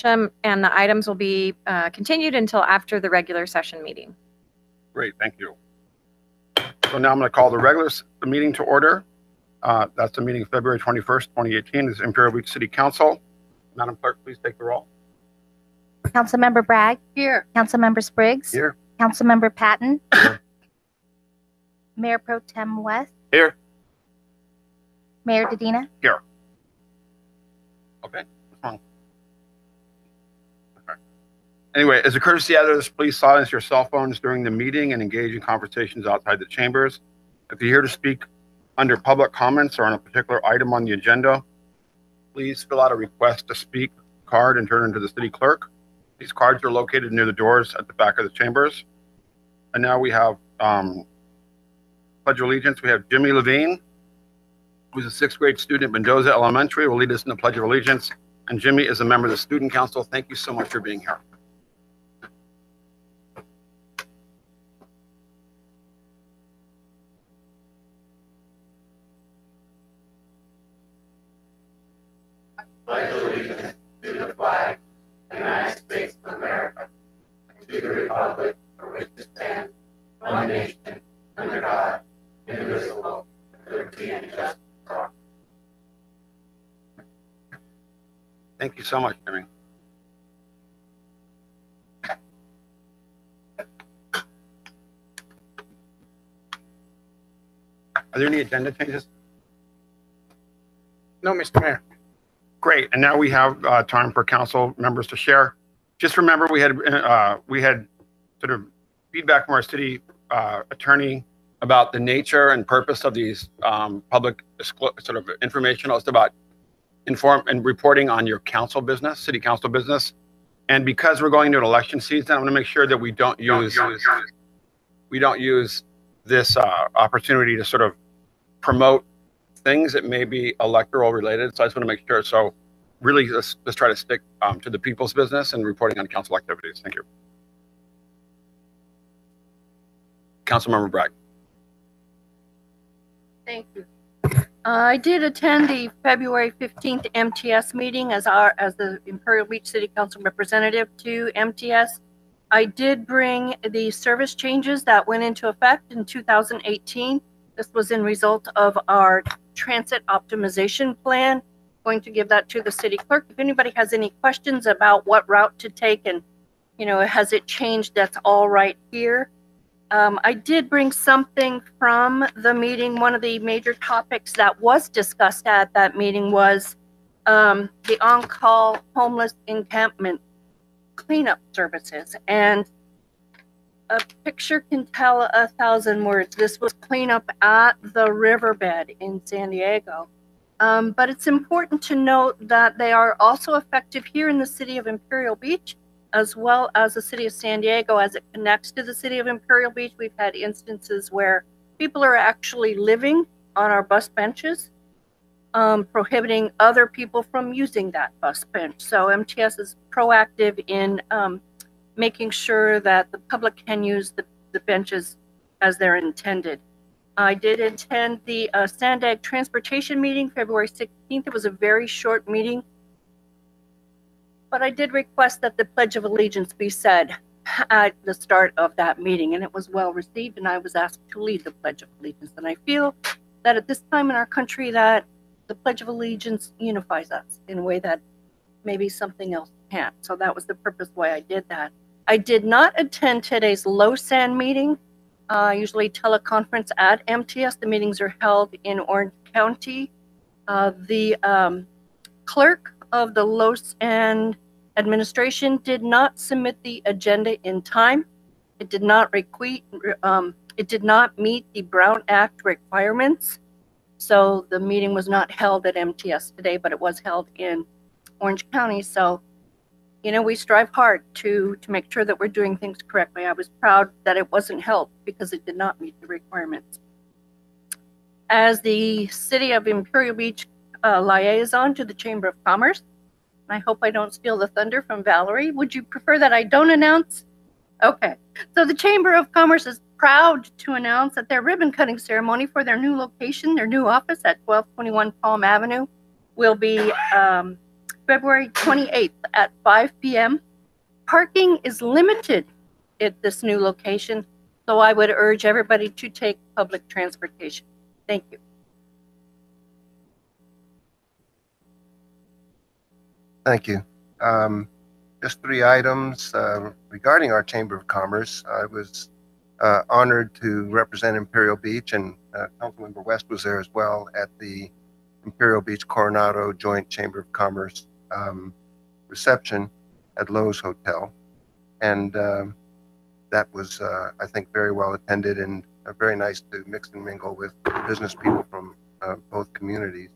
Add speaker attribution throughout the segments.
Speaker 1: and the items will be continued until after the regular session meeting.
Speaker 2: Great, thank you. So now I'm going to call the regular meeting to order. That's the meeting of February 21st, 2018. This is Imperial Beach City Council. Madam Clerk, please take the roll.
Speaker 3: Councilmember Bragg.
Speaker 1: Here.
Speaker 3: Councilmember Spriggs.
Speaker 2: Here.
Speaker 3: Councilmember Patton.
Speaker 2: Here.
Speaker 3: Mayor Pro Tem West.
Speaker 2: Here.
Speaker 3: Mayor Dedina.
Speaker 2: Here. Okay. Okay. Anyway, as a courtesy of others, please silence your cell phones during the meeting and engage in conversations outside the chambers. If you're here to speak under public comments or on a particular item on the agenda, please fill out a request to speak card and turn it into the city clerk. These cards are located near the doors at the back of the chambers. And now we have Pledge of Allegiance. We have Jimmy Levine, who's a 6th grade student at Mendoza Elementary, will lead us in the Pledge of Allegiance. And Jimmy is a member of the Student Council. Thank you so much for being here.
Speaker 4: Pledge allegiance to the flag of the United States of America, and to the republic for which it stands, one nation, under God, indivisible, with liberty and justice for all.
Speaker 2: Thank you so much, Jimmy. Are there any agenda changes?
Speaker 5: No, Mr. Mayor.
Speaker 2: Great, and now we have time for council members to share. Just remember, we had sort of feedback from our city attorney about the nature and purpose of these public sort of informational. It's about inform and reporting on your council business, city council business. And because we're going into an election season, I want to make sure that we don't use this opportunity to sort of promote things that may be electoral related. So I just want to make sure. So really, let's try to stick to the people's business and reporting on council activities. Thank you. Councilmember Bragg.
Speaker 6: Thank you. I did attend the February 15th MTS meeting as the Imperial Beach City Council representative to MTS. I did bring the service changes that went into effect in 2018. This was in result of our transit optimization plan. Going to give that to the city clerk. If anybody has any questions about what route to take and, has it changed, that's all right here. I did bring something from the meeting. One of the major topics that was discussed at that meeting was the on-call homeless encampment cleanup services. And a picture can tell 1,000 words. This was cleanup at the riverbed in San Diego. But it's important to note that they are also effective here in the city of Imperial Beach, as well as the city of San Diego as it connects to the city of Imperial Beach. We've had instances where people are actually living on our bus benches, prohibiting other people from using that bus bench. So MTS is proactive in making sure that the public can use the benches as they're intended. I did attend the Sandag Transportation meeting, February 16th. It was a very short meeting, but I did request that the Pledge of Allegiance be said at the start of that meeting, and it was well received, and I was asked to lead the Pledge of Allegiance. And I feel that at this time in our country that the Pledge of Allegiance unifies us in a way that maybe something else can't. So that was the purpose why I did that. I did not attend today's LoSAN meeting. Usually teleconference at MTS. The meetings are held in Orange County. The clerk of the LoSAN administration did not submit the agenda in time. It did not meet the Brown Act requirements. So the meeting was not held at MTS today, but it was held in Orange County. So we strive hard to make sure that we're doing things correctly. I was proud that it wasn't held because it did not meet the requirements. As the City of Imperial Beach liaison to the Chamber of Commerce, I hope I don't steal the thunder from Valerie. Would you prefer that I don't announce? Okay. So the Chamber of Commerce is proud to announce that their ribbon cutting ceremony for their new location, their new office at 1221 Palm Avenue, will be February 28th at 5 p.m. Parking is limited at this new location, so I would urge everybody to take public transportation. Thank you.
Speaker 5: Thank you. Just 3 items regarding our Chamber of Commerce. I was honored to represent Imperial Beach, and Councilmember West was there as well at the Imperial Beach Coronado Joint Chamber of Commerce reception at Lowe's Hotel. And that was, I think, very well attended and very nice to mix and mingle with business people from both communities.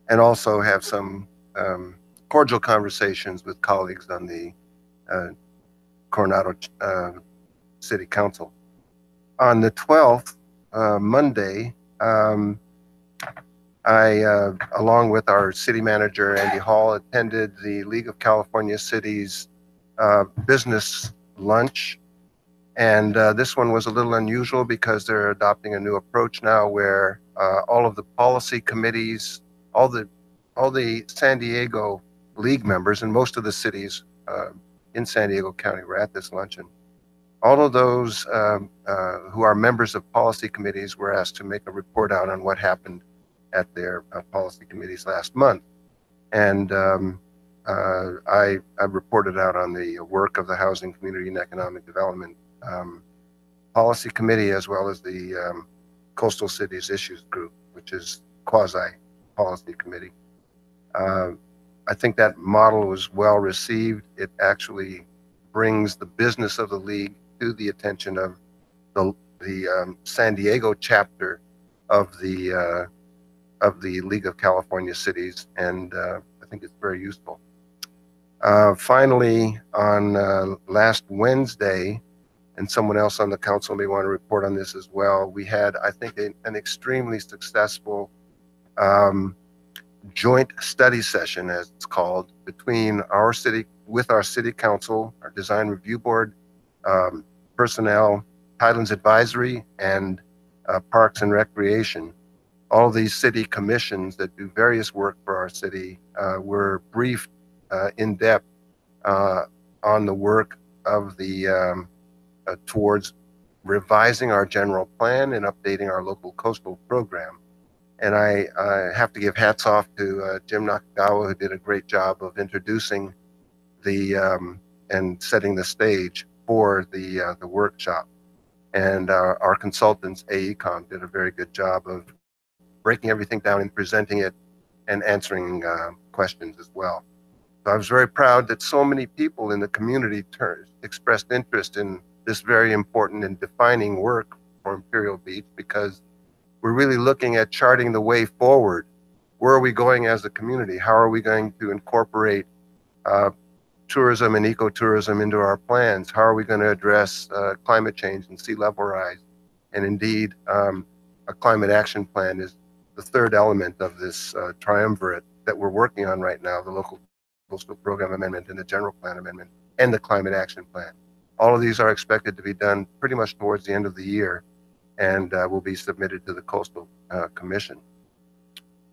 Speaker 5: And also have some cordial conversations with colleagues on the Coronado City Council. On the 12th, Monday, I, along with our city manager, Andy Hall, attended the League of California Cities business lunch. And this one was a little unusual because they're adopting a new approach now where all of the policy committees, all the San Diego League members and most of the cities in San Diego County were at this luncheon. All of those who are members of policy committees were asked to make a report out on what happened at their policy committees last month. And I reported out on the work of the Housing, Community, and Economic Development Policy Committee, as well as the Coastal Cities Issues Group, which is quasi-policy committee. I think that model was well received. It actually brings the business of the league to the attention of the San Diego chapter of the League of California Cities, and I think it's very useful. Finally, on last Wednesday, and someone else on the council may want to report on this as well, we had, I think, an extremely successful joint study session, as it's called, between our city, with our city council, our design review board, personnel, Highlands Advisory, and Parks and Recreation. All these city commissions that do various work for our city were briefed in depth on the work of the towards revising our general plan and updating our local coastal program. And I have to give hats off to Jim Nakagawa, who did a great job of introducing the and setting the stage for the workshop. And our consultants, AECOM, did a very good job of breaking everything down and presenting it and answering questions as well. So I was very proud that so many people in the community expressed interest in this very important and defining work for Imperial Beach, because we're really looking at charting the way forward. Where are we going as a community? How are we going to incorporate tourism and ecotourism into our plans? How are we going to address climate change and sea level rise? And indeed, a climate action plan is the third element of this triumvirate that we're working on right now, the local coastal program amendment and the general plan amendment and the climate action plan. All of these are expected to be done pretty much towards the end of the year, and will be submitted to the Coastal Commission.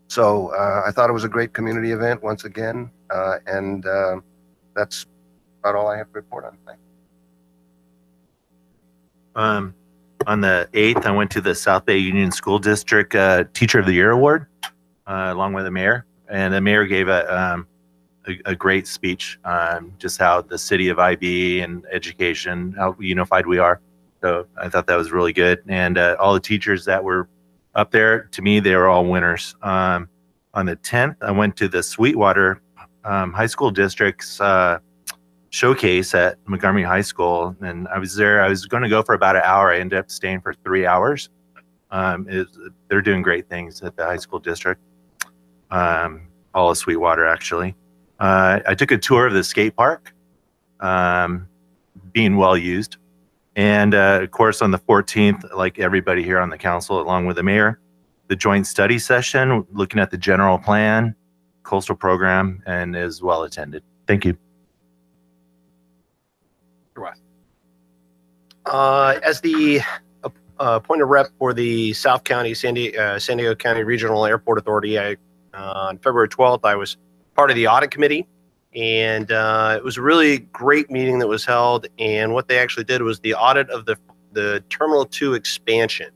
Speaker 5: So I thought it was a great community event once again, and that's about all I have to report on. Thanks.
Speaker 7: On the 8th, I went to the South Bay Union School District Teacher of the Year Award, along with the mayor, and the mayor gave a great speech on just how the city of IB and education, how unified we are. So I thought that was really good. And all the teachers that were up there, to me, they were all winners. On the 10th, I went to the Sweetwater High School District's showcase at Montgomery High School. And I was there. I was going to go for about an hour. I ended up staying for 3 hours. They're doing great things at the high school district. All of Sweetwater, actually. I took a tour of the skate park, being well used. And of course, on the 14th, like everybody here on the council, along with the mayor, the joint study session, looking at the general plan, coastal program, and is well attended. Thank you.
Speaker 8: As the appointed rep for the South County, San Diego County Regional Airport Authority, I On February 12th, I was part of the audit committee, and it was a really great meeting that was held. And what they actually did was the audit of the Terminal 2 expansion,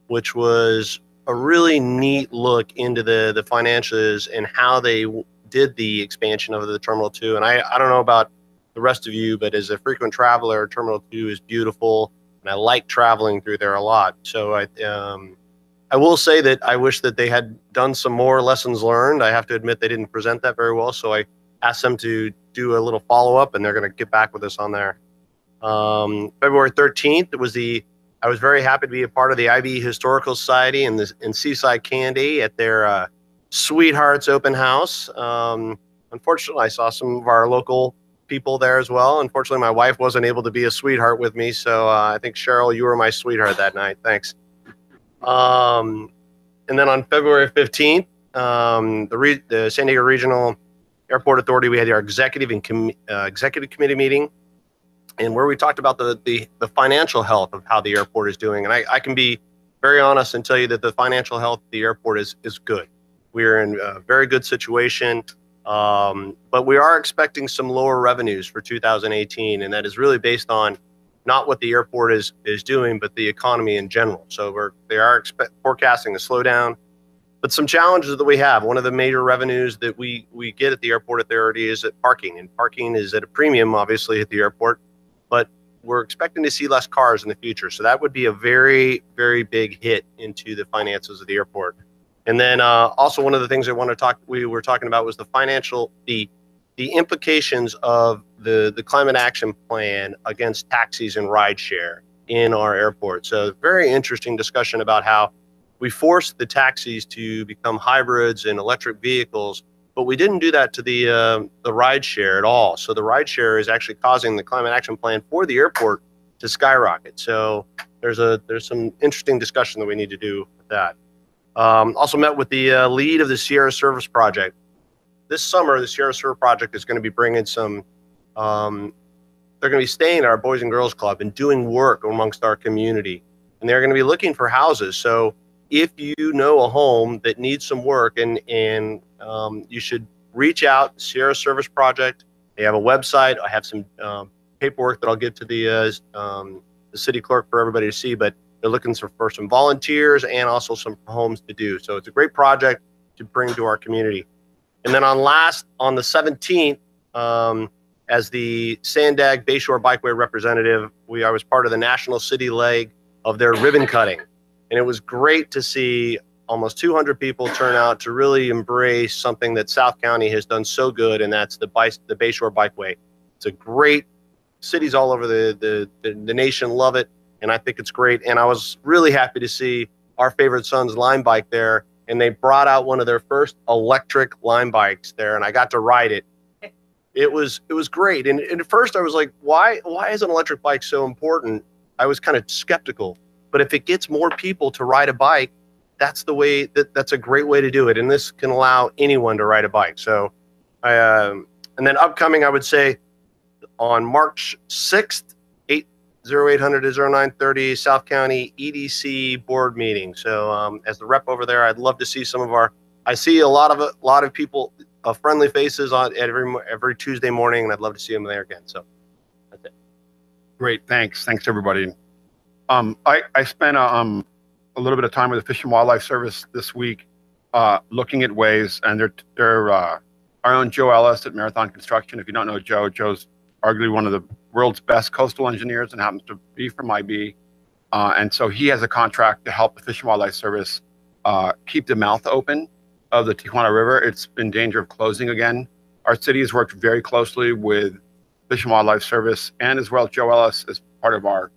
Speaker 8: which was a really neat look into the financials and how they did the expansion of the Terminal 2. And I don't know about the rest of you, but as a frequent traveler, Terminal 2 is beautiful, and I like traveling through there a lot. So I will say that I wish that they had done some more lessons learned. I have to admit they didn't present that very well, so I asked them to do a little follow-up, and they're going to get back with us on there. February 13th I was very happy to be a part of the IB Historical Society and Seaside Candy at their Sweethearts Open House. Unfortunately, I saw some of our local people there as well. Unfortunately, my wife wasn't able to be a sweetheart with me, so I think, Cheryl, you were my sweetheart that night. Thanks. And then on February 15th, the San Diego Regional Airport Authority, we had our executive committee meeting, and where we talked about the financial health of how the airport is doing. And I can be very honest and tell you that the financial health of the airport is good. We are in a very good situation, but we are expecting some lower revenues for 2018, and that is really based on not what the airport is doing, but the economy in general. So they are forecasting a slowdown, but some challenges that we have. One of the major revenues that we get at the airport authority is at parking, and parking is at a premium, obviously, at the airport, but we're expecting to see less cars in the future. So that would be a very, very big hit into the finances of the airport. And then also one of the things we were talking about was the implications of the climate action plan against taxis and rideshare in our airport. So very interesting discussion about how we forced the taxis to become hybrids and electric vehicles, but we didn't do that to the rideshare at all. So the rideshare is actually causing the climate action plan for the airport to skyrocket. So there's some interesting discussion that we need to do with that. Also met with the lead of the Sierra Service Project. This summer, the Sierra Service Project is going to be bringing some, they're going to be staying at our Boys and Girls Club and doing work amongst our community. And they're going to be looking for houses. So if you know a home that needs some work, and you should reach out to Sierra Service Project. They have a website. I have some paperwork that I'll give to the city clerk for everybody to see, but they're looking for some volunteers and also some homes to do. So it's a great project to bring to our community. And then on the 17th, as the Sandag Bayshore Bikeway representative, I was part of the national city leg of their ribbon cutting. And it was great to see almost 200 people turn out to really embrace something that South County has done so good, and that's the Bayshore Bikeway. It's a great, cities all over the nation love it, and I think it's great. And I was really happy to see our favorite son's Lime bike there, and they brought out one of their first electric Lime bikes there, and I got to ride it. It was great. And at first I was like, why is an electric bike so important? I was kind of skeptical, but if it gets more people to ride a bike, that's the way that's a great way to do it. And this can allow anyone to ride a bike. So and then upcoming, I would say on March 6th, 0800 to 0930 South County EDC board meeting. So as the rep over there, I'd love to see I see a lot of people, friendly faces on every Tuesday morning, and I'd love to see them there again. So that's it.
Speaker 2: Great, thanks everybody. I spent a little bit of time with the Fish and Wildlife Service this week, looking at ways, and they're our own Joe Ellis at Marathon Construction. If you don't know Joe, Joe's arguably one of the world's best coastal engineers and happens to be from IB. And so he has a contract to help the Fish and Wildlife Service keep the mouth open of the Tijuana River. It's in danger of closing again. Our city has worked very closely with Fish and Wildlife Service, and as well Joe Ellis, as part of our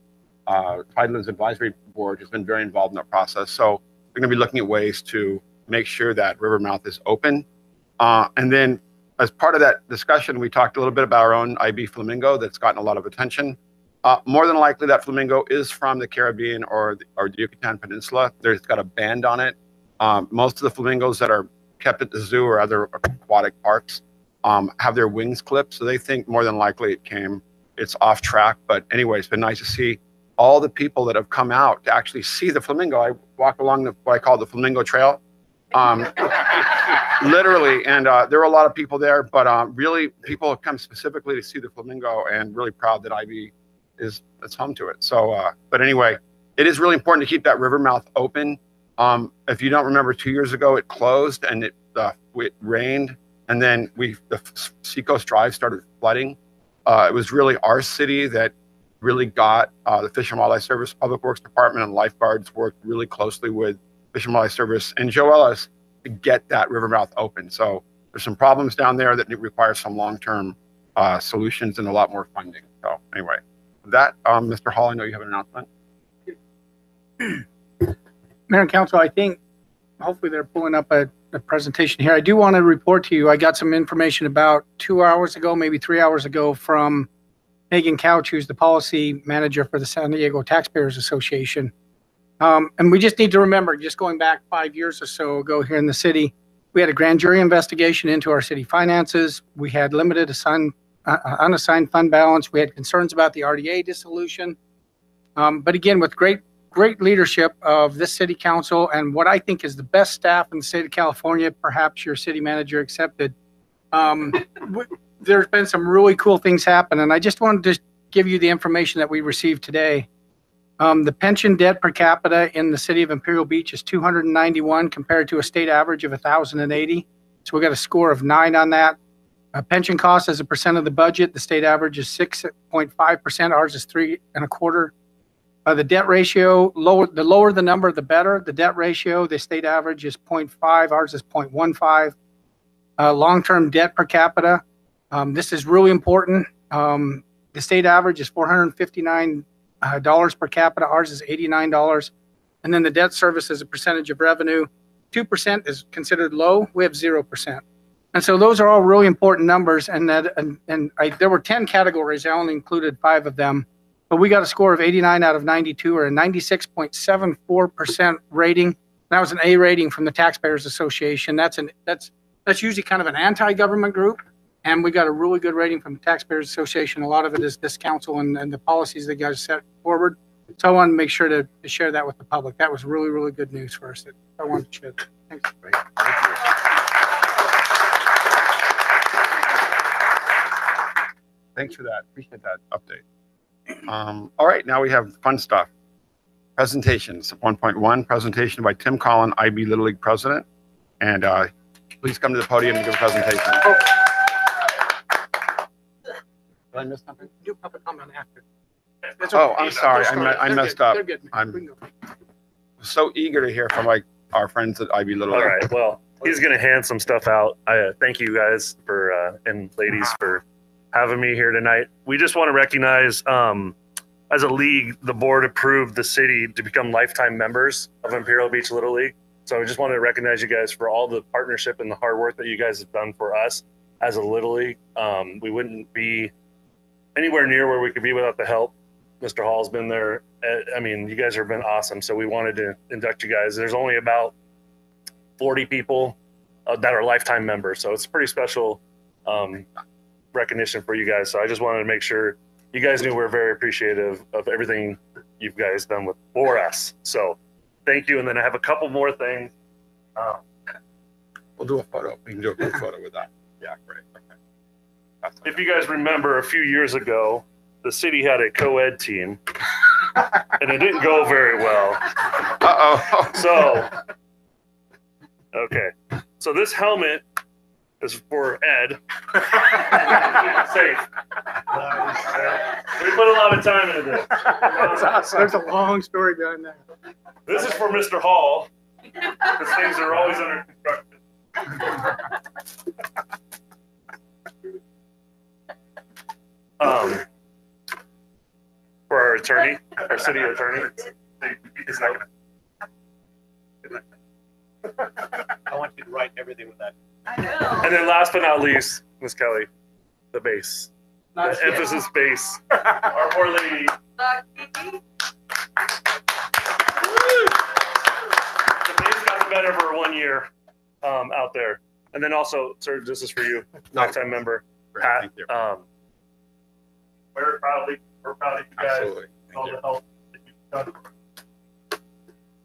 Speaker 2: Tidelands Advisory Board, has been very involved in that process. So we're going to be looking at ways to make sure that river mouth is open. And then as part of that discussion, we talked a little bit about our own IB flamingo that's gotten a lot of attention. More than likely, that flamingo is from the Caribbean or the Yucatan Peninsula. There's got a band on it. Most of the flamingos that are kept at the zoo or other aquatic parks have their wings clipped, so they think more than likely it's off track. But anyway, it's been nice to see all the people that have come out to actually see the flamingo. I walk along what I call the Flamingo Trail. literally, and there were a lot of people there, but really people have come specifically to see the flamingo, and really proud that Ivy is home to it. So, but anyway, it is really important to keep that river mouth open. If you don't remember, 2 years ago it closed and it rained, and then the Seacoast Drive started flooding. It was really our city that really got the Fish and Wildlife Service, Public Works Department, and lifeguards worked really closely with Fish and Wildlife Service and Joe Ellis to get that river mouth open. So there's some problems down there that require some long-term solutions and a lot more funding. So anyway, with that, Mr. Hall, I know you have an announcement.
Speaker 9: Mayor and Council, I think hopefully they're pulling up a presentation here. I do want to report to you, I got some information about 2 hours ago, maybe 3 hours ago, from Megan Couch, who's the policy manager for the San Diego Taxpayers Association. And we just need to remember, just going back 5 years or so ago here in the city, we had a grand jury investigation into our city finances. We had limited unassigned fund balance. We had concerns about the RDA dissolution. But again, with great leadership of this city council and what I think is the best staff in the state of California, perhaps your city manager accepted, there's been some really cool things happen. And I just wanted to give you the information that we received today. The pension debt per capita in the city of Imperial Beach is 291 compared to a state average of 1,080. So we got a score of 9 on that. Pension costs as a percent of the budget, the state average is 6.5%. Ours is 3.25%. The debt ratio, the lower the number, the better. The debt ratio, the state average is 0.5. Ours is 0.15. Long-term debt per capita. This is really important. The state average is $459 per capita. Ours is $89. And then the debt service as a percentage of revenue, 2% is considered low. We have 0%. And so those are all really important numbers. And there were 10 categories. I only included 5 of them. But we got a score of 89 out of 92, or a 96.74% rating. That was an A rating from the Taxpayers Association. That's usually kind of an anti-government group. And we got a really good rating from the Taxpayers Association. A lot of it is this council and the policies that guys set forward. So I wanted to make sure to share that with the public. That was really, really good news for us. I wanted to share that. Thanks.
Speaker 2: Great. Thank you. Thanks for that. Appreciate that update. All right, now we have fun stuff. Presentations. 1.1, presentation by Tim Collin, IB Little League president. And please come to the podium and give a presentation. Oh. Did I miss something?
Speaker 9: Do public comment after.
Speaker 2: Oh, I'm sorry. I messed up.
Speaker 9: They're good.
Speaker 2: I'm so eager to hear from our friends at IB Little League.
Speaker 10: All right. Well, he's going to hand some stuff out. Thank you guys for and ladies for having me here tonight. We just want to recognize, as a league, the board approved the city to become lifetime members of Imperial Beach Little League. So I just wanted to recognize you guys for all the partnership and the hard work that you guys have done for us as a Little League. We wouldn't be anywhere near where we could be without the help. Mr. Hall's been there. I mean, you guys have been awesome. So we wanted to induct you guys. There's only about 40 people that are lifetime members. So it's pretty special recognition for you guys. So I just wanted to make sure you guys knew we're very appreciative of everything you guys done for us. So thank you. And then I have a couple more things.
Speaker 2: We'll do a photo. We can do a quick photo with that. Yeah, great. Okay.
Speaker 10: If you guys remember, a few years ago, the city had a co-ed team and it didn't go very well.
Speaker 2: Uh-oh.
Speaker 10: So, okay. So this helmet is for Ed. Safe. We put a lot of time into this.
Speaker 9: That's awesome. There's a long story behind that.
Speaker 10: This is for Mr. Hall, because things are always under construction. For our attorney, our city attorney.
Speaker 8: I want you to write everything with that.
Speaker 10: And then last but not least, Miss Kelly, the bass. The emphasis bass. Our poor lady. The bass got the better for 1 year out there. And then also, sir, this is for you, lifetime member.
Speaker 2: Great,
Speaker 10: Pat,
Speaker 2: thank you.
Speaker 10: we're proud of you guys.
Speaker 2: Absolutely.
Speaker 10: All the help that you've done.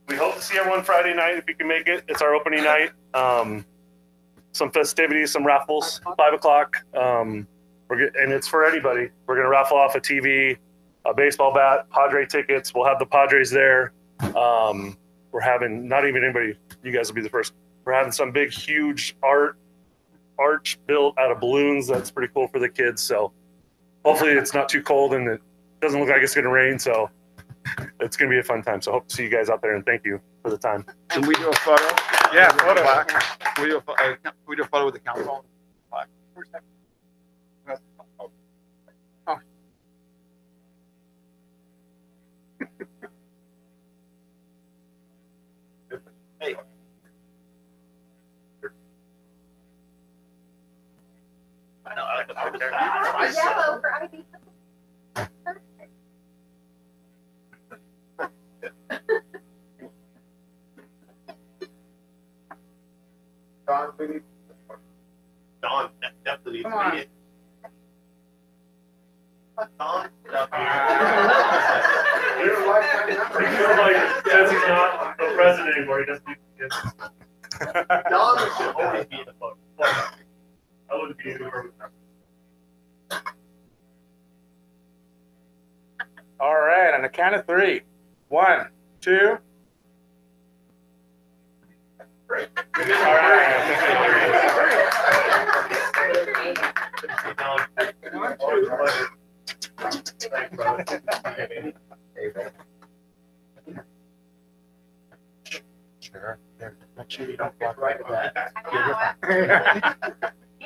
Speaker 10: We hope to see everyone Friday night if you can make it. It's our opening night. some festivities, some raffles, 5 o'clock. And it's for anybody. We're going to raffle off a TV, a baseball bat, Padre tickets. We'll have the Padres there. We're having, not even anybody, you guys will be the first. We're having some big, huge arch built out of balloons. That's pretty cool for the kids. So hopefully it's not too cold and it doesn't look like it's going to rain. So it's going to be a fun time. So hope to see you guys out there and thank you for the time.
Speaker 2: Can we do a photo? Yeah, photo. Can we do a photo with the council? Oh.
Speaker 8: Hey. I know, I like the picture.
Speaker 3: Yellow for Ivy.
Speaker 8: Don, definitely.
Speaker 2: Come on.
Speaker 8: Don.
Speaker 10: He feels like since he's not the president anymore, he doesn't need to get
Speaker 8: Don should always be in the photo.
Speaker 10: I wouldn't be anywhere with that.
Speaker 11: All right, on the count of 3. 1, 2.
Speaker 10: Great.
Speaker 11: All right.
Speaker 5: Sure.
Speaker 11: Make sure you don't walk right with that.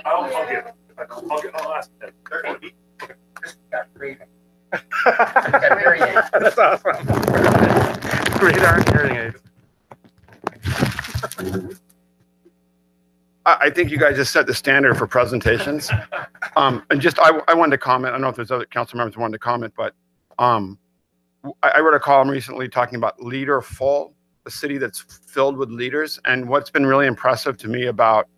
Speaker 10: I'll ask him.
Speaker 11: That's awesome. Radar and hearing aids.
Speaker 2: I think you guys just set the standard for presentations. And just, I wanted to comment. I don't know if there's other council members who wanted to comment, but I wrote a column recently talking about leaderful, a city that's filled with leaders. And what's been really impressive to me about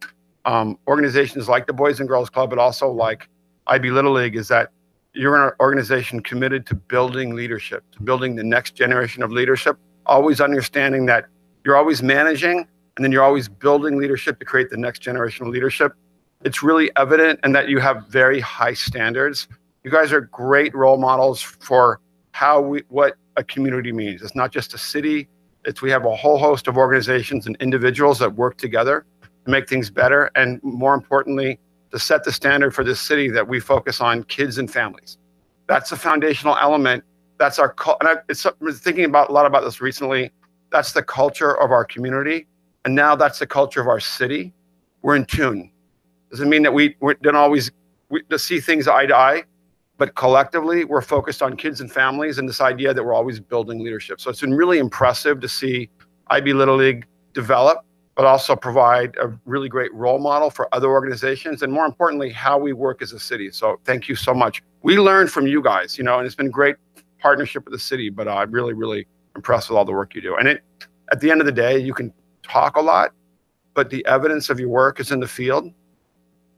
Speaker 2: organizations like the Boys and Girls Club, but also like IB Little League, is that you're an organization committed to building leadership, to building the next generation of leadership, always understanding that you're always managing and then you're always building leadership to create the next generation of leadership. It's really evident and that you have very high standards. You guys are great role models for what a community means. It's not just a city. We have a whole host of organizations and individuals that work together to make things better. And more importantly, to set the standard for this city that we focus on kids and families. That's a foundational element. That's our, and I was thinking a lot about this recently. That's the culture of our community. And now that's the culture of our city. We're in tune. Doesn't mean that we don't always see things eye to eye, but collectively we're focused on kids and families and this idea that we're always building leadership. So it's been really impressive to see IB Little League develop, but also provide a really great role model for other organizations, and more importantly, how we work as a city. So thank you so much. We learned from you guys, and it's been a great partnership with the city, but I'm really, really impressed with all the work you do. And at the end of the day, you can talk a lot, but the evidence of your work is in the field,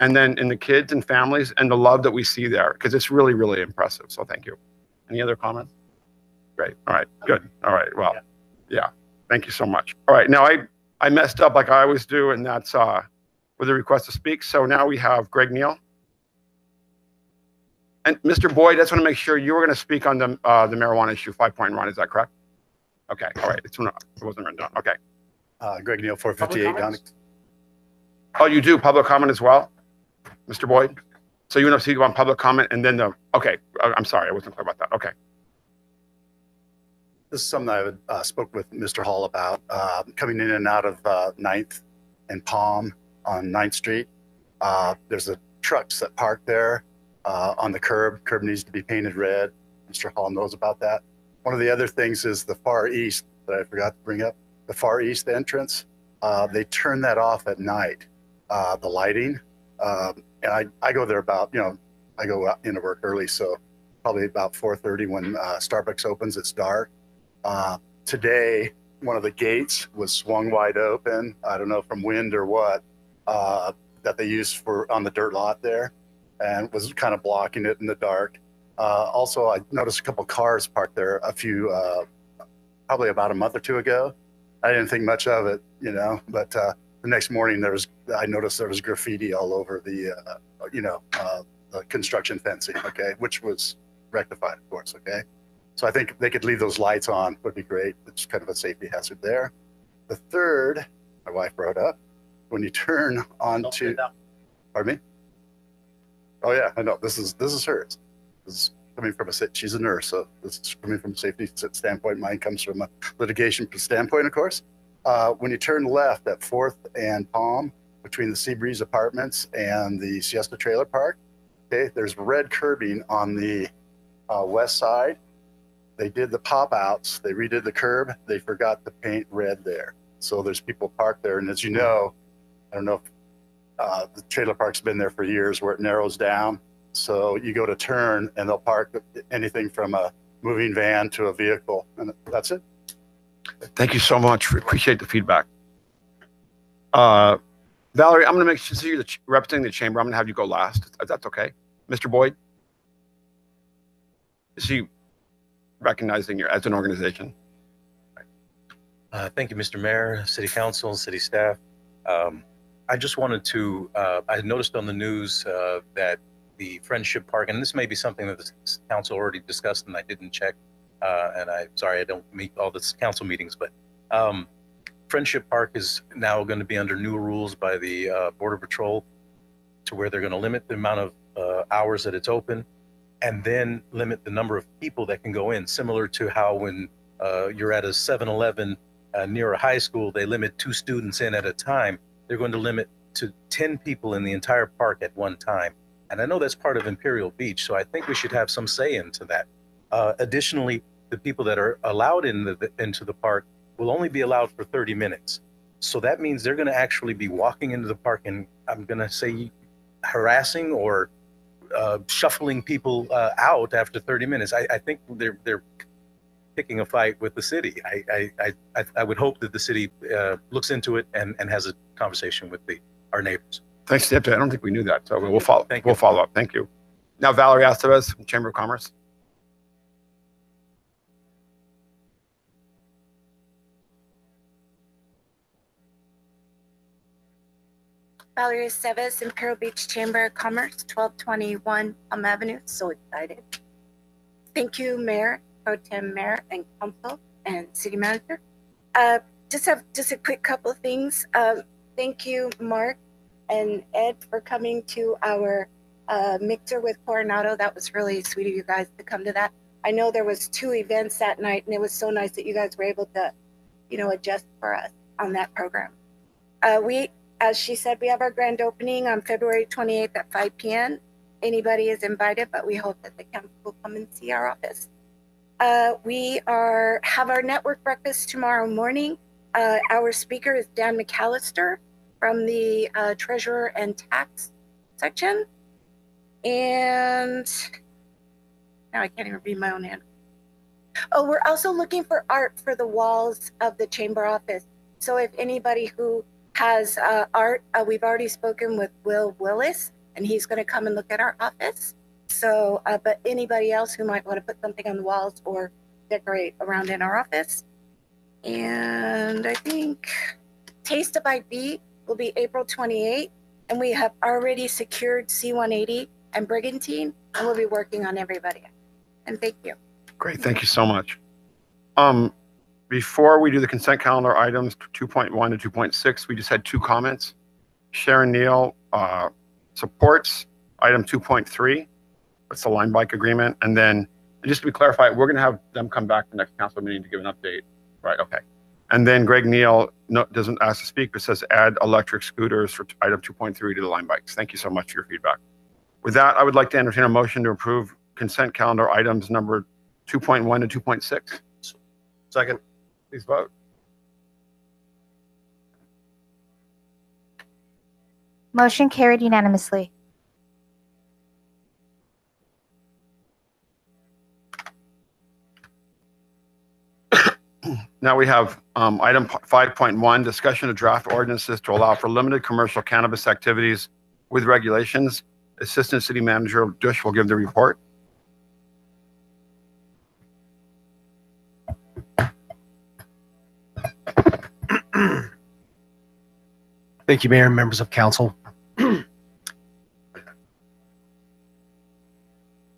Speaker 2: and then in the kids and families and the love that we see there, because it's really, really impressive. So thank you. Any other comments? Great. All right, good. All right, well, yeah, thank you so much. All right, now I messed up like I always do, and that's with a request to speak. So now we have Greg Neal. And Mr. Boyd, I just want to make sure you were going to speak on the marijuana issue, 5-point run. Is that correct? Okay, all right. It wasn't written down. Okay.
Speaker 12: Greg Neal, 458 Downing.
Speaker 2: Oh, you do public comment as well, Mr. Boyd? So you want to speak on public comment and then okay. I'm sorry, I wasn't clear about that. Okay.
Speaker 12: This is something I spoke with Mr. Hall about, coming in and out of 9th and Palm on 9th Street. There's a trucks that park there on the curb. Curb needs to be painted red. Mr. Hall knows about that. One of the other things is the far east that I forgot to bring up, the far east entrance. They turn that off at night, the lighting. And I go there about, I go out into work early, so probably about 4:30 when Starbucks opens, it's dark. Today, one of the gates was swung wide open. I don't know from wind or what, that they used on the dirt lot there, and was kind of blocking it in the dark. Also, I noticed a couple cars parked there probably about a month or two ago. I didn't think much of it, but the next morning, I noticed there was graffiti all over the construction fencing, okay, which was rectified, of course, okay. So I think they could leave those lights on, would be great. It's kind of a safety hazard there. The third, my wife brought up, when you turn onto, pardon me? Oh yeah, I know, this is hers. This is coming from she's a nurse, so this is coming from a safety standpoint. Mine comes from a litigation standpoint, of course. When you turn left at 4th and Palm, between the Seabreeze Apartments and the Siesta Trailer Park, okay, there's red curbing on the west side. They did the pop-outs, they redid the curb, they forgot to paint red there. So there's people parked there, and as you know, I don't know if the trailer park's been there for years where it narrows down. So you go to turn and they'll park anything from a moving van to a vehicle, and that's it.
Speaker 2: Thank you so much. We appreciate the feedback. Valerie, I'm going to make sure you're representing the chamber. I'm going to have you go last, if that's okay. Mr. Boyd? Is he recognizing you as an organization?
Speaker 13: Thank you, Mr. Mayor, City Council, City staff. I just wanted to, I noticed on the news that the Friendship Park, and this may be something that the council already discussed and I didn't check, and sorry, I don't meet all the council meetings, but Friendship Park is now going to be under new rules by the Border Patrol, to where they're going to limit the amount of hours that it's open, and then limit the number of people that can go in, similar to how when you're at a 7-Eleven near a high school, they limit 2 students in at a time. They're going to limit to 10 people in the entire park at one time. And I know that's part of Imperial Beach, so I think we should have some say into that. Additionally, the people that are allowed into the park will only be allowed for 30 minutes. So that means they're going to actually be walking into the park and, I'm going to say, harassing or shuffling people out after 30 minutes. I think they're picking a fight with the city. I would hope that the city looks into it and has a conversation with our neighbors.
Speaker 2: Thanks, Steve. I don't think we knew that, so we'll follow. We'll follow up. Thank you. Now, Valerie Estevez, Chamber of Commerce.
Speaker 3: Valerie Estevez, Imperial Beach Chamber of Commerce, 1221 Palm Avenue. So excited. Thank you, Mayor, Pro Tem Mayor, and Council, and City Manager. Just a quick couple of things. Thank you, Mark and Ed, for coming to our mixer with Coronado. That was really sweet of you guys to come to that. I know there was 2 events that night, and it was so nice that you guys were able to, adjust for us on that program. As she said, we have our grand opening on February 28th at 5 p.m. Anybody is invited, but we hope that the council will come and see our office. We have our network breakfast tomorrow morning. Our speaker is Dan McAllister from the Treasurer and Tax section. And now I can't even read my own hand. Oh, we're also looking for art for the walls of the chamber office. So if anybody who has art, we've already spoken with Will Willis, and he's going to come and look at our office. So, but anybody else who might want to put something on the walls or decorate around in our office. And I think Taste of IB will be April 28th, and we have already secured C-180 and Brigantine, and we'll be working on everybody. And thank you.
Speaker 2: Great, thank you so much. Before we do the consent calendar items 2.1 to 2.6, we just had 2 comments. Sharon Neal supports item 2.3. That's the line bike agreement. And then, just to be clarified, we're going to have them come back to the next council meeting to give an update. Right, okay. And then Greg Neal doesn't ask to speak, but says add electric scooters for item 2.3 to the line bikes. Thank you so much for your feedback. With that, I would like to entertain a motion to approve consent calendar items number 2.1 to 2.6.
Speaker 8: Second.
Speaker 2: Please vote.
Speaker 14: Motion carried unanimously.
Speaker 2: Now we have item 5.1, discussion of draft ordinances to allow for limited commercial cannabis activities with regulations. Assistant City Manager Dush will give the report.
Speaker 15: Thank you, Mayor and members of council.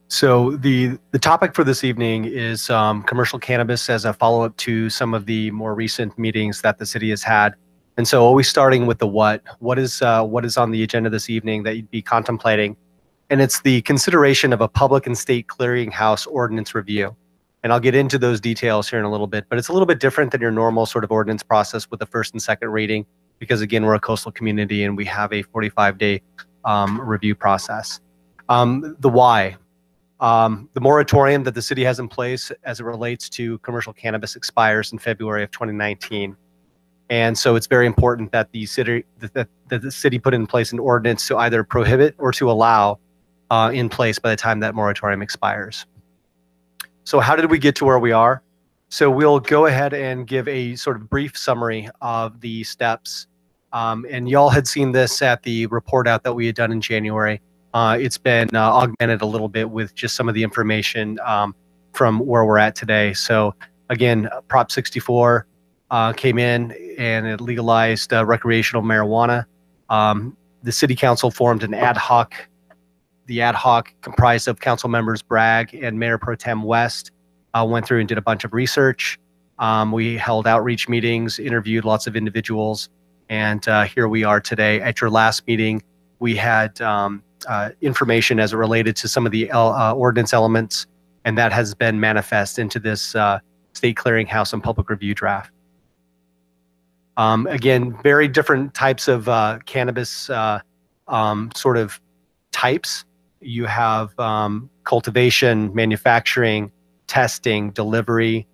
Speaker 15: So the topic for this evening is commercial cannabis as a follow-up to some of the more recent meetings that the city has had. And so always starting with the what is on the agenda this evening that you'd be contemplating. And it's the consideration of a public and state clearinghouse ordinance review. And I'll get into those details here in a little bit, but it's a little bit different than your normal sort of ordinance process with the first and second reading, because again, we're a coastal community and we have a 45-day review process. The why. The moratorium that the city has in place as it relates to commercial cannabis expires in February of 2019. And so it's very important that the city put in place an ordinance to either prohibit or to allow in place by the time that moratorium expires. So how did we get to where we are? So we'll go ahead and give a sort of brief summary of the steps. And y'all had seen this at the report out that we had done in January. It's been augmented a little bit with just some of the information from where we're at today. So again, Prop 64 came in and it legalized recreational marijuana. The city council formed an ad hoc. The ad hoc comprised of council members Bragg and Mayor Pro Tem West went through and did a bunch of research. We held outreach meetings, interviewed lots of individuals, and here we are today. At your last meeting, we had information as it related to some of the ordinance elements, and that has been manifest into this state clearinghouse and public review draft. Again, very different types of cannabis sort of types. You have cultivation, manufacturing, testing, delivery,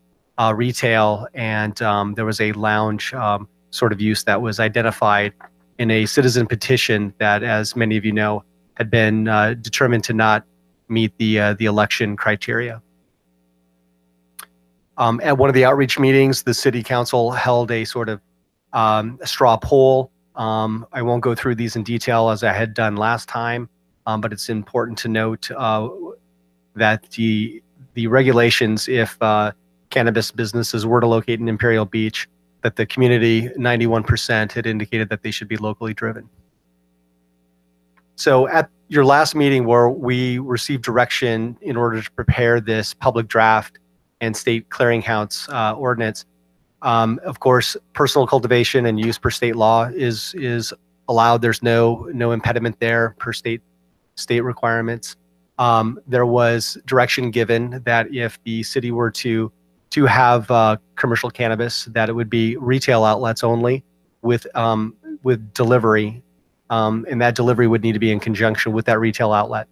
Speaker 15: retail, and there was a lounge sort of use that was identified in a citizen petition that, as many of you know, had been determined to not meet the election criteria. At one of the outreach meetings, the city council held a sort of straw poll. I won't go through these in detail as I had done last time, but it's important to note that the regulations, if cannabis businesses were to locate in Imperial Beach, that the community, 91% had indicated that they should be locally driven. So at your last meeting where we received direction in order to prepare this public draft and state clearinghouse ordinance, of course, personal cultivation and use per state law is allowed. There's no impediment there per state requirements. There was direction given that if the city were to have commercial cannabis, that it would be retail outlets only with delivery, and that delivery would need to be in conjunction with that retail outlet.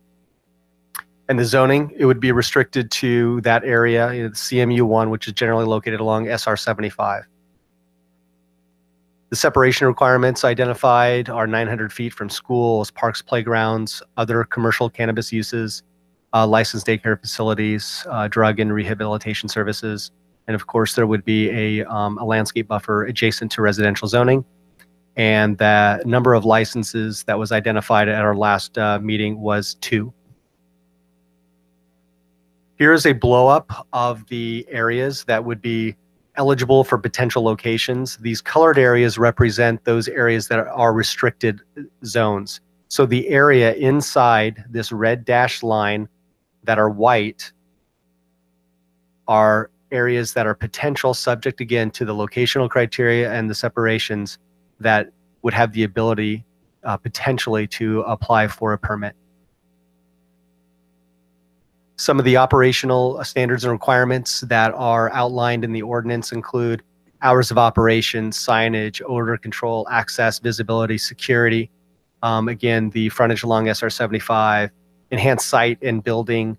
Speaker 15: And the zoning, it would be restricted to that area, CMU1, which is generally located along SR 75. The separation requirements identified are 900 feet from schools, parks, playgrounds, other commercial cannabis uses, licensed daycare facilities, drug and rehabilitation services, and of course there would be a landscape buffer adjacent to residential zoning. And the number of licenses that was identified at our last meeting was 2. Here is a blow up of the areas that would be eligible for potential locations. These colored areas represent those areas that are restricted zones. So the area inside this red dashed line that are white are areas that are potential, subject again to the locational criteria and the separations, that would have the ability potentially to apply for a permit. Some of the operational standards and requirements that are outlined in the ordinance include hours of operation, signage, odor control, access, visibility, security. Again, the frontage along SR 75, enhanced site and building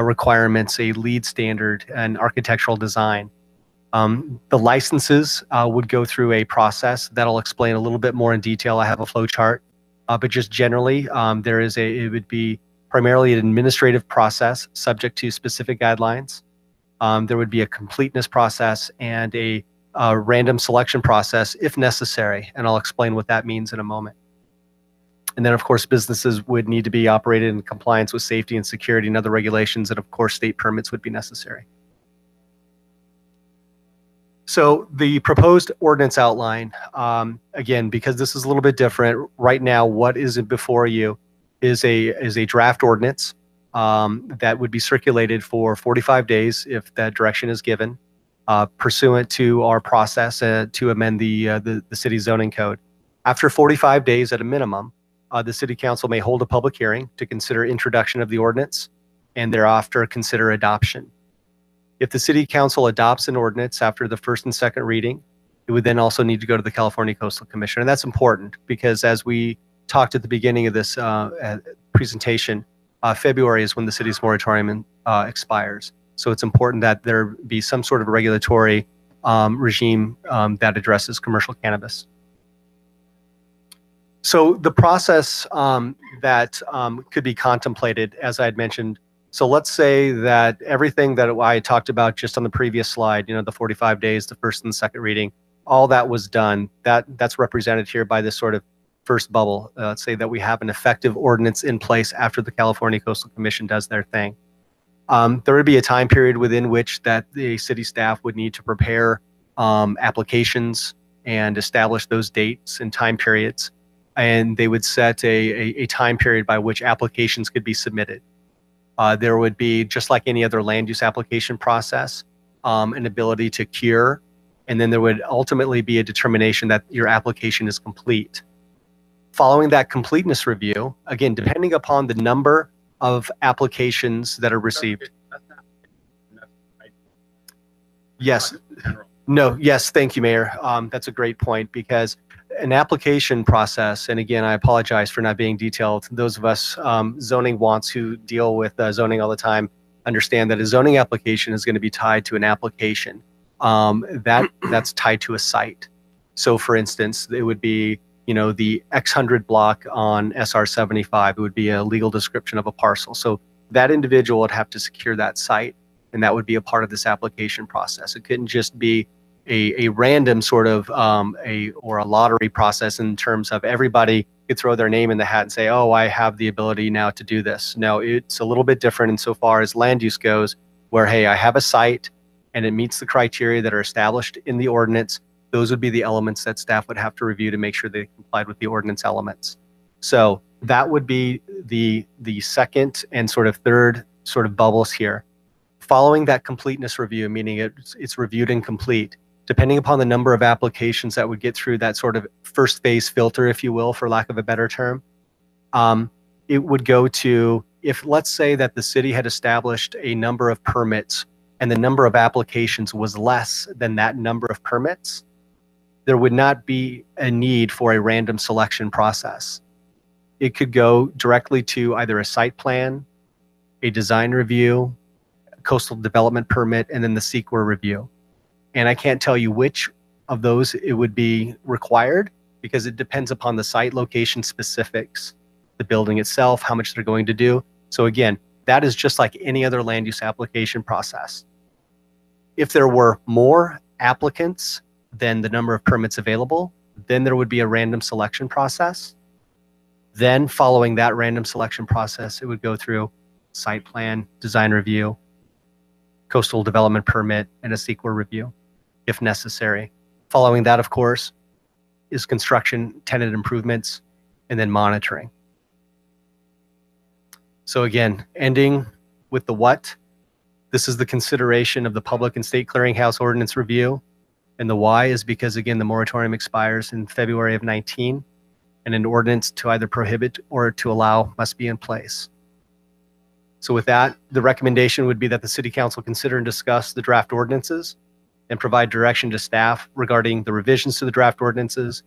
Speaker 15: requirements, a LEED standard, and architectural design. The licenses would go through a process that I'll explain a little bit more in detail. I have a flow chart, but just generally, it would be primarily an administrative process subject to specific guidelines. There would be a completeness process and a random selection process if necessary, and I'll explain what that means in a moment. And then, of course, businesses would need to be operated in compliance with safety and security and other regulations, and of course, state permits would be necessary. So the proposed ordinance outline, again, because this is a little bit different, right now, what is before you is a draft ordinance that would be circulated for 45 days if that direction is given, pursuant to our process to amend the city zoning code. After 45 days at a minimum, the city council may hold a public hearing to consider introduction of the ordinance and thereafter consider adoption. If the city council adopts an ordinance after the first and second reading, it would then also need to go to the California Coastal Commission. And that's important because as we talked at the beginning of this presentation, February is when the city's moratorium expires. So it's important that there be some sort of regulatory regime that addresses commercial cannabis. So the process that could be contemplated, as I had mentioned, so let's say that everything that I talked about just on the previous slide, the 45 days, the first and second reading, all that was done. That's represented here by this sort of first bubble. Let's say that we have an effective ordinance in place after the California Coastal Commission does their thing. There would be a time period within which that the city staff would need to prepare applications and establish those dates and time periods. And they would set a time period by which applications could be submitted. There would be, just like any other land use application process, an ability to cure, and then there would ultimately be a determination that your application is complete. Following that completeness review, again, depending upon the number of applications that are received. Yes. No, yes, thank you, Mayor. That's a great point because an application process, and again, I apologize for not being detailed. Those of us zoning wonks who deal with zoning all the time understand that a zoning application is going to be tied to an application that's tied to a site. So for instance, it would be, the X100 block on SR 75, it would be a legal description of a parcel. So that individual would have to secure that site, and that would be a part of this application process. It couldn't just be a random sort of or a lottery process in terms of everybody could throw their name in the hat and say, oh, I have the ability now to do this. No, it's a little bit different insofar as land use goes, where, hey, I have a site and it meets the criteria that are established in the ordinance. Those would be the elements that staff would have to review to make sure they complied with the ordinance elements. So that would be the second and sort of third sort of bubbles here. Following that completeness review, meaning it's reviewed and complete, depending upon the number of applications that would get through that sort of first phase filter, if you will, for lack of a better term, it would go to, if let's say that the city had established a number of permits and the number of applications was less than that number of permits, there would not be a need for a random selection process. It could go directly to either a site plan, a design review, a coastal development permit, and then the CEQA review. And I can't tell you which of those it would be required because it depends upon the site location specifics, the building itself, how much they're going to do. So again, that is just like any other land use application process. If there were more applicants than the number of permits available, then there would be a random selection process. Then following that random selection process, it would go through site plan, design review, coastal development permit, and a CEQA review, if necessary. Following that, of course, is construction, tenant improvements, and then monitoring. So again, ending with the what. This is the consideration of the public and state clearinghouse ordinance review. And the why is because, again, the moratorium expires in February of 19, and an ordinance to either prohibit or to allow must be in place. So with that, the recommendation would be that the City Council consider and discuss the draft ordinances and provide direction to staff regarding the revisions to the draft ordinances,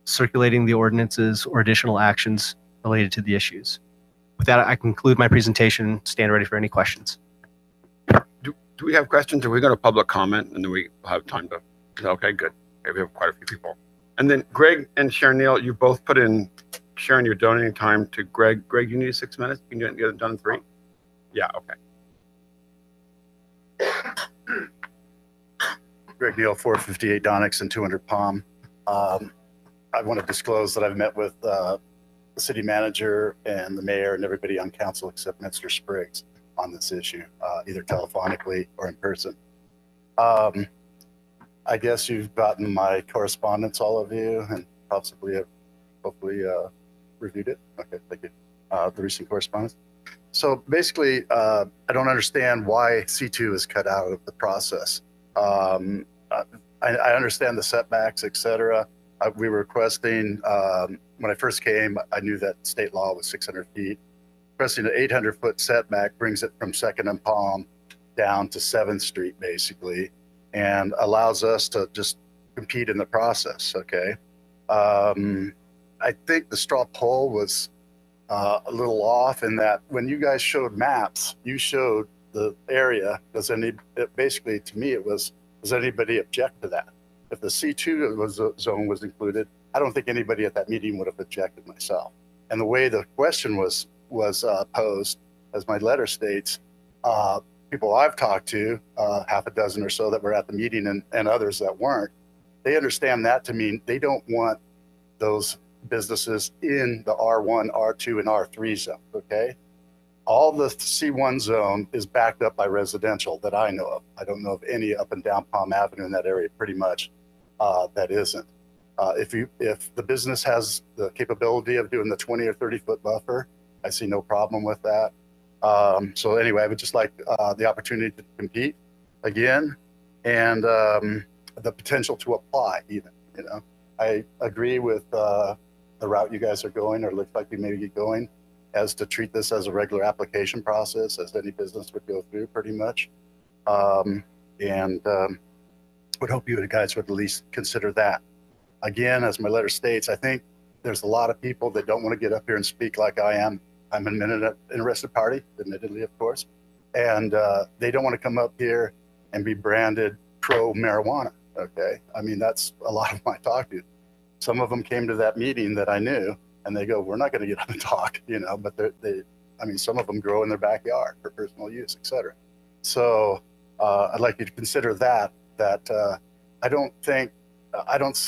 Speaker 15: circulating the ordinances, or additional actions related to the issues. With that, I conclude my presentation. Stand ready for any questions.
Speaker 2: Do we have questions? Or we go to public comment and then we have time to, okay, good. Okay, we have quite a few people. And then Greg and Sharon Neal, you both put in, Sharon, you're donating time to Greg. Greg, you need 6 minutes? You can get it done in 3? Yeah, okay.
Speaker 12: Greg Neal, 458 Donix and 200 Palm. I want to disclose that I've met with the city manager and the mayor and everybody on council except Mr. Spriggs on this issue, either telephonically or in person. I guess you've gotten my correspondence, all of you, and possibly have hopefully reviewed it. Okay, thank you. The recent correspondence. So basically, I don't understand why C2 is cut out of the process. I understand the setbacks, et cetera. We were requesting, when I first came, I knew that state law was 600 feet. Requesting an 800-foot setback brings it from 2nd and Palm down to 7th Street, basically, and allows us to just compete in the process, okay? I think the straw poll was a little off in that when you guys showed maps, you showed the area. Basically, to me, it was, does anybody object to that? If the C2 zone was included, I don't think anybody at that meeting would have objected myself. And the way the question was posed, as my letter states, people I've talked to, half a dozen or so that were at the meeting and others that weren't, they understand that to mean they don't want those businesses in the R1, R2, and R3 zone, okay? All the C1 zone is backed up by residential that I know of. I don't know of any up and down Palm Avenue in that area, pretty much, that isn't. If the business has the capability of doing the 20 or 30-foot buffer, I see no problem with that. So anyway, I would just like the opportunity to compete again, and the potential to apply even, you know. I agree with the route you guys are going, or looks like we may be going, as to treat this as a regular application process, as any business would go through pretty much. Would hope you guys would at least consider that. Again, as my letter states, I think there's a lot of people that don't want to get up here and speak like I am. I'm an interested party, admittedly, of course. And they don't want to come up here and be branded pro-marijuana, okay? I mean, that's a lot of my talk to. Some of them came to that meeting that I knew, and they go, we're not going to get up and talk, you know, but I mean, some of them grow in their backyard for personal use, et cetera. So I'd like you to consider that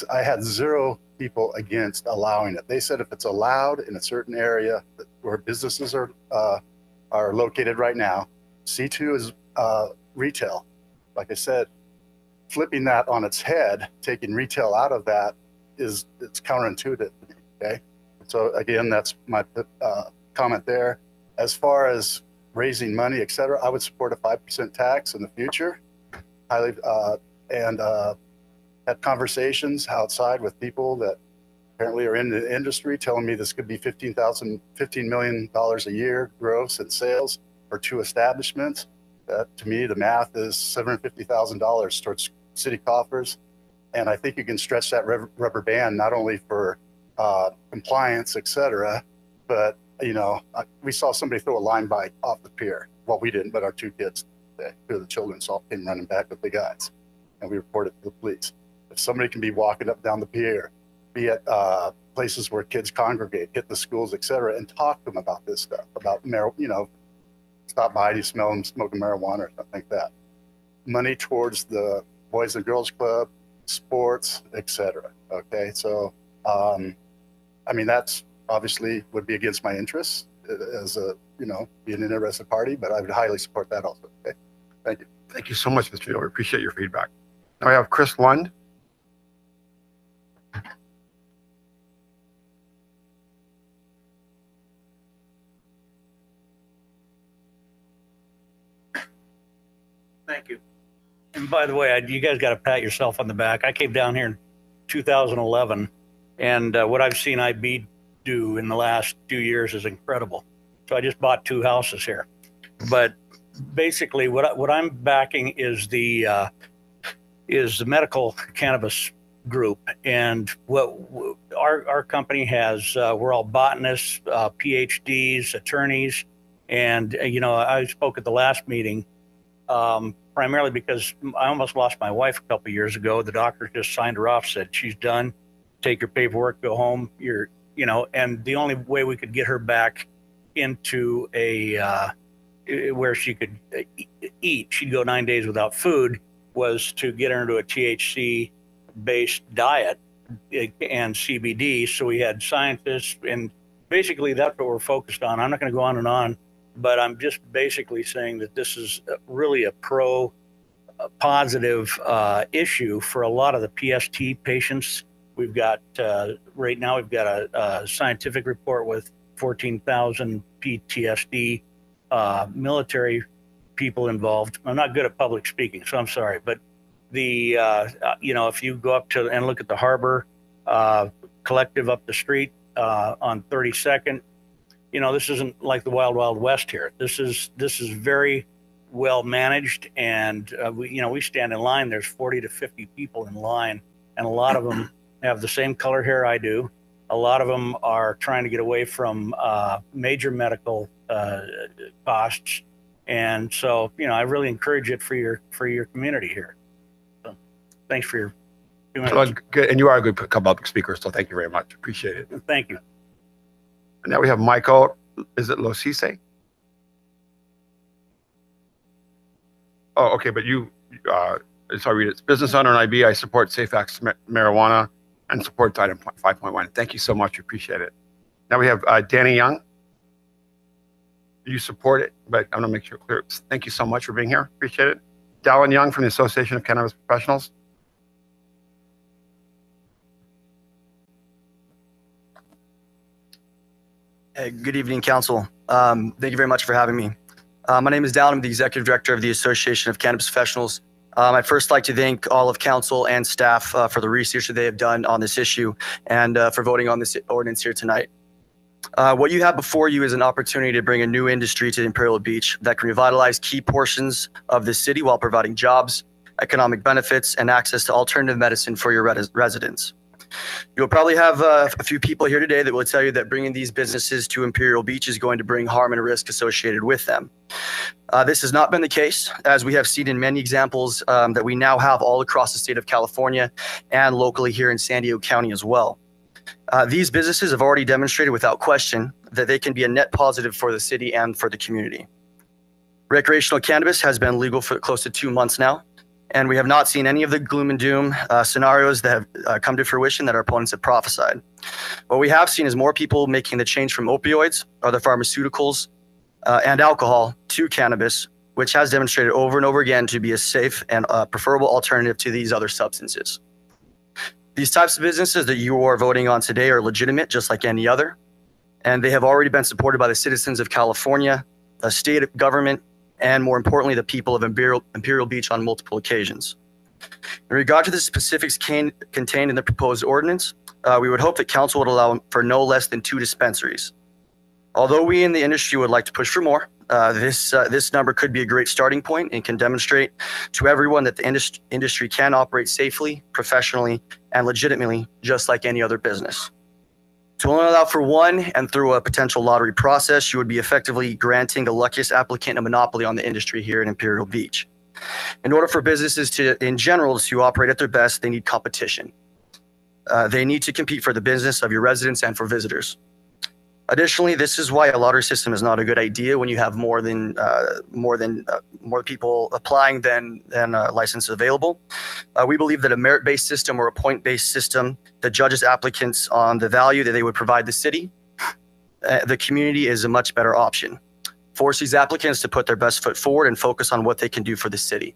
Speaker 12: I had 0 people against allowing it. They said if it's allowed in a certain area where businesses are located right now, C2 is retail. Like I said, flipping that on its head, taking retail out of that it's counterintuitive to me, okay? So again, that's my comment there. As far as raising money, et cetera, I would support a 5% tax in the future. Highly, and had conversations outside with people that apparently are in the industry telling me this could be $15 million a year gross in sales for 2 establishments. That, to me, the math is $750,000 towards city coffers. And I think you can stretch that rubber band not only for compliance, et cetera, but, you know, we saw somebody throw a line bike off the pier. Well, we didn't, but our 2 kids, 2 of the children came running back with the guys, and we reported to the police. If somebody can be walking up down the pier, be at places where kids congregate, hit the schools, et cetera, and talk to them about this stuff, about you know, stop by, you smell them smoking marijuana or something like that. Money towards the Boys and Girls Club, sports, et cetera. Okay, so I mean, that's obviously would be against my interests as a, you know, being an interested party, but I would highly support that also. Okay, thank you.
Speaker 2: Thank you so much, Mr. Hill. We appreciate your feedback. Now we have Chris Lund.
Speaker 16: Thank you. And by the way, you guys got to pat yourself on the back. I came down here in 2011, and what I've seen IB do in the last 2 years is incredible. So I just bought 2 houses here. But basically, what I'm backing is the medical cannabis group, and what our company has. We're all botanists, PhDs, attorneys, and you know, I spoke at the last meeting. Primarily because I almost lost my wife a couple of years ago. The doctor just signed her off, said she's done. Take your paperwork, go home. You know, and the only way we could get her back into a where she could eat, she'd go 9 days without food, was to get her into a THC-based diet and CBD. So we had scientists, and basically that's what we're focused on. I'm not going to go on and on, but I'm just basically saying that this is really a pro positive issue for a lot of the PST patients. We've got right now we've got a scientific report with 14,000 PTSD military people involved. I'm not good at public speaking, so I'm sorry, but the if you go up to and look at the Harbor Collective up the street on 32nd, this isn't like the Wild Wild West here. This is very well managed, and we stand in line. There's 40 to 50 people in line, and a lot of them have the same color hair I do. A lot of them are trying to get away from major medical costs, and so I really encourage it for your community here. So, thanks for your 2 minutes.
Speaker 2: Well, good. And you are a good public speaker, so thank you very much. Appreciate it.
Speaker 16: Thank you.
Speaker 2: And now we have Michael. Is it Losise? Oh, okay. But you, sorry, it's business owner and IB. I support safe access marijuana and supports item 5.1. Thank you so much. Appreciate it. Now we have Danny Young. You support it, but I want to make sure clear. Thank you so much for being here. Appreciate it. Dallin Young from the Association of Cannabis Professionals.
Speaker 17: Hey, good evening, Council. Thank you very much for having me. My name is Dallin. I'm the Executive Director of the Association of Cannabis Professionals. I'd first like to thank all of Council and staff for the research that they have done on this issue and for voting on this ordinance here tonight. What you have before you is an opportunity to bring a new industry to Imperial Beach that can revitalize key portions of the city while providing jobs, economic benefits, and access to alternative medicine for your residents. You'll probably have a few people here today that will tell you that bringing these businesses to Imperial Beach is going to bring harm and risk associated with them. This has not been the case, as we have seen in many examples that we now have all across the state of California and locally here in San Diego County as well. These businesses have already demonstrated without question that they can be a net positive for the city and for the community. Recreational cannabis has been legal for close to 2 months now, and we have not seen any of the gloom and doom scenarios that have come to fruition that our opponents have prophesied. What we have seen is more people making the change from opioids, other pharmaceuticals, and alcohol to cannabis, which has demonstrated over and over again to be a safe and preferable alternative to these other substances. These types of businesses that you are voting on today are legitimate, just like any other, and they have already been supported by the citizens of California, the state government, and more importantly, the people of Imperial Beach on multiple occasions. In regard to the specifics contained in the proposed ordinance, we would hope that council would allow for no less than 2 dispensaries. Although we in the industry would like to push for more, this number could be a great starting point and can demonstrate to everyone that the industry can operate safely, professionally, and legitimately, just like any other business. To only allow for 1 and through a potential lottery process, you would be effectively granting the luckiest applicant a monopoly on the industry here in Imperial Beach. In order for businesses in general to operate at their best, they need competition. They need to compete for the business of your residents and for visitors. Additionally, this is why a lottery system is not a good idea when you have more people applying than licenses available. We believe that a merit-based system or a point-based system that judges applicants on the value that they would provide the city, the community, is a much better option. Force these applicants to put their best foot forward and focus on what they can do for the city.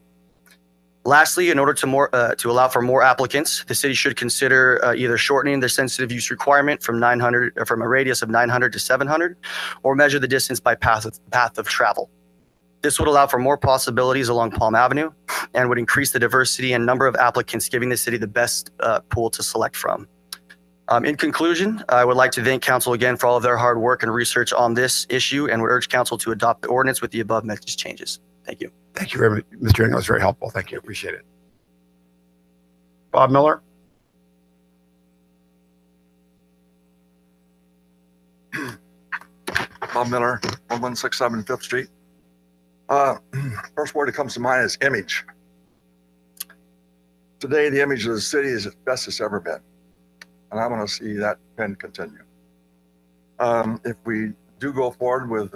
Speaker 17: Lastly, in order to allow for more applicants, the city should consider either shortening the sensitive use requirement from a radius of 900 to 700, or measure the distance by path of travel. This would allow for more possibilities along Palm Avenue and would increase the diversity and number of applicants, giving the city the best pool to select from. In conclusion, I would like to thank council again for all of their hard work and research on this issue, and would urge council to adopt the ordinance with the above message changes. Thank you.
Speaker 2: Thank you very much, Mr. Young. That was very helpful. Thank you. Appreciate it. Bob Miller.
Speaker 18: Bob Miller, 1167 5th Street. First word that comes to mind is image. Today, the image of the city is as best it's ever been, and I want to see that trend continue. If we do go forward with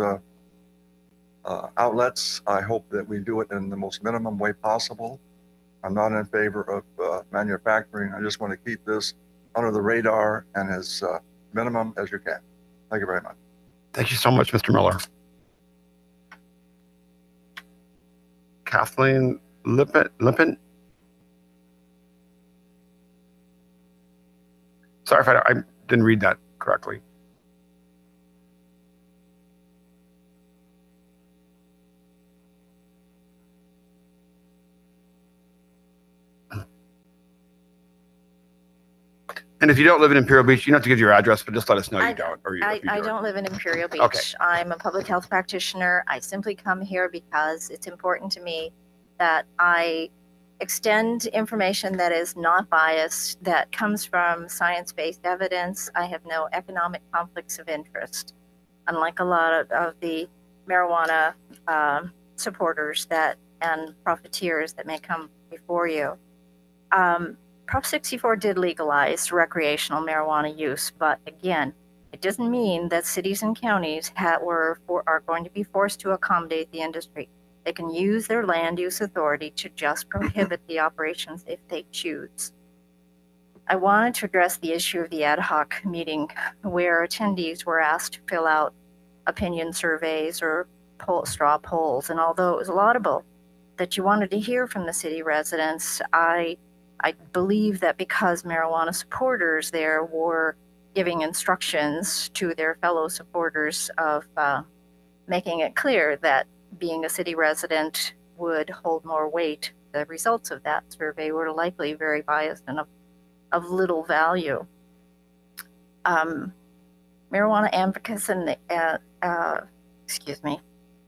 Speaker 18: outlets, I hope that we do it in the most minimum way possible. I'm not in favor of manufacturing. I just want to keep this under the radar and as minimum as you can. Thank you very much.
Speaker 2: Thank you so much, Mr. Miller. Kathleen Lippin. Sorry if I didn't read that correctly. And if you don't live in Imperial Beach, you don't have to give your address, but just let us know you don't. Or if you
Speaker 19: I don't live in Imperial Beach.
Speaker 2: Okay.
Speaker 19: I'm a public health practitioner. I simply come here because it's important to me that I extend information that is not biased, that comes from science-based evidence. I have no economic conflicts of interest, unlike a lot of the marijuana supporters and profiteers that may come before you. Prop 64 did legalize recreational marijuana use, but again, it doesn't mean that cities and counties are going to be forced to accommodate the industry. They can use their land use authority to just prohibit the operations if they choose. I wanted to address the issue of the ad hoc meeting where attendees were asked to fill out opinion surveys or straw polls, and although it was laudable that you wanted to hear from the city residents, I believe that because marijuana supporters there were giving instructions to their fellow supporters of making it clear that being a city resident would hold more weight, the results of that survey were likely very biased and of little value. Marijuana advocates and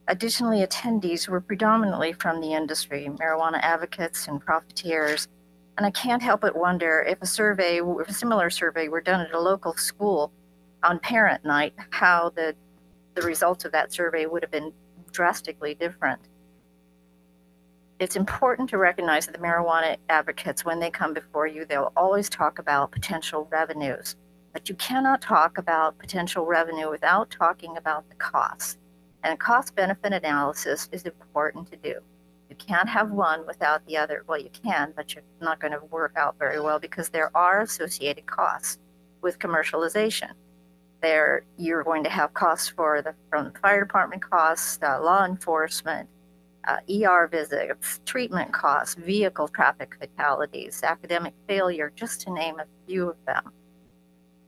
Speaker 19: additionally, attendees were predominantly from the industry, marijuana advocates and profiteers. And I can't help but wonder if a similar survey were done at a local school on parent night, how the results of that survey would have been drastically different. It's important to recognize that the marijuana advocates, when they come before you, they'll always talk about potential revenues. But you cannot talk about potential revenue without talking about the costs. And a cost-benefit analysis is important to do. You can't have one without the other. Well, you can, but you're not going to work out very well because there are associated costs with commercialization. You're going to have costs from the fire department costs, law enforcement, ER visits, treatment costs, vehicle traffic fatalities, academic failure, just to name a few of them.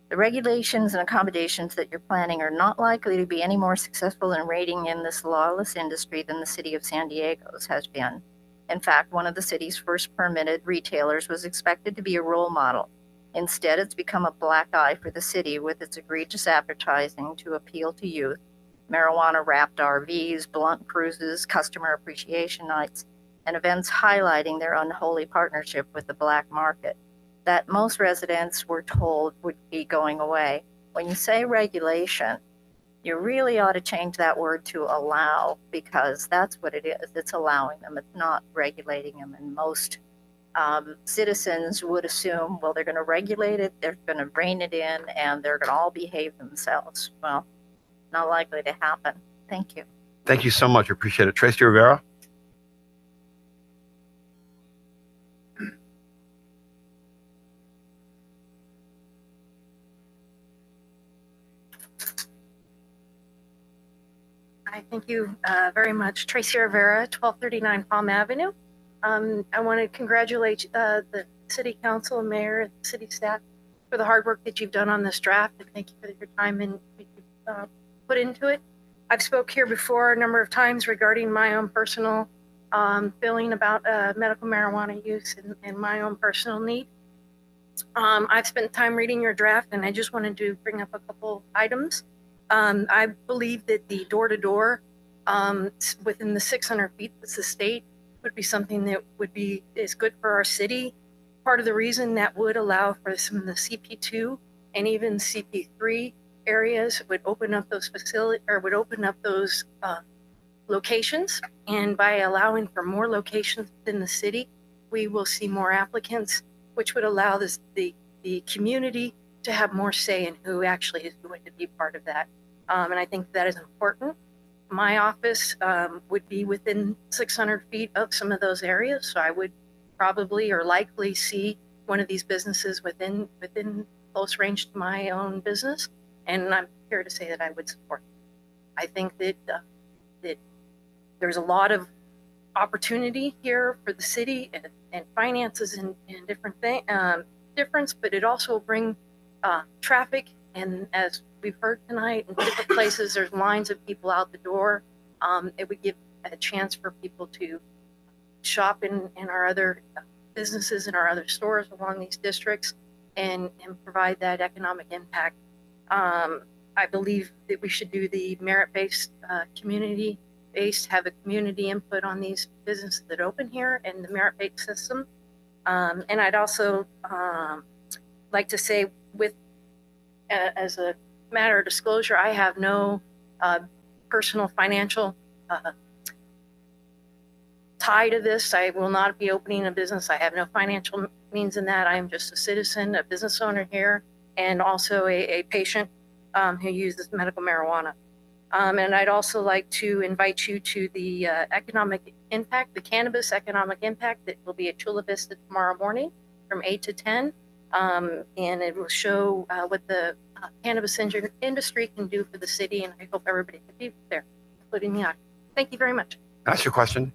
Speaker 19: The regulations and accommodations that you're planning are not likely to be any more successful in reining in this lawless industry than the city of San Diego's has been. In fact, one of the city's first permitted retailers was expected to be a role model. Instead, it's become a black eye for the city with its egregious advertising to appeal to youth, marijuana-wrapped RVs, blunt cruises, customer appreciation nights, and events highlighting their unholy partnership with the black market that most residents were told would be going away. When you say regulation, you really ought to change that word to allow, because that's what it is. It's allowing them. It's not regulating them. And most citizens would assume, well, they're going to regulate it, they're going to rein it in, and they're going to all behave themselves. Well, not likely to happen. Thank you.
Speaker 2: Thank you so much. I appreciate it. Tracy Rivera.
Speaker 20: Hi, thank you very much. Tracy Rivera, 1239 Palm Avenue. I want to congratulate the City Council, Mayor, and City staff for the hard work that you've done on this draft, and thank you for your time and put into it. I've spoke here before a number of times regarding my own personal feeling about medical marijuana use and my own personal need. I've spent time reading your draft, and I just wanted to bring up a couple items. I believe that the door-to-door within the 600 feet that's the state would be something that is good for our city. Part of the reason that would allow for some of the CP2 and even CP3 areas would open up those locations, and by allowing for more locations within the city, we will see more applicants, which would allow the community to have more say in who actually is going to be part of that. And I think that is important. My office would be within 600 feet of some of those areas, so I would probably or likely see one of these businesses within close range to my own business, and I'm here to say that I would support it. I think that that there's a lot of opportunity here for the city and finances and different thing difference, but it also will bring traffic. And as we've heard tonight, in different places, there's lines of people out the door. It would give a chance for people to shop in our other businesses and our other stores along these districts and provide that economic impact. I believe that we should do the merit-based, community-based, have a community input on these businesses that open here and the merit-based system. And I'd also like to say, with as a matter of disclosure, I have no personal financial tie to this. I will not be opening a business. I have no financial means in that. I am just a citizen, a business owner here, and also a patient who uses medical marijuana. And I'd also like to invite you to the economic impact, the cannabis economic impact that will be at Chula Vista tomorrow morning from 8 to 10. And it will show what the cannabis industry can do for the city, and I hope everybody can be there, including the audience. Thank you very much.
Speaker 2: Can I ask you a question?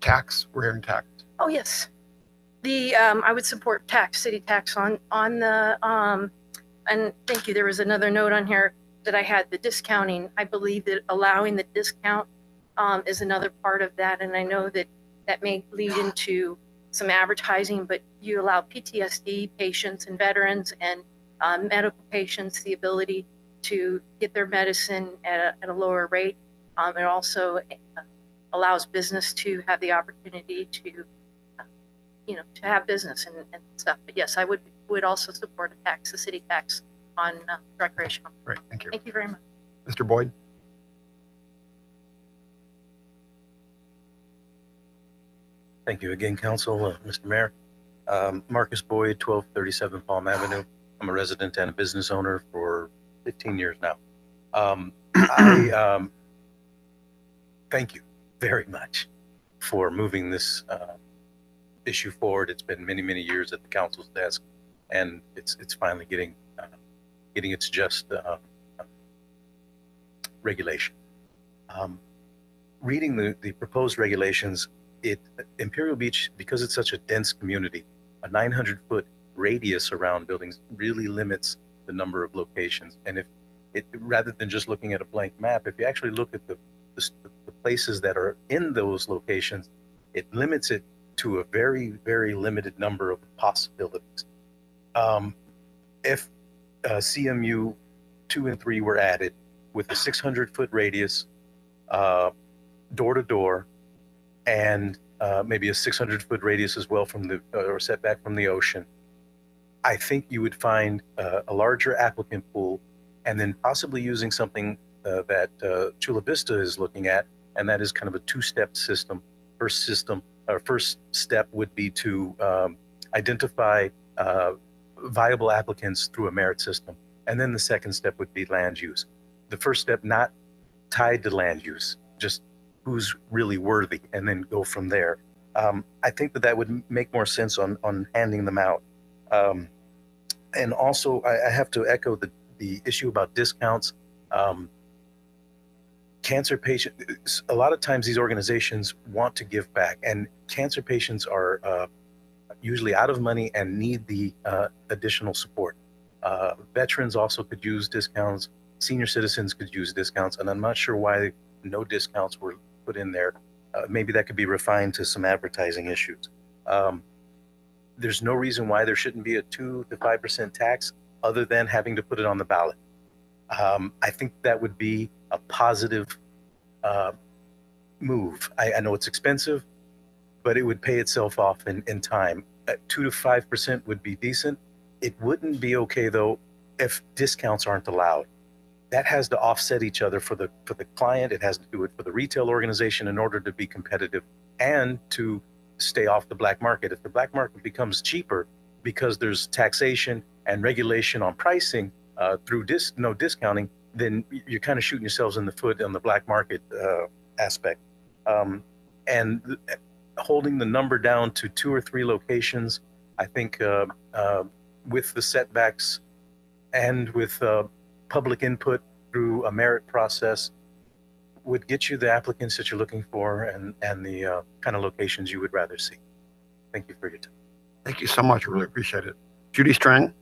Speaker 2: Tax, we're hearing tax.
Speaker 20: Oh, yes. The I would support city tax on the and thank you. There was another note on here that I had, the discounting. I believe that allowing the discount is another part of that, and I know that that may lead into some advertising, but you allow PTSD patients and veterans and medical patients the ability to get their medicine at a lower rate. It also allows business to have the opportunity to, to have business and stuff. But yes, I would also support a tax, a city tax on recreational.
Speaker 2: Great, thank you.
Speaker 20: Thank you very much.
Speaker 2: Mr. Boyd?
Speaker 13: Thank you again, Council, Mr. Mayor. Marcus Boyd, 1237 Palm Avenue. I'm a resident and a business owner for 15 years now. I thank you very much for moving this issue forward. It's been many, many years at the council's desk, and it's finally getting its just regulation. Reading the proposed regulations, Imperial Beach, because it's such a dense community, a 900-foot radius around buildings really limits the number of locations. And if it, rather than just looking at a blank map, if you actually look at the places that are in those locations, it limits it to a very, very limited number of possibilities. If CMU 2 and 3 were added with a 600-foot radius, door to door, and maybe a 600-foot radius as well from the or setback from the ocean, I think you would find a larger applicant pool, and then possibly using something that Chula Vista is looking at, and that is kind of a two-step system. First step would be to identify viable applicants through a merit system, and then the second step would be land use. The first step not tied to land use, just who's really worthy, and then go from there. I think that would make more sense on handing them out. And also, I have to echo the issue about discounts. Cancer patients, a lot of times these organizations want to give back, and cancer patients are usually out of money and need the additional support. Veterans also could use discounts. Senior citizens could use discounts, and I'm not sure why no discounts were put in there. Maybe that could be refined to some advertising issues. There's no reason why there shouldn't be a 2 to 5% tax other than having to put it on the ballot. I think that would be a positive move. I know it's expensive, but it would pay itself off in time. 2 to 5% would be decent. It wouldn't be okay, though, if discounts aren't allowed. That has to offset each other for the client. It has to do it for the retail organization in order to be competitive and to stay off the black market. If the black market becomes cheaper because there's taxation and regulation on pricing through no discounting, then you're kind of shooting yourselves in the foot on the black market aspect. And holding the number down to 2 or 3 locations, I think with the setbacks and with public input through a merit process, would get you the applicants that you're looking for and the kind of locations you would rather see. Thank you for your time.
Speaker 2: Thank you so much. I really appreciate it. Judy Strang.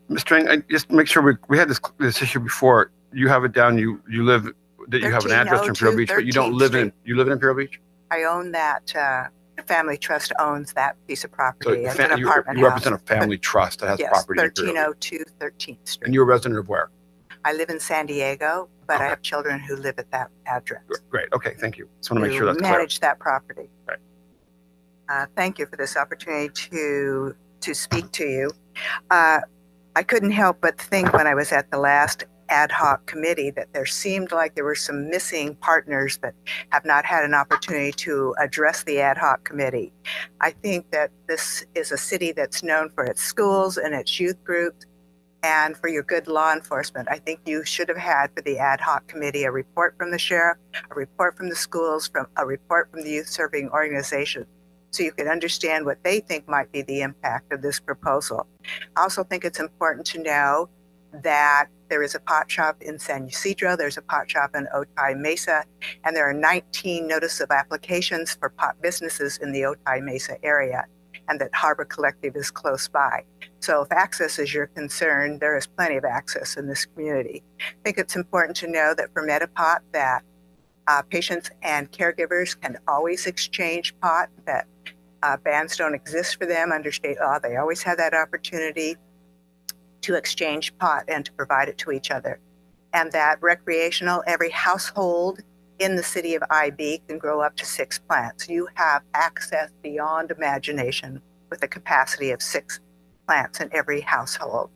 Speaker 2: Ms. Strang, just make sure we had this issue before. You have it down. You live that you have an address in Imperial Beach, but you don't live in. You live in Imperial Beach.
Speaker 21: I own that. The family trust owns that piece of property.
Speaker 2: So
Speaker 21: It's an apartment
Speaker 2: you
Speaker 21: house.
Speaker 2: represent a family trust that has
Speaker 21: Yes,
Speaker 2: property in Imperial Beach.
Speaker 21: 1302 13th Street.
Speaker 2: And you're a resident of where?
Speaker 21: I live in San Diego, but I have children who live at that address.
Speaker 2: Great. Okay. Thank you. Just want to make
Speaker 21: who
Speaker 2: sure that's clear.
Speaker 21: manage that property.
Speaker 2: Right.
Speaker 21: Thank you for this opportunity to speak to you. I couldn't help but think when I was at the last ad hoc committee that there seemed like there were some missing partners that have not had an opportunity to address the ad hoc committee. I think that this is a city that's known for its schools and its youth groups and for your good law enforcement. I think you should have had for the ad hoc committee a report from the sheriff, a report from the schools, a report from the youth serving organization, so you can understand what they think might be the impact of this proposal. I also think it's important to know that there is a pot shop in San Ysidro, there's a pot shop in Otay Mesa, and there are 19 notice of applications for pot businesses in the Otay Mesa area, and that Harbor Collective is close by. So if access is your concern, there is plenty of access in this community. I think it's important to know that for Metapot, that patients and caregivers can always exchange pot, that bans don't exist for them under state law. They always have that opportunity to exchange pot and to provide it to each other. And that recreational, every household in the city of IB can grow up to 6 plants. You have access beyond imagination with a capacity of 6 plants in every household.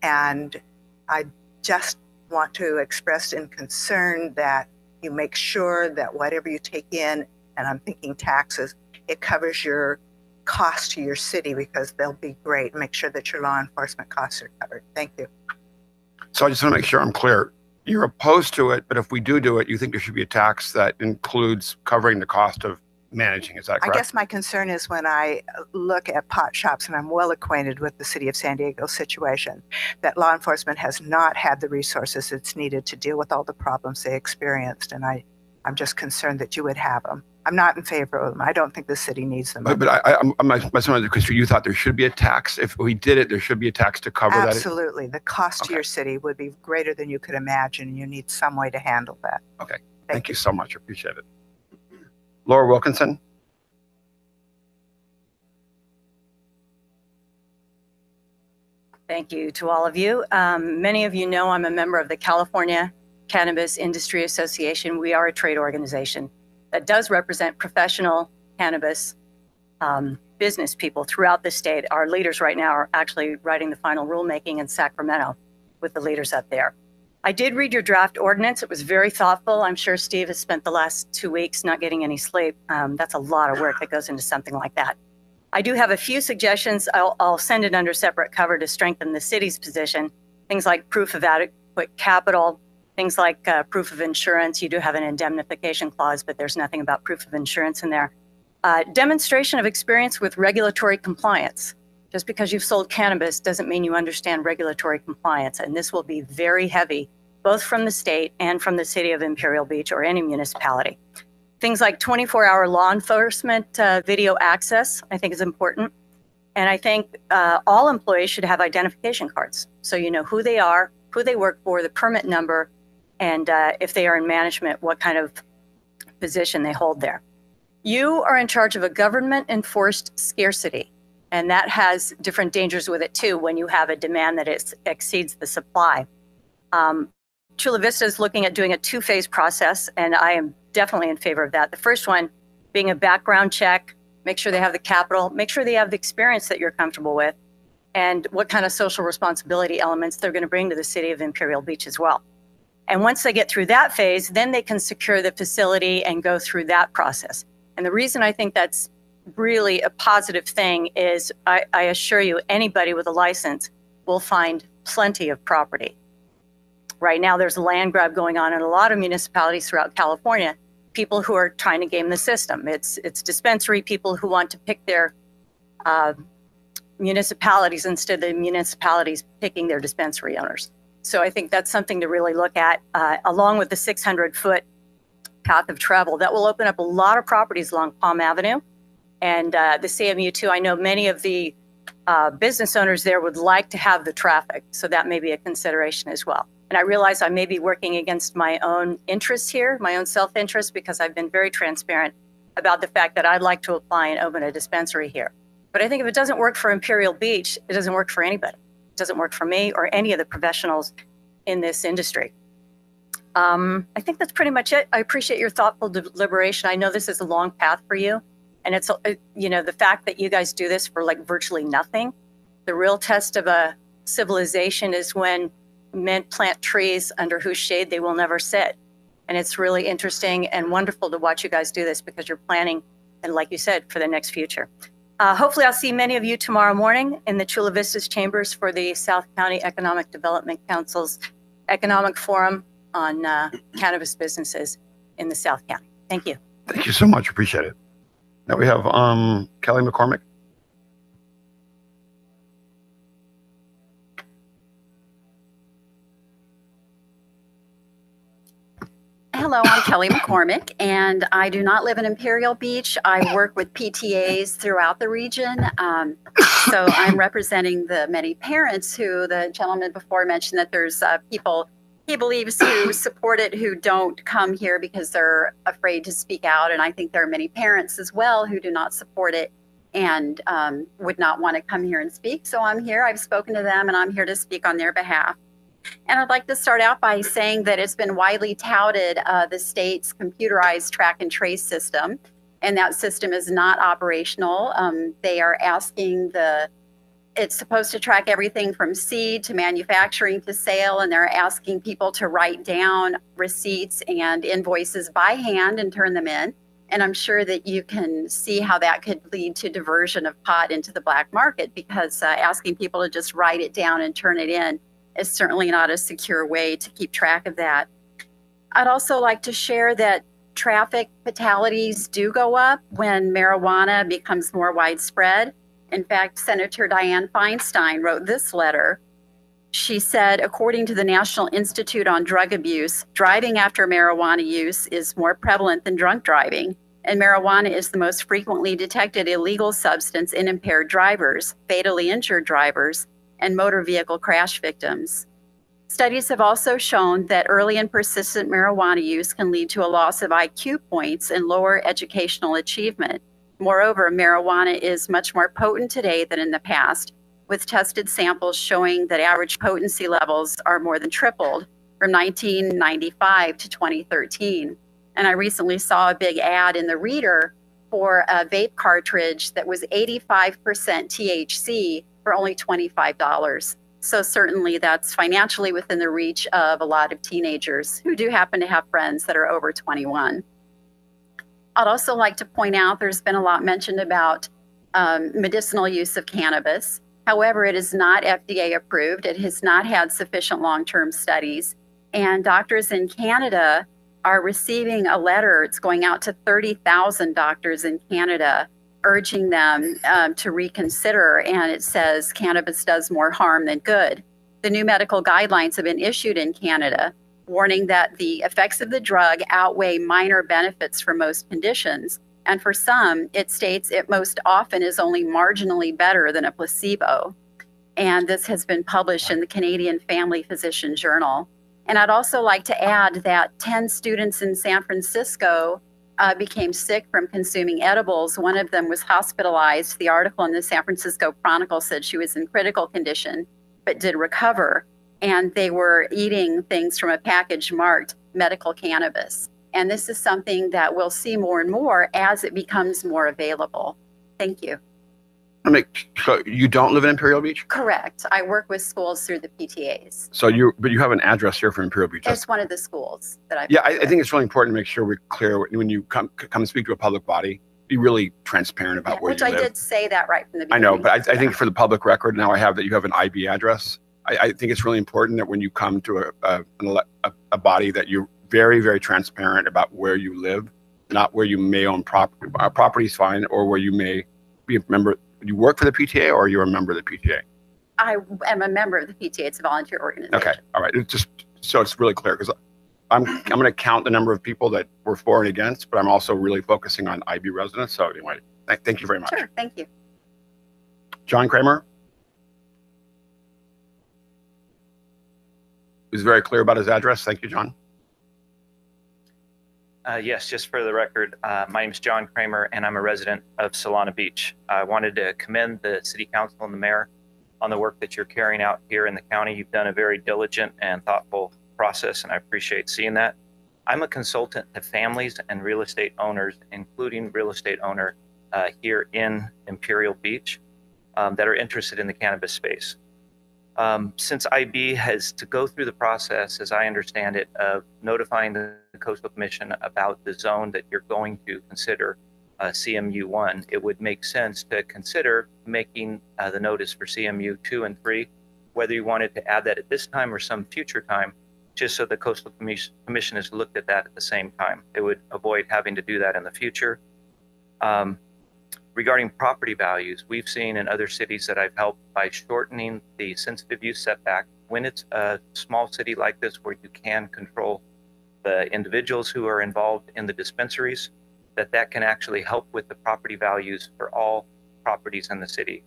Speaker 21: And I just want to express in concern that you make sure that whatever you take in, and I'm thinking taxes, it covers your cost to your city, because they'll be great. Make sure that your law enforcement costs are covered. Thank you.
Speaker 2: So I just want to make sure I'm clear. You're opposed to it, but if we do it, you think there should be a tax that includes covering the cost of managing. Is that correct?
Speaker 21: I guess my concern is when I look at pot shops, and I'm well acquainted with the city of San Diego's situation, that law enforcement has not had the resources it's needed to deal with all the problems they experienced. And I'm just concerned that you would have them. I'm not in favor of them. I don't think the city needs them.
Speaker 2: But you thought there should be a tax. If we did it, there should be a tax to cover that.
Speaker 21: Absolutely. The cost to your city would be greater than you could imagine. You need some way to handle that.
Speaker 2: Okay. Thank you so much. I appreciate it. Laura Wilkinson.
Speaker 22: Thank you to all of you. Many of you know I'm a member of the California Cannabis Industry Association. We are a trade organization that does represent professional cannabis business people throughout the state. Our leaders right now are actually writing the final rulemaking in Sacramento with the leaders up there. I did read your draft ordinance. It was very thoughtful. I'm sure Steve has spent the last 2 weeks not getting any sleep. That's a lot of work that goes into something like that. I do have a few suggestions. I'll send it under separate cover to strengthen the city's position. Things like proof of adequate capital, things like proof of insurance. You do have an indemnification clause, but there's nothing about proof of insurance in there. Demonstration of experience with regulatory compliance. Just because you've sold cannabis doesn't mean you understand regulatory compliance, and this will be very heavy, both from the state and from the city of Imperial Beach or any municipality. Things like 24-hour law enforcement video access, I think is important. And I think all employees should have identification cards, so you know who they are, who they work for, the permit number, and if they are in management, what kind of position they hold there. You are in charge of a government-enforced scarcity, and that has different dangers with it too when you have a demand that exceeds the supply. Chula Vista is looking at doing a 2-phase process, and I am definitely in favor of that. The first one being a background check, make sure they have the capital, make sure they have the experience that you're comfortable with, and what kind of social responsibility elements they're going to bring to the city of Imperial Beach as well. And once they get through that phase, then they can secure the facility and go through that process. And the reason I think that's really a positive thing is I assure you, anybody with a license will find plenty of property. Right now, there's a land grab going on in a lot of municipalities throughout California, people who are trying to game the system. It's dispensary people who want to pick their municipalities instead of the municipalities picking their dispensary owners. So I think that's something to really look at, along with the 600-foot path of travel. That will open up a lot of properties along Palm Avenue. And the CMU too, I know many of the business owners there would like to have the traffic. So that may be a consideration as well. And I realize I may be working against my own interests here, my own self-interest, because I've been very transparent about the fact that I'd like to apply and open a dispensary here. But I think if it doesn't work for Imperial Beach, it doesn't work for anybody. It doesn't work for me or any of the professionals in this industry. I think that's pretty much it. I appreciate your thoughtful deliberation. I know this is a long path for you. And it's, you know, the fact that you guys do this for like virtually nothing. The real test of a civilization is when men plant trees under whose shade they will never sit. And it's really interesting and wonderful to watch you guys do this because you're planning, and like you said, for the next future. Hopefully I'll see many of you tomorrow morning in the Chula Vistas chambers for the South County Economic Development Council's Economic Forum on cannabis businesses in the South County. Thank you.
Speaker 2: Thank you so much. Appreciate it. Now we have Kelly McCormick.
Speaker 1: Hello, I'm Kelly McCormick, and I do not live in Imperial Beach. I work with PTAs throughout the region. So I'm representing the many parents who the gentleman before mentioned that there's people he believes who support it who don't come here because they're afraid to speak out. And I think there are many parents as well who do not support it and would not want to come here and speak. So I'm here, I've spoken to them, and I'm here to speak on their behalf. And I'd like to start out by saying that it's been widely touted, the state's computerized track and trace system, and that system is not operational. They are asking it's supposed to track everything from seed to manufacturing to sale, and they're asking people to write down receipts and invoices by hand and turn them in. And I'm sure that you can see how that could lead to diversion of pot into the black market, because asking people to just write it down and turn it in is certainly not a secure way to keep track of that. I'd also like to share that traffic fatalities do go up when marijuana becomes more widespread. In fact, Senator Dianne Feinstein wrote this letter. She said, according to the National Institute on Drug Abuse, driving after marijuana use is more prevalent than drunk driving, and marijuana is the most frequently detected illegal substance in impaired drivers, fatally injured drivers, and motor vehicle crash victims. Studies have also shown that early and persistent marijuana use can lead to a loss of IQ points and lower educational achievement. Moreover, marijuana is much more potent today than in the past, with tested samples showing that average potency levels are more than tripled from 1995 to 2013. And I recently saw a big ad in the Reader for a vape cartridge that was 85% THC for only $25. So certainly that's financially within the reach of a lot of teenagers who do happen to have friends that are over 21. I'd also like to point out there's been a lot mentioned about medicinal use of cannabis. However, it is not FDA approved. It has not had sufficient long-term studies. And doctors in Canada are receiving a letter. It's going out to 30,000 doctors in Canada, urging them to reconsider. And it says cannabis does more harm than good. The new medical guidelines have been issued in Canada, warning that the effects of the drug outweigh minor benefits for most conditions. And for some, it states it most often is only marginally better than a placebo. And this has been published in the Canadian Family Physician Journal. And I'd also like to add that 10 students in San Francisco became sick from consuming edibles. One of them was hospitalized. The article in the San Francisco Chronicle said she was in critical condition, but did recover. And they were eating things from a package marked medical cannabis. And this is something that we'll see more and more as it becomes more available. Thank you.
Speaker 2: So you don't live in Imperial Beach?
Speaker 1: Correct. I work with schools through the PTAs.
Speaker 2: So but you have an address here for Imperial Beach.
Speaker 1: It's one of the schools that I've
Speaker 2: I think it's really important to make sure we're clear when you come speak to a public body, be really transparent about where you live.
Speaker 1: Which I did say that right from the beginning.
Speaker 2: I know, but I think for the public record, now I have that you have an IB address. I think it's really important that when you come to a body that you're very, very transparent about where you live, not where you may own property. Property is fine, or where you may be a member you work for the PTA or you're a member of the PTA?
Speaker 1: I am a member of the PTA. It's a volunteer organization.
Speaker 2: Okay, all right. It's just so it's really clear because I'm going to count the number of people that were for and against, but I'm also really focusing on IB residents. So anyway, thank you very much.
Speaker 1: Sure, thank you.
Speaker 2: John Kramer. He was very clear about his address. Thank you, John.
Speaker 4: Yes, just for the record, my name is John Kramer, and I'm a resident of Solana Beach. I wanted to commend the City Council and the Mayor on the work that you're carrying out here in the county. You've done a very diligent and thoughtful process, and I appreciate seeing that. I'm a consultant to families and real estate owners, including real estate owner here in Imperial Beach that are interested in the cannabis space. Since IB has to go through the process, as I understand it, of notifying the Coastal Commission about the zone that you're going to consider CMU1, it would make sense to consider making the notice for CMU 2 and 3, whether you wanted to add that at this time or some future time, just so the Coastal Commission has looked at that at the same time. It would avoid having to do that in the future. Regarding property values, we've seen in other cities that I've helped by shortening the sensitive use setback. When it's a small city like this where you can control the individuals who are involved in the dispensaries, that can actually help with the property values for all properties in the city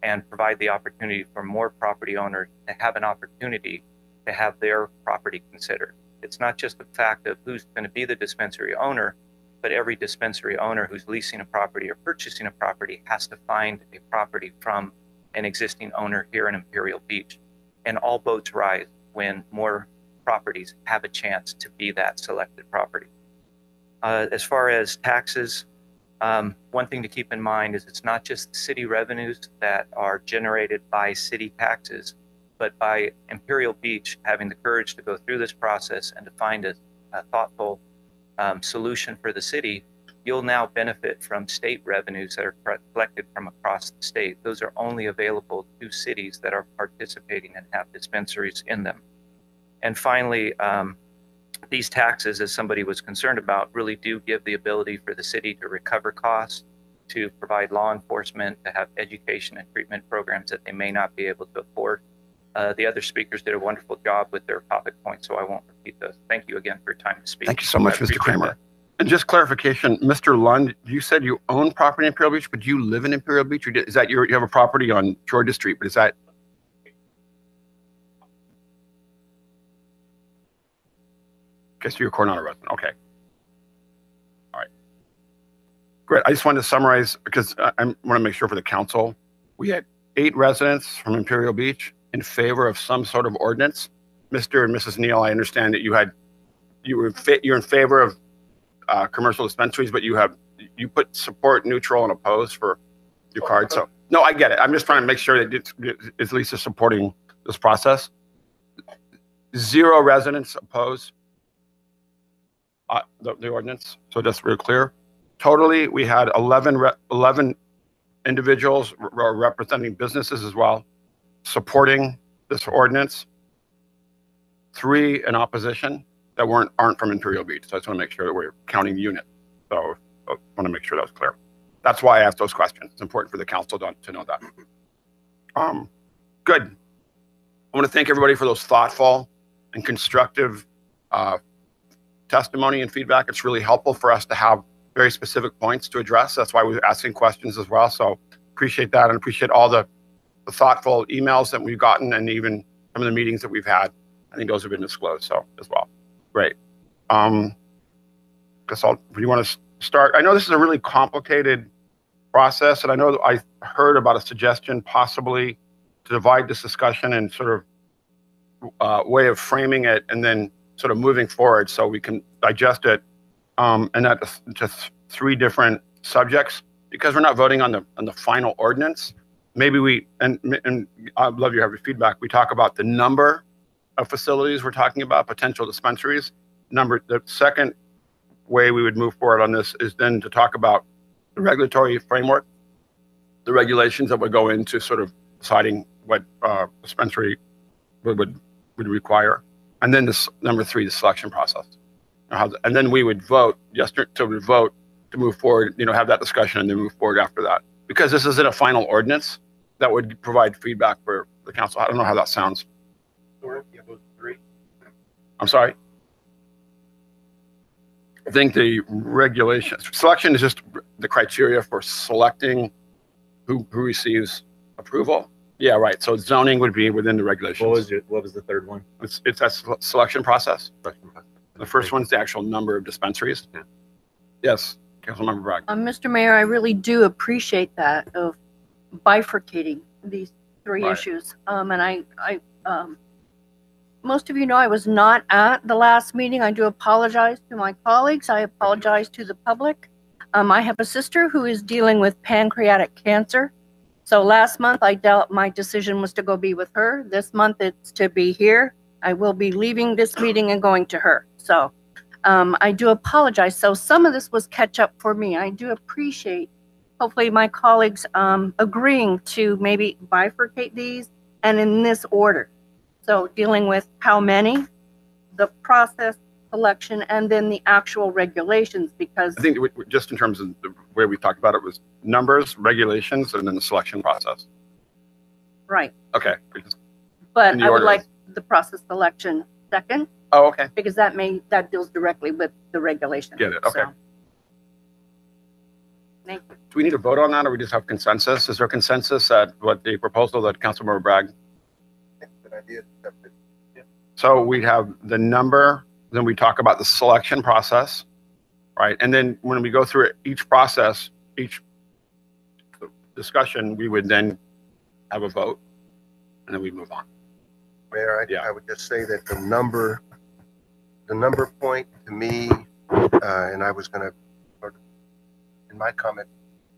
Speaker 4: and provide the opportunity for more property owners to have an opportunity to have their property considered. It's not just the fact of who's going to be the dispensary owner, but every dispensary owner who's leasing a property or purchasing a property has to find a property from an existing owner here in Imperial Beach. And all boats rise when more properties have a chance to be that selected property. As far as taxes, one thing to keep in mind is it's not just city revenues that are generated by city taxes, but by Imperial Beach having the courage to go through this process and to find a thoughtful solution for the city, you'll now benefit from state revenues that are collected from across the state. Those are only available to cities that are participating and have dispensaries in them. And finally, these taxes, as somebody was concerned about, really do give the ability for the city to recover costs, to provide law enforcement, to have education and treatment programs that they may not be able to afford. The other speakers did a wonderful job with their topic points, so I won't repeat those. Thank you again for your time to speak.
Speaker 2: Thank you so much, Mr. Kramer. And just clarification, Mr. Lund, you said you own property in Imperial Beach, but do you live in Imperial Beach? Or is that you have a property on Georgia Street, but is that? Guess you're a Coronado resident. Okay. All right. Great. I just wanted to summarize because I want to make sure for the council, we had 8 residents from Imperial Beach in favor of some sort of ordinance. Mr. and Mrs. Neal, I understand that you're in favor of commercial dispensaries, but you put support, neutral, and opposed for your card. So no, I get it. I'm just trying to make sure that it's at least supporting this process. 0 residents oppose the ordinance. So that's real clear. Totally, we had 11 individuals representing businesses as well, supporting this ordinance. 3 in opposition that aren't from Imperial Beach. So I just want to make sure that we're counting unit. So I want to make sure that was clear. That's why I asked those questions. It's important for the council to know that. Good. I want to thank everybody for those thoughtful and constructive testimony and feedback. It's really helpful for us to have very specific points to address. That's why we're asking questions as well. So appreciate that and appreciate all the thoughtful emails that we've gotten and even some of the meetings that we've had. I think those have been disclosed so as well. Great. Guess you want to start? I know this is a really complicated process, and I know that I heard about a suggestion possibly to divide this discussion and sort of way of framing it and then sort of moving forward so we can digest it and that to 3 different subjects because we're not voting on the final ordinance. Maybe and I'd love to have your feedback. We talk about the number of facilities we're talking about, potential dispensaries. The second way we would move forward on this is then to talk about the regulatory framework, the regulations that would go into sort of deciding what dispensary would require. And then this number 3, the selection process. And then we would vote, to move forward, have that discussion and then move forward after that. because this isn't a final ordinance, that would provide feedback for the council. I don't know how that sounds. I'm sorry. I think the regulations, selection is just the criteria for selecting who receives approval. Yeah, right. So zoning would be within the regulations.
Speaker 15: What was the third one?
Speaker 2: It's that selection process. The first one's the actual number of dispensaries.
Speaker 15: Yeah.
Speaker 2: Yes, Councilmember Bragg.
Speaker 6: Mr. Mayor, I really do appreciate that of bifurcating these three
Speaker 2: Right.
Speaker 6: issues. Most of you know I was not at the last meeting. I do apologize to my colleagues. I apologize to the public. I have a sister who is dealing with pancreatic cancer. So last month my decision was to go be with her. This month it's to be here. I will be leaving this meeting and going to her. So I do apologize. So some of this was catch up for me. I do appreciate hopefully my colleagues agreeing to maybe bifurcate these and in this order. So dealing with how many, the process, selection, and then the actual regulations, because
Speaker 2: I think just in terms of the way we talked about it was numbers, regulations, and then the selection process.
Speaker 6: right.
Speaker 2: Okay.
Speaker 6: But
Speaker 2: In the
Speaker 6: I would
Speaker 2: order.
Speaker 6: like the process selection second,
Speaker 2: Oh, okay.
Speaker 6: because that deals directly with the regulation.
Speaker 2: Get it. Okay.
Speaker 6: So, thank you.
Speaker 2: Do we need to vote on that, or we just have consensus? Is there consensus at what the proposal that Councilmember Bragg? So we have the number, then we talk about the selection process, right? And then when we go through each process, each discussion, we would then have a vote, and then we move on.
Speaker 5: Mayor, I would just say that the number point to me, and I was going to, in my comment,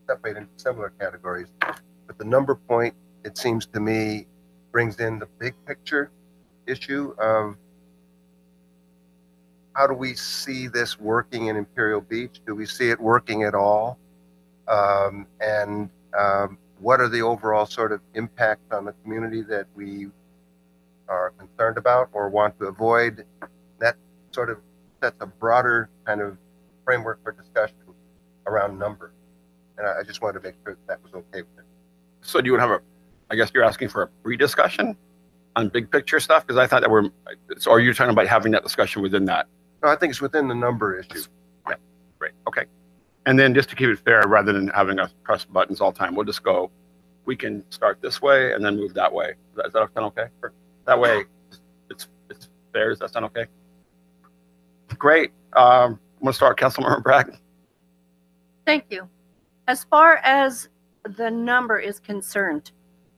Speaker 5: separate into similar categories, but the number point, it seems to me, brings in the big picture issue of how do we see this working in Imperial Beach? Do we see it working at all? What are the overall sort of impacts on the community that we are concerned about or want to avoid? That sort of sets a broader kind of framework for discussion around numbers. And I just wanted to make sure that was okay with it.
Speaker 2: So do you have I guess you're asking for a pre-discussion on big picture stuff? Because I thought that or are you talking about having that discussion within that?
Speaker 5: No, I think it's within the number issue.
Speaker 2: Yeah, great, okay. And then just to keep it fair, rather than having us press buttons all the time, we'll just go, we can start this way and then move that way. Is that sound okay? That way, it's fair. Does that sound okay? Great. I'm going to start, Councilmember Bragg.
Speaker 6: Thank you. As far as the number is concerned,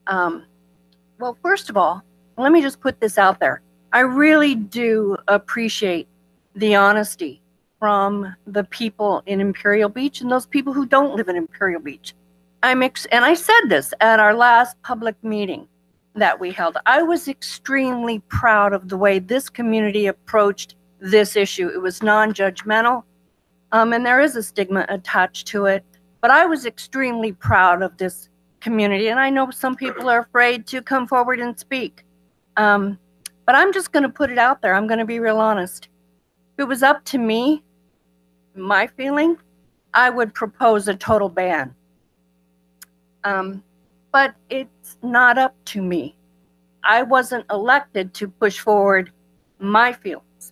Speaker 6: well, first of all, let me just put this out there. I really do appreciate the honesty from the people in Imperial Beach and those people who don't live in Imperial Beach. And I said this at our last public meeting that we held. I was extremely proud of the way this community approached this issue. It was non-judgmental, and there is a stigma attached to it, but I was extremely proud of this community, and I know some people are afraid to come forward and speak. But I'm just going to put it out there. I'm going to be real honest. If it was up to me, my feeling, I would propose a total ban. But it's not up to me. I wasn't elected to push forward my feelings.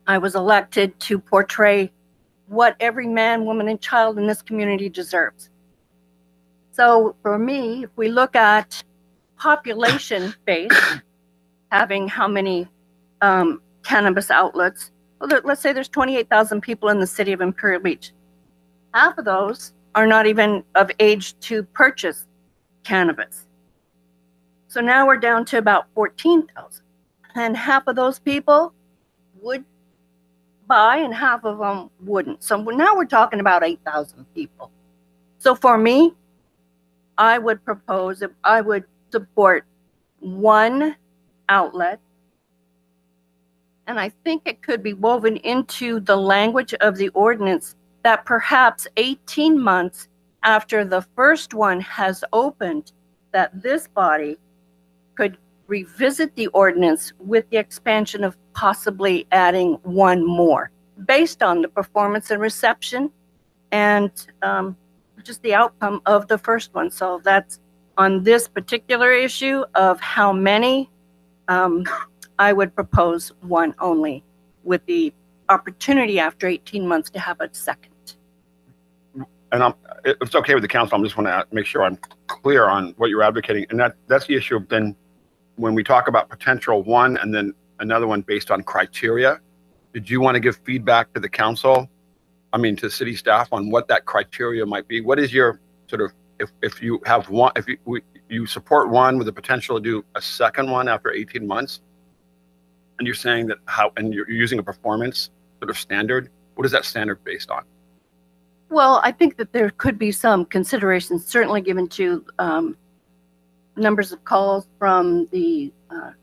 Speaker 6: I was elected to portray what every man, woman, and child in this community deserves. So for me, if we look at population base, having how many cannabis outlets, well, let's say there's 28,000 people in the city of Imperial Beach. Half of those are not even of age to purchase cannabis. So now we're down to about 14,000. And half of those people would buy and half of them wouldn't. So now we're talking about 8,000 people. So for me, I would support one outlet. And I think it could be woven into the language of the ordinance that perhaps 18 months after the first one has opened, that this body could revisit the ordinance with the expansion of possibly adding one more based on the performance and reception and just the outcome of the first one. So that's on this particular issue of how many, I would propose one only, with the opportunity after 18 months to have a second.
Speaker 2: And if it's okay with the council, I'm just want to make sure I'm clear on what you're advocating. And that's the issue of then when we talk about potential one and then another one based on criteria, did you want to give feedback to the council? I mean, to city staff on what that criteria might be? What is your sort of, if you have one, if you support one with the potential to do a second one after 18 months, and you're saying that and you're using a performance sort of standard, what is that standard based on?
Speaker 6: Well, I think that there could be some considerations certainly given to numbers of calls from the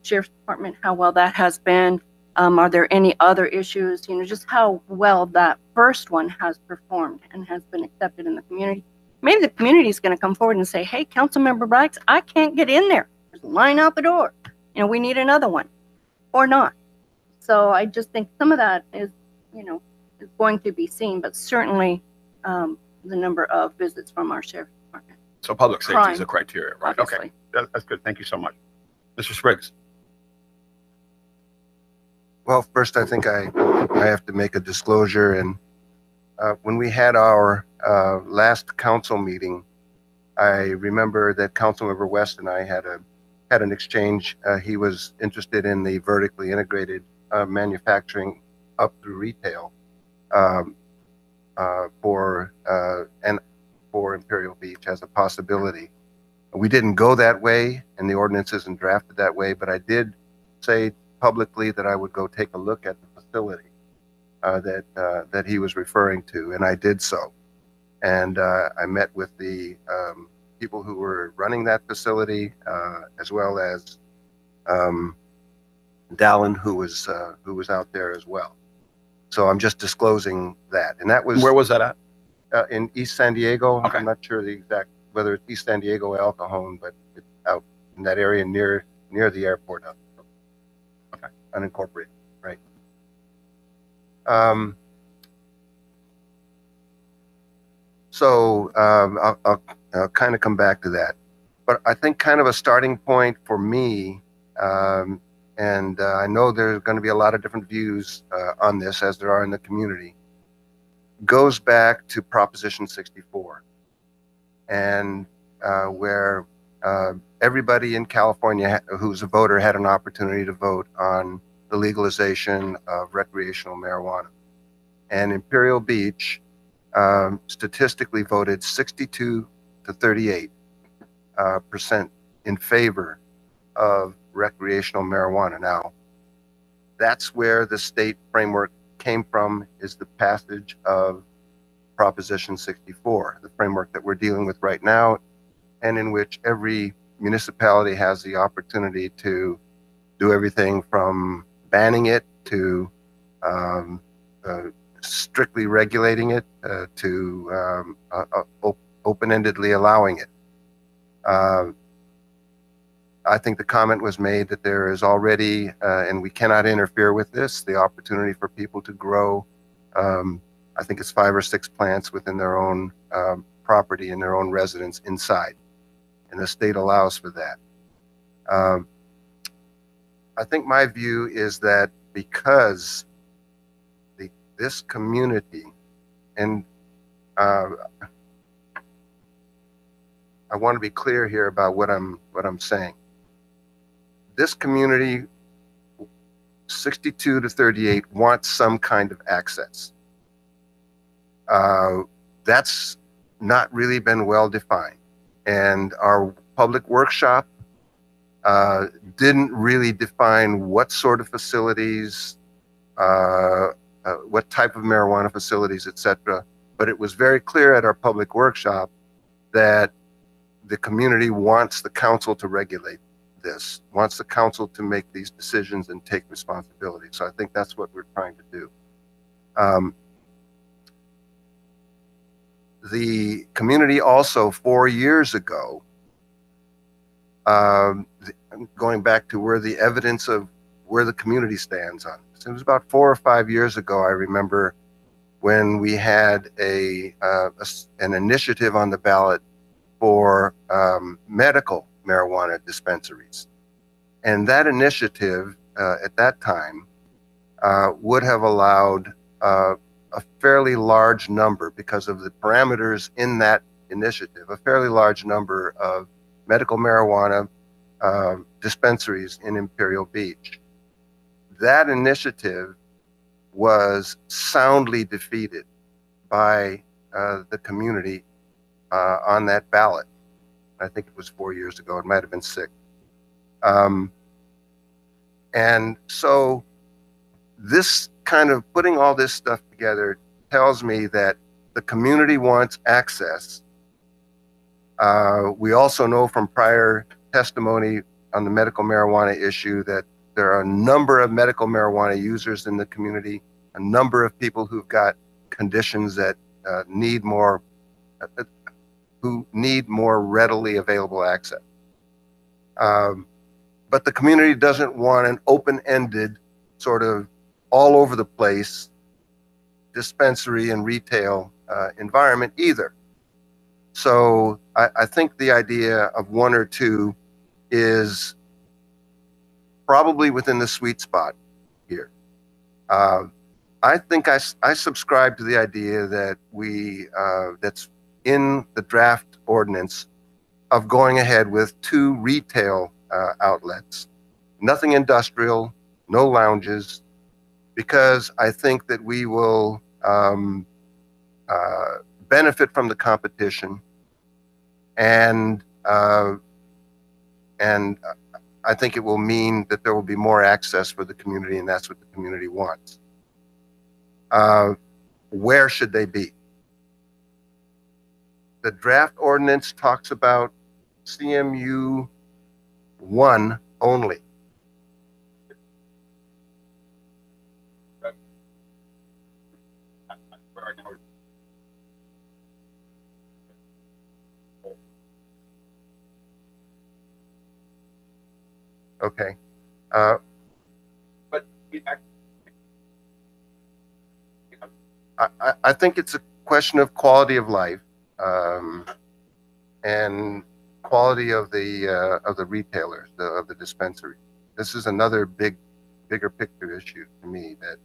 Speaker 6: sheriff's department, how well that has been. Are there any other issues? You know, just how well that first one has performed and has been accepted in the community. Maybe the community is going to come forward and say, hey, Councilmember Braggs, I can't get in there. There's a line out the door. You know, we need another one, or not. So I just think some of that is, you know, is going to be seen, but certainly the number of visits from our sheriff's department.
Speaker 2: So public safety is a criteria, right?
Speaker 6: Obviously.
Speaker 2: Okay, that's good. Thank you so much. Mr. Spriggs.
Speaker 5: Well, first, I think I have to make a disclosure. And when we had our last council meeting, I remember that Councilmember West and I had an exchange. He was interested in the vertically integrated manufacturing up through retail for Imperial Beach as a possibility. We didn't go that way, and the ordinance isn't drafted that way. But I did say publicly that I would go take a look at the facility that he was referring to, and I did so. And I met with the people who were running that facility, as well as Dallin, who was out there as well. So I'm just disclosing that. And that was,
Speaker 2: where was that at?
Speaker 5: In East San Diego.
Speaker 2: Okay.
Speaker 5: I'm not sure the exact whether it's East San Diego or El Cajon, but it's out in that area near the airport. Okay. Unincorporated, right? So I'll kind of come back to that, but I think kind of a starting point for me, and I know there's going to be a lot of different views on this, as there are in the community, goes back to Proposition 64, and where everybody in California who's a voter had an opportunity to vote on the legalization of recreational marijuana. And Imperial Beach statistically voted 62 to 38% in favor of recreational marijuana. Now, that's where the state framework came from, is the passage of Proposition 64, the framework that we're dealing with right now, and in which every municipality has the opportunity to do everything from banning it to strictly regulating it to open-endedly allowing it. I think the comment was made that there is already, and we cannot interfere with this, the opportunity for people to grow, I think it's 5 or 6 plants within their own property and their own residence inside. And the state allows for that. I think my view is that because this community, and I want to be clear here about what I'm saying. This community, 62 to 38, wants some kind of access. That's not really been well defined. And our public workshop didn't really define what sort of facilities, what type of marijuana facilities, etc. But it was very clear at our public workshop that the community wants the council to regulate this, wants the council to make these decisions and take responsibility. So I think that's what we're trying to do. The community also 4 years ago, going back to where the evidence of where the community stands on this, it was about 4 or 5 years ago, I remember when we had an initiative on the ballot for medical marijuana dispensaries. And that initiative at that time would have allowed a fairly large number, because of the parameters in that initiative, a fairly large number of medical marijuana dispensaries in Imperial Beach. That initiative was soundly defeated by the community on that ballot. I think it was 4 years ago. It might have been 6. And so this kind of putting all this stuff together tells me that the community wants access. We also know from prior testimony on the medical marijuana issue that there are a number of medical marijuana users in the community, a number of people who've got conditions that need more readily available access. But the community doesn't want an open-ended, sort of all over the place dispensary and retail environment either. So I think the idea of 1 or 2 is probably within the sweet spot here. I think I subscribe to the idea that that's in the draft ordinance of going ahead with 2 retail outlets, nothing industrial, no lounges, because I think that we will benefit from the competition, and I think it will mean that there will be more access for the community, and that's what the community wants. Where should they be? The draft ordinance talks about CMU 1 only. Okay. But I think it's a question of quality of life and quality of the retailers, of the dispensary. This is another bigger picture issue to me that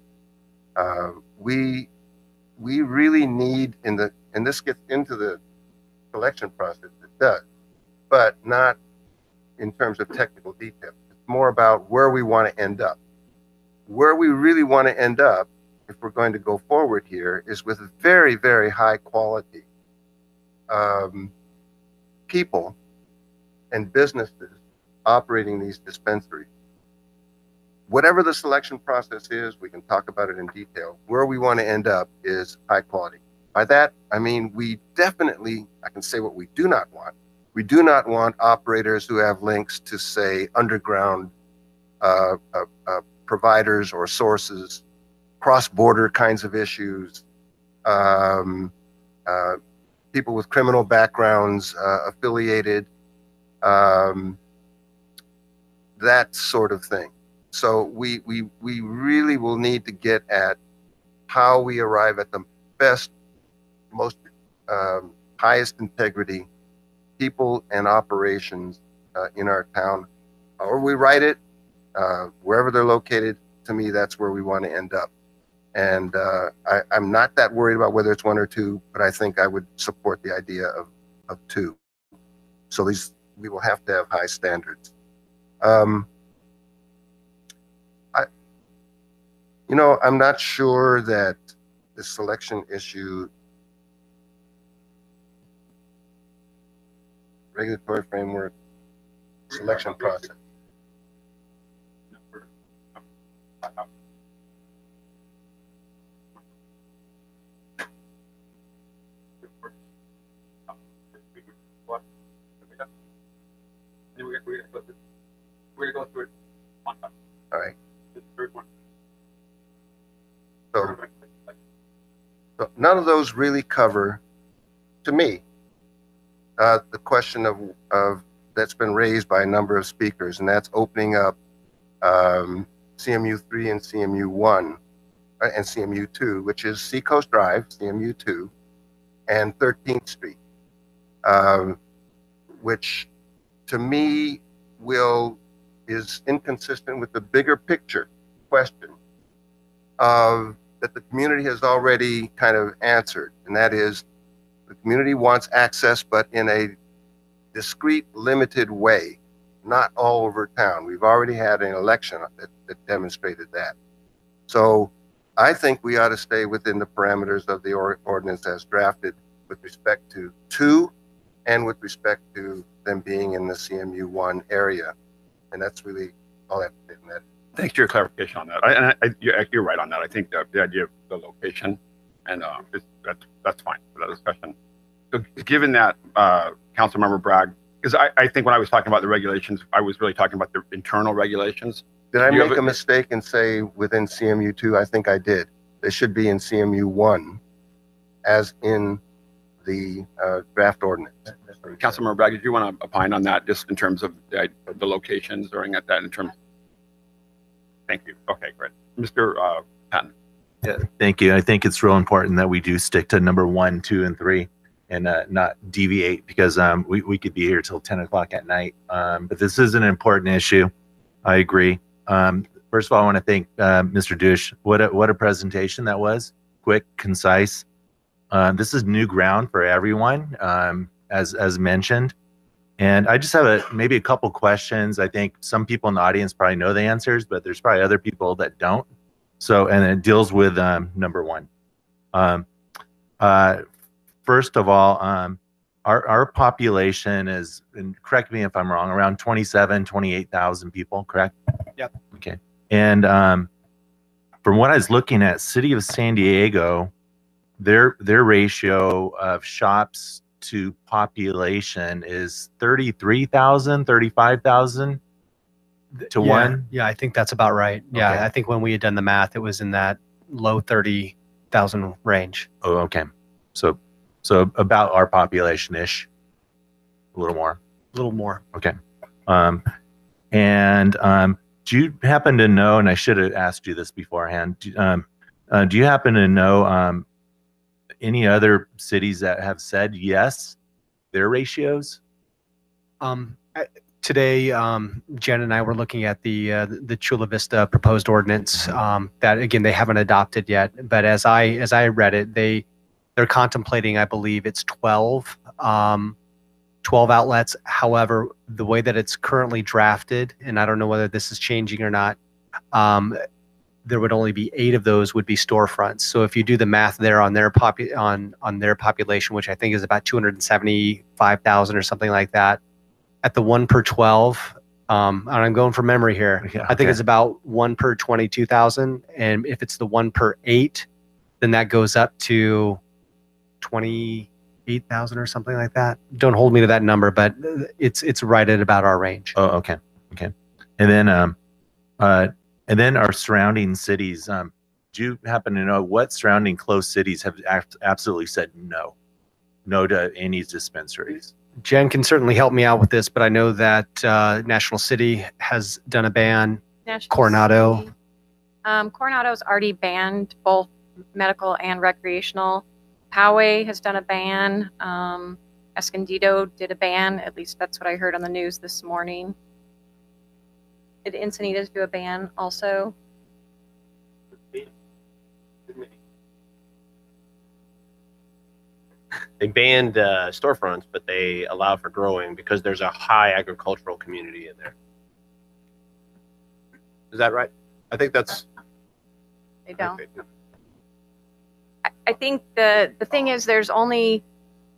Speaker 5: we really need and this gets into the selection process. It does, but not in terms of technical detail. It's more about where we want to end up. Where we really want to end up, if we're going to go forward here, is with very, very high quality people and businesses operating these dispensaries. Whatever the selection process is, we can talk about it in detail. Where we want to end up is high quality. By that, I mean, we definitely, I can say what we do not want. We do not want operators who have links to, say, underground providers or sources, cross-border kinds of issues, people with criminal backgrounds affiliated, that sort of thing. So we really will need to get at how we arrive at the best, most highest integrity people and operations in our town. Or we write it, wherever they're located, to me, that's where we want to end up. And I'm not that worried about whether it's 1 or 2, but I think I would support the idea of 2. So we will have to have high standards. I'm not sure that the selection issue, regulatory framework, selection process. We're going to go through it one time. All right. This is the third one. So none of those really cover, to me, the question of that's been raised by a number of speakers, and that's opening up CMU 3 and CMU 1 and CMU 2, which is Seacoast Drive, CMU 2, and 13th Street, which to me is inconsistent with the bigger picture question that the community has already kind of answered, and that is the community wants access, but in a discrete, limited way, not all over town. We've already had an election that demonstrated that. So I think we ought to stay within the parameters of the ordinance as drafted with respect to 2 and with respect to them being in the CMU 1 area. And that's really all I have to say on that.
Speaker 2: Thanks for your clarification on that. You're right on that. I think the idea of the location, and that's fine for that discussion. So given that, Councilmember Bragg, because I think when I was talking about the regulations, I was really talking about the internal regulations.
Speaker 5: Did I make a mistake and say within CMU 2? I think I did. They should be in CMU 1 as in the draft ordinance.
Speaker 2: Councilmember Bragg, did you want to opine on that just in terms of the locations during at that in terms? Thank you. Okay, great. Mr. Patton.
Speaker 7: Yeah, thank you. I think it's real important that we do stick to number 1, 2, and 3 and not deviate, because we could be here till 10 o'clock at night. But this is an important issue. I agree. First of all, I want to thank Mr. Dush. What a presentation that was. Quick, concise. This is new ground for everyone, as mentioned. And I just have maybe a couple questions. I think some people in the audience probably know the answers, but there's probably other people that don't. So, and it deals with number 1. First of all, our population is, and correct me if I'm wrong, around 28,000 people, correct?
Speaker 15: Yep.
Speaker 7: Okay. And from what I was looking at, City of San Diego, their ratio of shops to population is 33,000, 35,000 to 1.
Speaker 15: Yeah, I think that's about right. Yeah,
Speaker 7: Okay.
Speaker 15: I think when we had done the math, it was in that low 30,000 range.
Speaker 7: Oh, okay. So about our population-ish, a little more.
Speaker 15: A little more.
Speaker 7: Okay. Do you happen to know, and I should have asked you this beforehand, do you happen to know any other cities that have said yes, their ratios?
Speaker 15: Today, Jen and I were looking at the Chula Vista proposed ordinance that, again, they haven't adopted yet. But as I read it, they're contemplating, I believe it's 12 outlets. However, the way that it's currently drafted, and I don't know whether this is changing or not, there would only be 8 of those would be storefronts. So if you do the math there on their their population, which I think is about 275,000 or something like that, at the 1 per 12, and I'm going from memory here,
Speaker 7: Yeah,
Speaker 15: I think
Speaker 7: okay.
Speaker 15: it's about 1 per 22,000. And if it's the 1 per 8, then that goes up to 28,000 or something like that. Don't hold me to that number, but it's right at about our range.
Speaker 7: Oh, okay. Okay. And then our surrounding cities, do you happen to know what surrounding close cities have absolutely said no to any dispensaries?
Speaker 15: Jen can certainly help me out with this, but I know that National City has done a ban. Coronado.
Speaker 9: Coronado's already banned both medical and recreational. Poway has done a ban. Escondido did a ban. At least that's what I heard on the news this morning. Did Encinitas do a ban also?
Speaker 8: They banned storefronts, but they allow for growing because there's a high agricultural community in there. Is that right? I think that's.
Speaker 9: They don't. I think the thing is there's only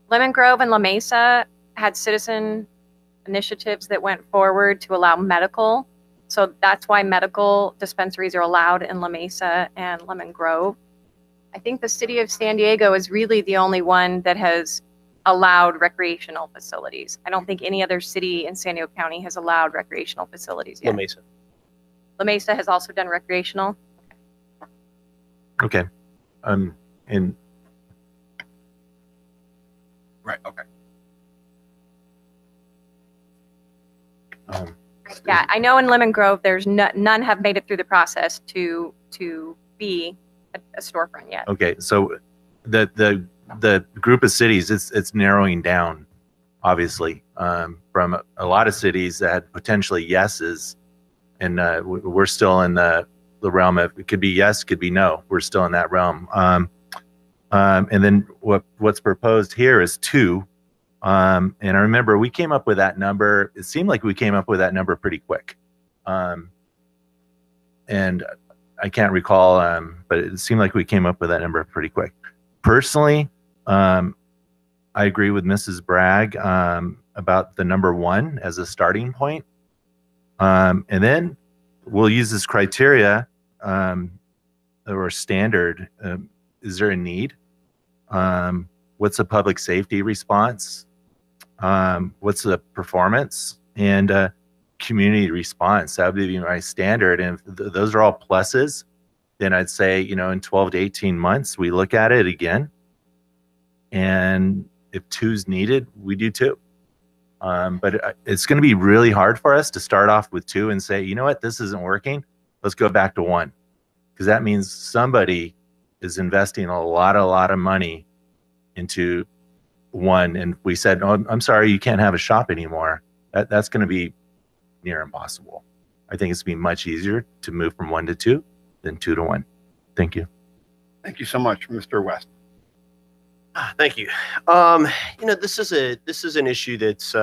Speaker 9: Lemon Grove and La Mesa had citizen initiatives that went forward to allow medical. So that's why medical dispensaries are allowed in La Mesa and Lemon Grove. I think the city of San Diego is really the only one that has allowed recreational facilities. I don't think any other city in San Diego County has allowed recreational facilities yet.
Speaker 8: La Mesa.
Speaker 9: La Mesa has also done recreational.
Speaker 7: Okay. And
Speaker 2: Right. Okay.
Speaker 9: Yeah, I know in Lemon Grove, there's none have made it through the process to be a storefront yet.
Speaker 7: Okay, so the group of cities, it's narrowing down, obviously, from a lot of cities that had potentially yeses, and we're still in the realm of it could be yes, could be no. We're still in that realm. And then what's proposed here is 2. And I remember we came up with that number. It seemed like we came up with that number pretty quick. And I can't recall, but it seemed like we came up with that number pretty quick. Personally, I agree with Mrs. Bragg about the number 1 as a starting point. And then we'll use this criteria or standard. Is there a need? What's the public safety response? What's the performance? And community response. That would be my standard. And if those are all pluses, then I'd say, you know, in 12 to 18 months, we look at it again. And if 2's needed, we do 2. But it's going to be really hard for us to start off with 2 and say, you know what, this isn't working. Let's go back to 1. Because that means somebody is investing a lot of money into 1. And we said, oh, I'm sorry, you can't have a shop anymore. That's going to be near impossible. I think it's going to be much easier to move from 1 to 2 than 2 to 1. Thank you.
Speaker 2: Thank you so much, Mr. West.
Speaker 8: Thank you. You know, this is an issue that's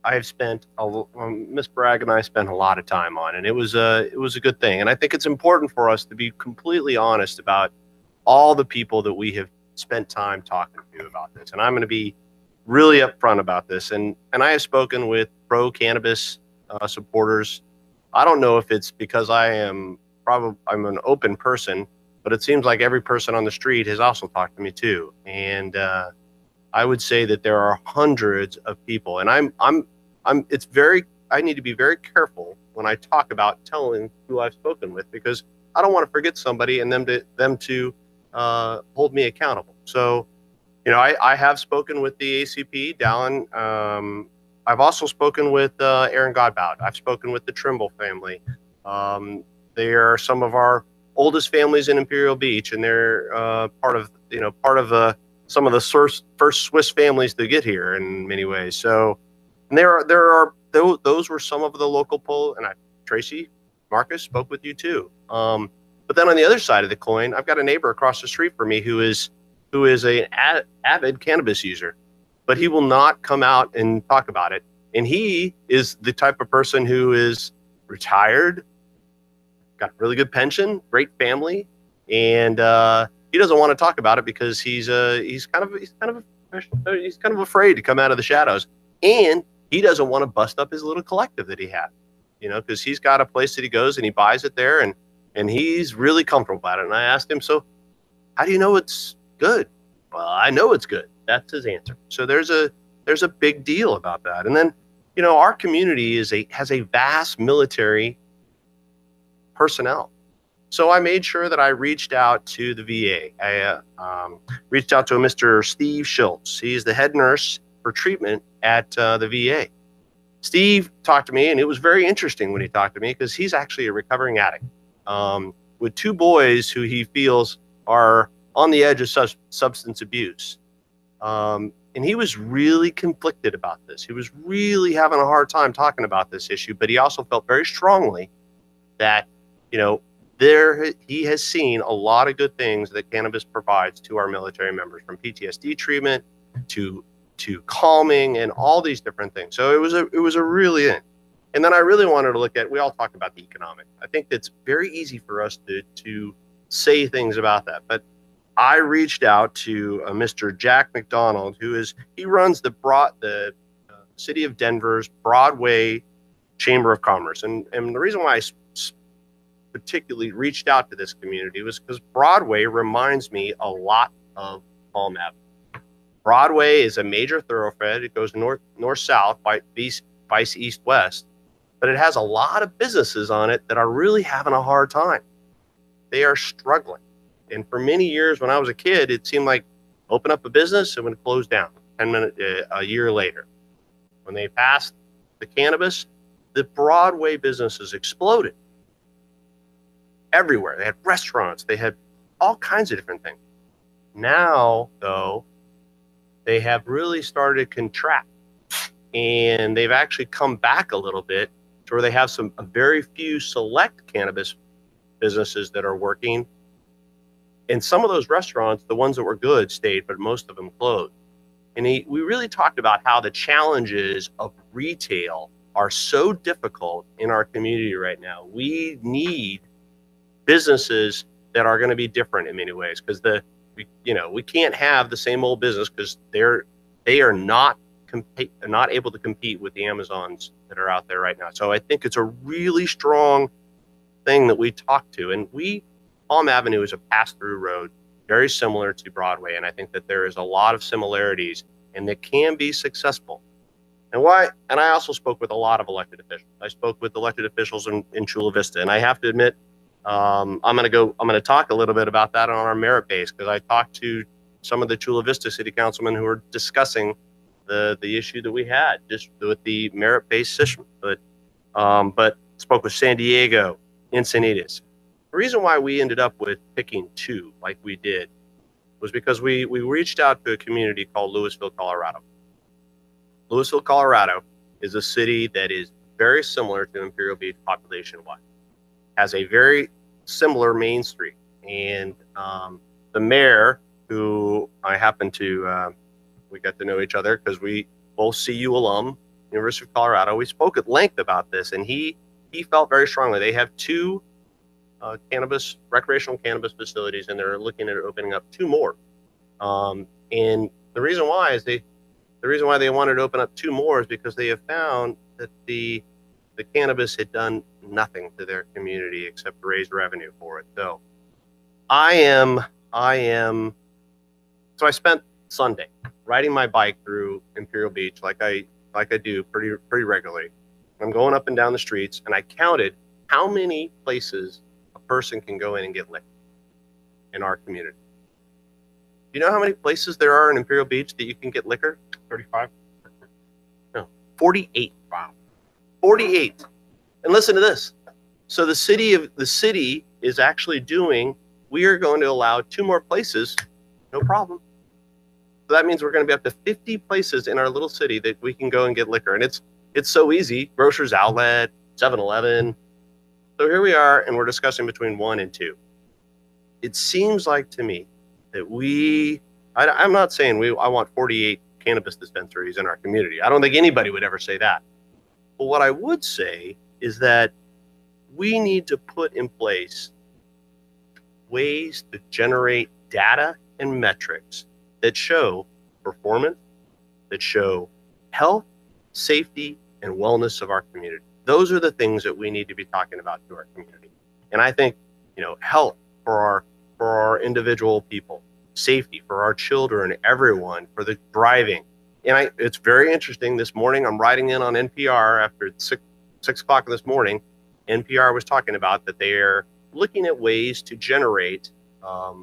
Speaker 8: I've spent Miss Bragg and I spent a lot of time on, and it was a good thing. And I think it's important for us to be completely honest about all the people that we have spent time talking to about this. And I'm going to be really upfront about this. And I have spoken with pro-cannabis supporters. I don't know if it's because I'm an open person, but it seems like every person on the street has also talked to me too. And I would say that there are hundreds of people, and I need to be very careful when I talk about telling who I've spoken with, because I don't want to forget somebody and them to hold me accountable. So, you know, I have spoken with the ACP, Dallin. I've also spoken with Aaron Godbout. I've spoken with the Trimble family. They are some of our oldest families in Imperial Beach, and they're part of some of the first Swiss families to get here in many ways. So, and those were some of the local and Tracy, Marcus spoke with you too. But then on the other side of the coin, I've got a neighbor across the street from me who is an avid cannabis user, but he will not come out and talk about it. And he is the type of person who is retired, got a really good pension, great family, and he doesn't want to talk about it because he's kind of afraid to come out of the shadows, and he doesn't want to bust up his little collective that he had, you know, because he's got a place that he goes and he buys it there, and he's really comfortable about it. And I asked him, so how do you know it's good? Well, I know it's good. That's his answer. So there's a big deal about that. And then, you know, our community has a vast military personnel. So I made sure that I reached out to the VA. I reached out to a Mr. Steve Schultz. He's the head nurse for treatment at the VA. Steve talked to me, and it was very interesting when he talked to me because he's actually a recovering addict with 2 boys who he feels are on the edge of substance abuse. And he was really conflicted about this. He was really having a hard time talking about this issue, but he also felt very strongly that, you know, he has seen a lot of good things that cannabis provides to our military members, from PTSD treatment to calming and all these different things. So it was a really in. And then I really wanted to look at, we all talk about the economic. I think it's very easy for us to say things about that. But I reached out to Mr. Jack McDonald, he runs the city of Denver's Broadway Chamber of Commerce. And the reason why I particularly reached out to this community was because Broadway reminds me a lot of Palm Avenue. Broadway is a major thoroughfare. It goes north-south, vice east-west, but it has a lot of businesses on it that are really having a hard time. They are struggling. And for many years when I was a kid, it seemed like open up a business and would close down a year later. When they passed the cannabis, the Broadway businesses exploded. everywhere. They had restaurants. They had all kinds of different things. Now, though, they have really started to contract, and they've actually come back a little bit to where they have a very few select cannabis businesses that are working. And some of those restaurants, the ones that were good, stayed, but most of them closed. And we really talked about how the challenges of retail are so difficult in our community right now. We need businesses that are going to be different in many ways, because we can't have the same old business, because they are not able to compete with the Amazons that are out there right now. So I think it's a really strong thing that we talk to. And Palm Avenue is a pass-through road, very similar to Broadway, and I think that there is a lot of similarities, and that can be successful. And I also spoke with a lot of elected officials. I spoke with elected officials in Chula Vista, and I have to admit, I'm going to talk a little bit about that on our merit base, because I talked to some of the Chula Vista city councilmen who were discussing the issue that we had just with the merit-based system. But spoke with San Diego, Encinitas. The reason why we ended up with picking 2 like we did was because we reached out to a community called Louisville, Colorado. Louisville, Colorado is a city that is very similar to Imperial Beach population-wise. Has a very similar main street. And the mayor, who I happen to, we got to know each other because we both CU alum, University of Colorado. We spoke at length about this, and he felt very strongly. They have 2 recreational cannabis facilities, and they're looking at opening up 2 more. And the reason why they wanted to open up 2 more is because they have found that the cannabis had done nothing to their community except raise revenue for it. So so I spent Sunday riding my bike through Imperial Beach like I do pretty regularly. I'm going up and down the streets, and I counted how many places a person can go in and get liquor in our community. Do you know how many places there are in Imperial Beach that you can get liquor? 35? No, 48. Wow. 48. And listen to this. So the city is actually we are going to allow 2 more places, no problem. So that means we're going to be up to 50 places in our little city that we can go and get liquor. And it's so easy. Grocers Outlet, 7-Eleven. So here we are, and we're discussing between 1 and 2. It seems like to me that I'm not saying I want 48 cannabis dispensaries in our community. I don't think anybody would ever say that. But what I would say is that we need to put in place ways to generate data and metrics that show performance, that show health, safety, and wellness of our community. Those are the things that we need to be talking about to our community. And I think, health for our individual people, safety for our children, everyone, for the driving. And it's very interesting. This morning, I'm riding in on NPR after 6 o'clock this morning. NPR was talking about that they're looking at ways to generate a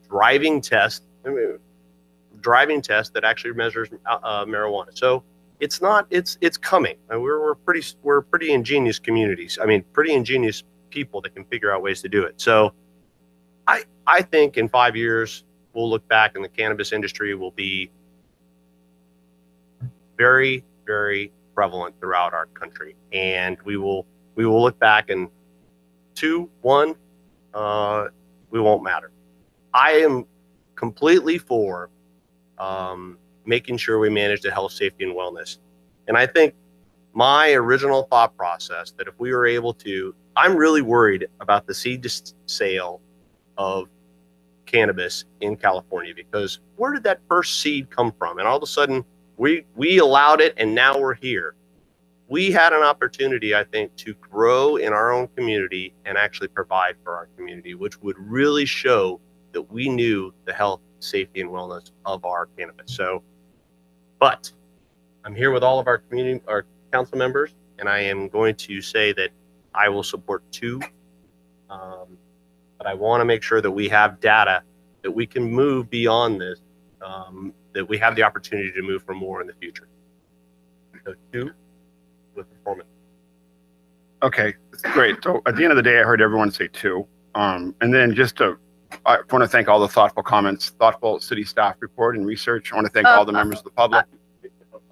Speaker 8: driving test that actually measures marijuana. So it's coming. And we're pretty ingenious communities. Pretty ingenious people that can figure out ways to do it. So I think in 5 years, we'll look back and the cannabis industry will be very, very prevalent throughout our country. And we will look back and 2, 1, we won't matter. I am completely for making sure we manage the health, safety, and wellness. And I think my original thought process that if we were able to, I'm really worried about the seed sale of cannabis in California, because where did that first seed come from? And all of a sudden we allowed it, and now we're here. We had an opportunity, I think, to grow in our own community and actually provide for our community, which would really show that we knew the health, safety, and wellness of our cannabis. But I'm here with all of our council members, and I am going to say that I will support 2. But I want to make sure that we have data that we can move beyond this, that we have the opportunity to move for more in the future. So 2 with performance.
Speaker 2: Okay, Great. So at the end of the day, I heard everyone say 2. And then I want to thank all the thoughtful comments, thoughtful city staff report and research. I want to thank all the members of the public.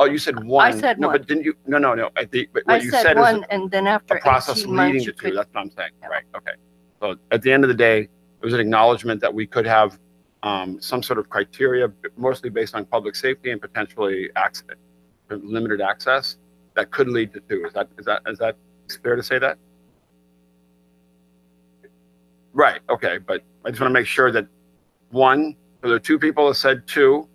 Speaker 2: Oh, you said 1.
Speaker 6: I said
Speaker 2: no,
Speaker 6: 1.
Speaker 2: but didn't you? No. But
Speaker 6: I
Speaker 2: what you
Speaker 6: said
Speaker 2: said
Speaker 6: 1,
Speaker 2: is
Speaker 6: and then after
Speaker 2: a process
Speaker 6: 18
Speaker 2: leading
Speaker 6: months,
Speaker 2: to
Speaker 6: you
Speaker 2: 2.
Speaker 6: could.
Speaker 2: That's what I'm saying. Right. Okay. So at the end of the day, it was an acknowledgement that we could have some sort of criteria, mostly based on public safety and potentially limited access, that could lead to 2. Is that fair to say that? Right. Okay. But I just want to make sure that 1. So there are 2 people that said 2.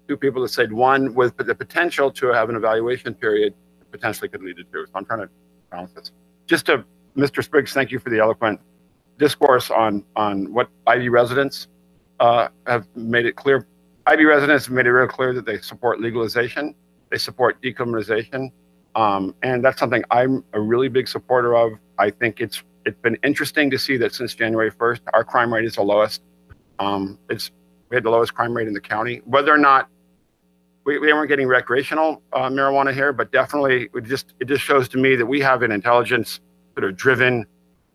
Speaker 2: 2 people that said 1 with the potential to have an evaluation period that potentially could lead to 2. So I'm trying to balance this. Just to Mr. Spriggs, thank you for the eloquent discourse on what IB residents have made it clear. IB residents have made it real clear that they support legalization, they support decriminalization, and that's something I'm a really big supporter of. I think it's been interesting to see that since January 1st, our crime rate is the lowest. We had the lowest crime rate in the county. Whether or not we weren't getting recreational marijuana here, but definitely it just shows to me that we have an intelligence sort of driven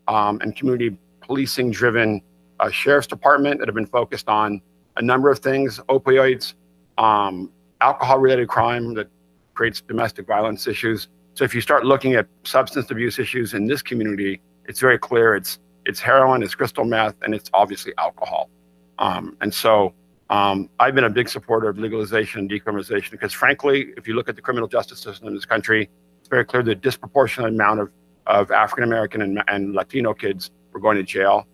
Speaker 2: and community policing driven sheriff's department that have been focused on a number of things: opioids, alcohol related crime that creates domestic violence issues. So if you start looking at substance abuse issues in this community, it's very clear it's heroin, it's crystal meth, and it's obviously alcohol. And so I've been a big supporter of legalization and decriminalization because, frankly, if you look at the criminal justice system in this country, it's very clear the disproportionate amount of African American and Latino kids were going to jail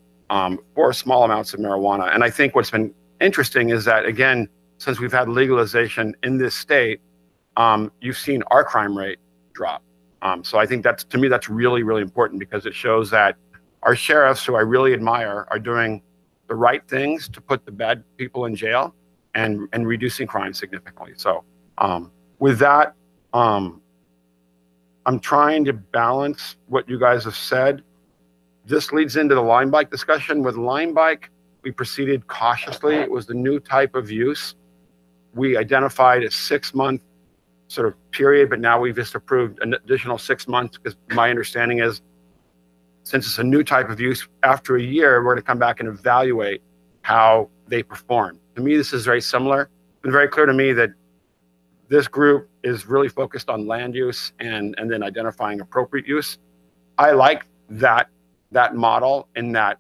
Speaker 2: for small amounts of marijuana. And I think what's been interesting is that, again, since we've had legalization in this state, you've seen our crime rate drop. So I think to me, that's really, really important because it shows that our sheriffs, who I really admire, are doing the right things to put the bad people in jail and reducing crime significantly. So with that, I'm trying to balance what you guys have said. This leads into the line bike discussion. With line bike, we proceeded cautiously. It was the new type of use. We identified a 6-month sort of period, but now we've just approved an additional 6 months because my understanding is, since it's a new type of use, after a year, we're going to come back and evaluate how they perform. To me, this is very similar. It's been very clear to me that this group is really focused on land use and then identifying appropriate use. I like that model in that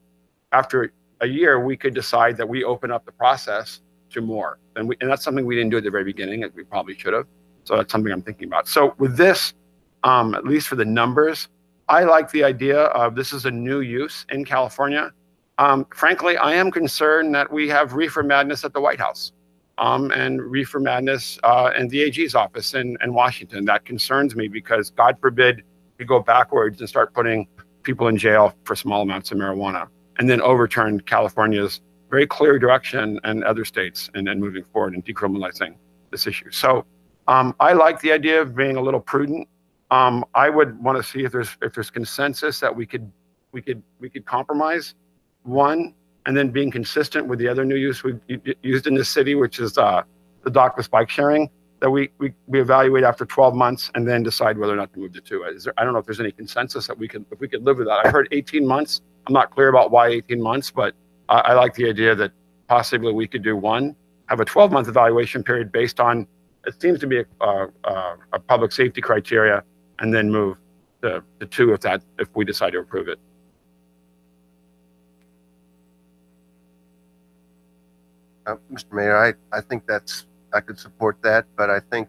Speaker 2: after a year, we could decide that we open up the process to more. And that's something we didn't do at the very beginning, and we probably should have. So that's something I'm thinking about. So with this, at least for the numbers, I like the idea of this is a new use in California. Frankly, I am concerned that we have reefer madness at the White House and reefer madness in the AG's office in Washington. That concerns me because, God forbid, we go backwards and start putting people in jail for small amounts of marijuana and then overturn California's very clear direction and other states and then moving forward and decriminalizing this issue. So I like the idea of being a little prudent. I would want to see if there's consensus that we could compromise one, and then being consistent with the other new use we've used in this city, which is the dockless bike sharing, that we evaluate after 12 months and then decide whether or not to move to 2. I don't know if there's any consensus that if we could live with that. I heard 18 months. I'm not clear about why 18 months, but I like the idea that possibly we could do 1, have a 12-month evaluation period based on, it seems to be a public safety criteria, and then move to 2 if we decide to approve it.
Speaker 5: Mr. Mayor, I think I could support that, but I think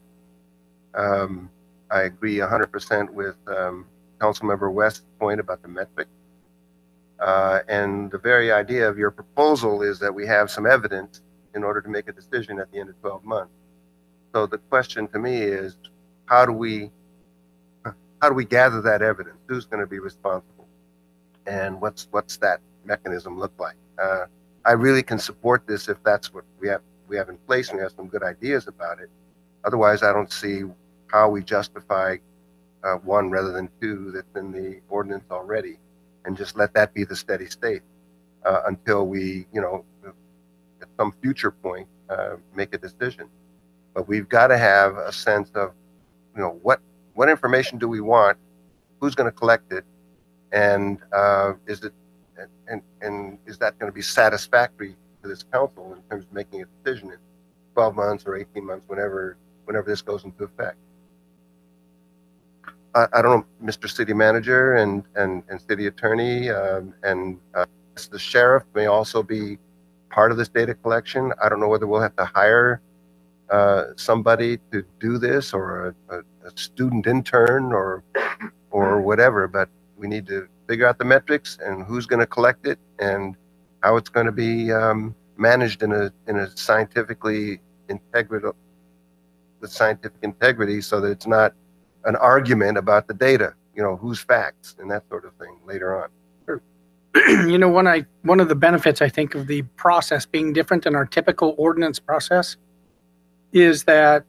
Speaker 5: I agree 100% with Councilmember West's point about the metric. And the very idea of your proposal is that we have some evidence in order to make a decision at the end of 12 months. So the question to me is, how do we gather that evidence? Who's going to be responsible? And what's that mechanism look like? I really can support this if that's what we have in place and we have some good ideas about it. Otherwise, I don't see how we justify 1 rather than 2 that's in the ordinance already, and just let that be the steady state until we, at some future point, make a decision. But we've got to have a sense of, what information do we want, who's going to collect it, And is it and is that going to be satisfactory to this council in terms of making a decision in 12 months or 18 months, whenever this goes into effect? I don't know, Mr. City Manager and City Attorney, and the sheriff may also be part of this data collection. I don't know whether we'll have to hire somebody to do this, or a student intern, or whatever, but we need to figure out the metrics and who's going to collect it and how it's going to be managed in a scientifically integrity, with scientific integrity, so that it's not an argument about the data, whose facts and that sort of thing later on.
Speaker 10: You know, one of the benefits, I think, of the process being different than our typical ordinance process is that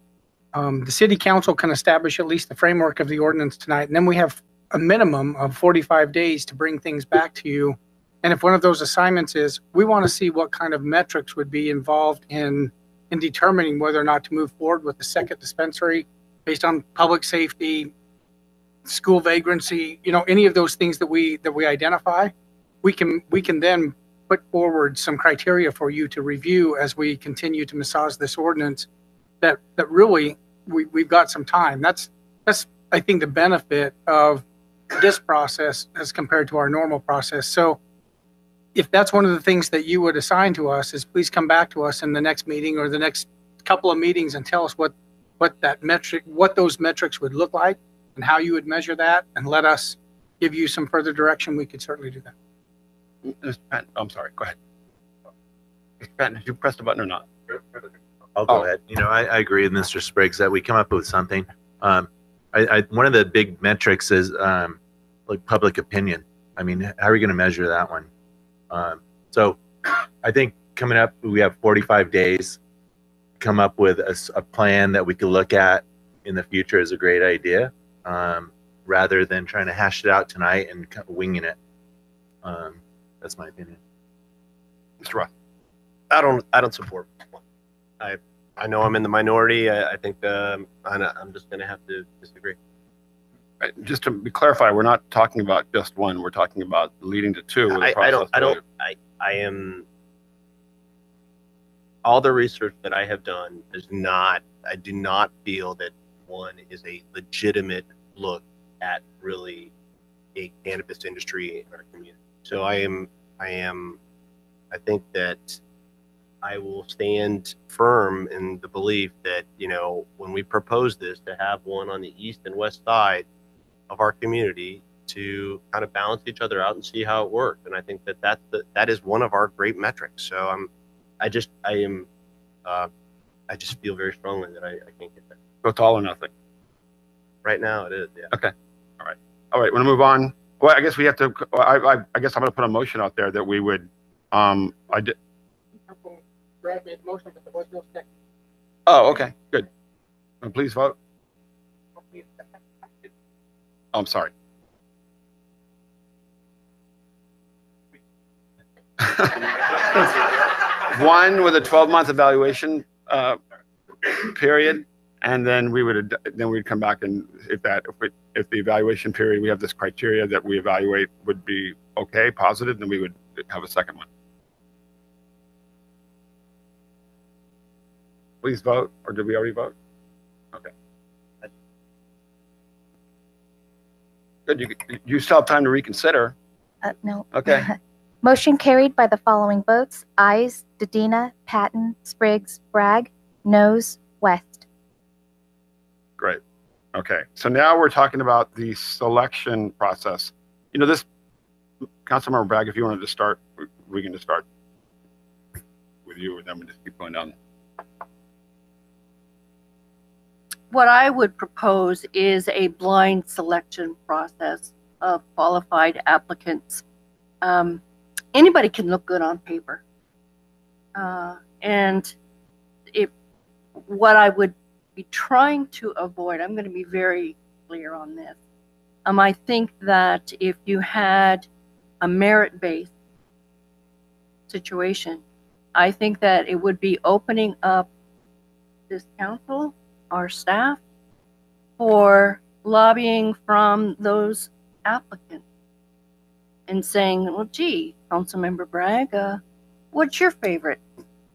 Speaker 10: the city council can establish at least the framework of the ordinance tonight, and then we have a minimum of 45 days to bring things back to you. And if one of those assignments is, we want to see what kind of metrics would be involved in determining whether or not to move forward with the second dispensary based on public safety, school vagrancy, any of those things that we identify, we can then put forward some criteria for you to review as we continue to massage this ordinance. That really we've got some time. That's I think the benefit of this process as compared to our normal process. So if that's one of the things that you would assign to us, is please come back to us in the next meeting or the next couple of meetings and tell us what those metrics would look like and how you would measure that, and let us give you some further direction. We could certainly do that.
Speaker 2: Mr. Patton, I'm sorry, go ahead. Mr. Patton, did you press the button or not?
Speaker 7: I'll go ahead. I agree with Mr. Spriggs that we come up with something. One of the big metrics is like public opinion. I mean, how are we going to measure that one? So I think coming up, we have 45 days. Come up with a plan that we could look at in the future is a great idea, rather than trying to hash it out tonight and winging it. That's my opinion.
Speaker 2: Mr. Roth.
Speaker 8: I don't support. I know I'm in the minority. I think I'm just going to have to disagree.
Speaker 2: Right. Just to be clarified, we're not talking about just one. We're talking about leading to two.
Speaker 8: I am. All the research that I have done I do not feel that one is a legitimate look at really a cannabis industry in our community. So I think that I will stand firm in the belief that, when we propose this, to have one on the east and west side of our community to kind of balance each other out and see how it works. And I think that is one of our great metrics. So I just feel very strongly that I can't get there.
Speaker 2: So it's all or nothing.
Speaker 8: Right now it is, yeah. Okay.
Speaker 2: All right. We're gonna move on. Well, I guess we have to. I guess I'm gonna put a motion out there that we would.
Speaker 10: Brad made the motion, but there was no second.
Speaker 2: Oh, okay, good. Please vote. Oh, I'm sorry. One with a 12-month evaluation period, and then we'd come back, and if the evaluation period, we have this criteria that we evaluate would be okay, positive, then we would have a second one. Please vote, or did we already vote? Okay. Good. You still have time to reconsider.
Speaker 14: No.
Speaker 2: Okay.
Speaker 14: Motion carried by the following votes: ayes, Dedina, Patton, Spriggs, Bragg, noes, West.
Speaker 2: Great. Okay. So now we're talking about the selection process. This, Councilmember Bragg, if you wanted to start, we can just start with you, and then we just keep going down.
Speaker 6: What I would propose is a blind selection process of qualified applicants. Anybody can look good on paper. And what I would be trying to avoid, I'm going to be very clear on this. I think that if you had a merit-based situation, I think that it would be opening up this council, our staff, for lobbying from those applicants. and saying, well, gee, Councilmember Bragg, what's your favorite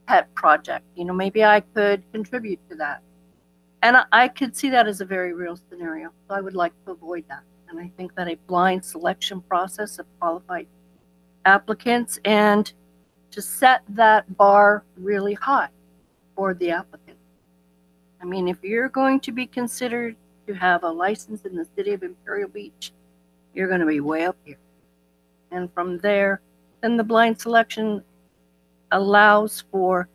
Speaker 6: pet project? You know, maybe I could contribute to that. And I could see that as a very real scenario. So I would like to avoid that. And I think that a blind selection process of qualified applicants and to set that bar really high for the applicant. I mean, if you're going to be considered to have a license in the city of Imperial Beach, you're going to be way up here. And from there, then the blind selection allows for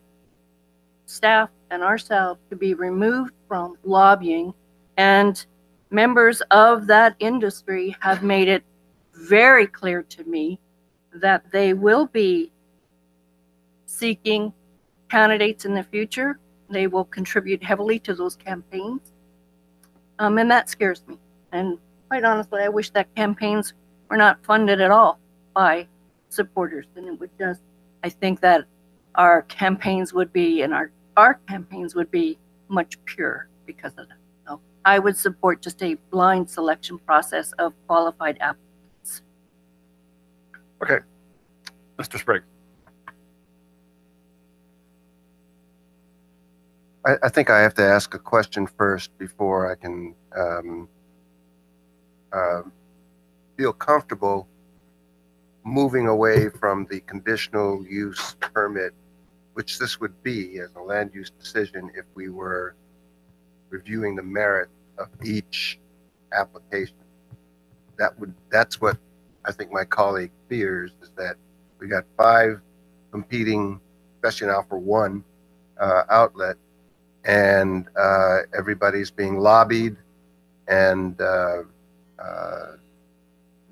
Speaker 6: staff and ourselves to be removed from lobbying, and members of that industry have made it very clear to me that they will be seeking candidates in the future. They will contribute heavily to those campaigns. And that scares me. And quite honestly, I wish that campaigns were not funded at all by supporters. And it would just, I think that our campaigns would be, and our campaigns would be much purer because of that. So I would support just a blind selection process of qualified applicants.
Speaker 2: Okay. Mr. Spriggs.
Speaker 5: I think I have to ask a question first before I can feel comfortable moving away from the conditional use permit, which this would be as a land use decision if we were reviewing the merit of each application. That's what I think my colleague fears, is that we got 5 competing, especially now for one outlet, and everybody's being lobbied, and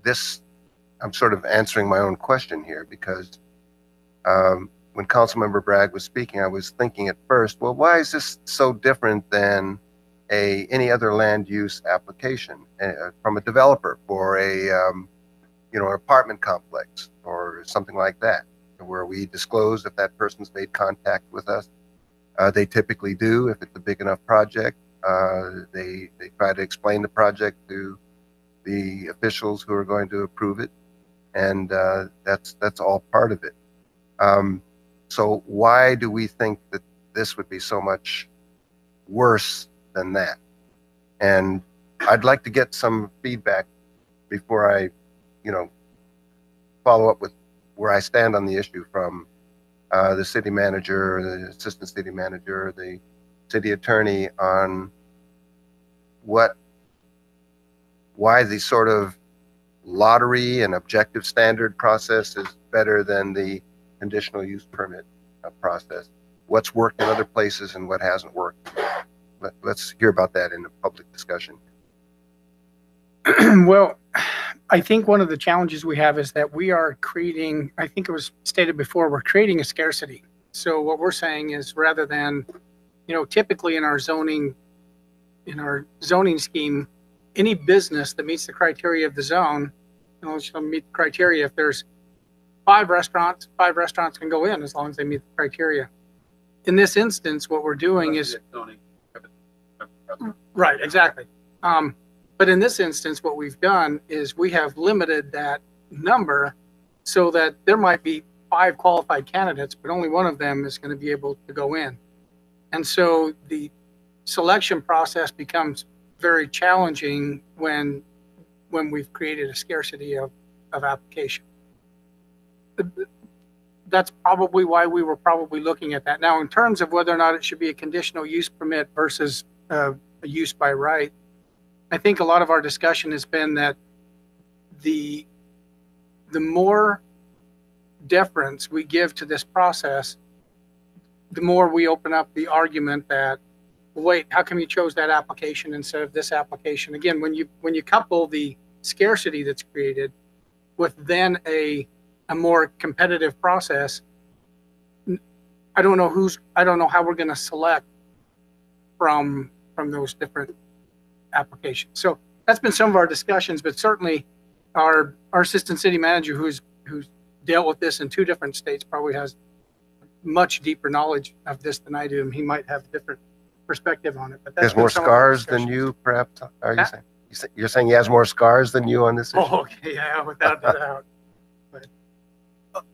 Speaker 5: this, I'm sort of answering my own question here, because when Councilmember Bragg was speaking, I was thinking at first, well, why is this so different than any other land use application from a developer for a an apartment complex or something like that, where we disclose if that person's made contact with us. They typically do if it's a big enough project. They try to explain the project to the officials who are going to approve it, and that's all part of it. So why do we think that this would be so much worse than that? And I'd like to get some feedback before I, follow up with where I stand on the issue from the city manager, the assistant city manager, the city attorney, on why the sort of lottery and objective standard process is better than the conditional use permit process. What's worked in other places and what hasn't worked. Let's hear about that in a public discussion.
Speaker 10: Well, I think one of the challenges we have is that we are creating, I think it was stated before, we're creating a scarcity. So what we're saying is, rather than, typically in our zoning scheme, any business that meets the criteria of the zone, shall meet the criteria. If there's 5 restaurants can go in as long as they meet the criteria. In this instance, what we're doing is, right, exactly. But in this instance, what we've done is we have limited that number so that there might be 5 qualified candidates, but only one of them is going to be able to go in. And so the selection process becomes very challenging when we've created a scarcity of application. That's probably why we were probably looking at that. Now, in terms of whether or not it should be a conditional use permit versus a use by right, I think a lot of our discussion has been that the more deference we give to this process, the more we open up the argument that, wait, how come you chose that application instead of this application? Again, when you couple the scarcity that's created with then a more competitive process, I don't know how we're going to select from those different applications. So that's been some of our discussions, but certainly our assistant city manager who's dealt with this in 2 different states probably has much deeper knowledge of this than I do, and he might have a different perspective on it. But that's
Speaker 5: has more scars than you, perhaps? Are you saying? You're saying he has more scars than you on this issue?
Speaker 10: Oh, okay, yeah, without a doubt.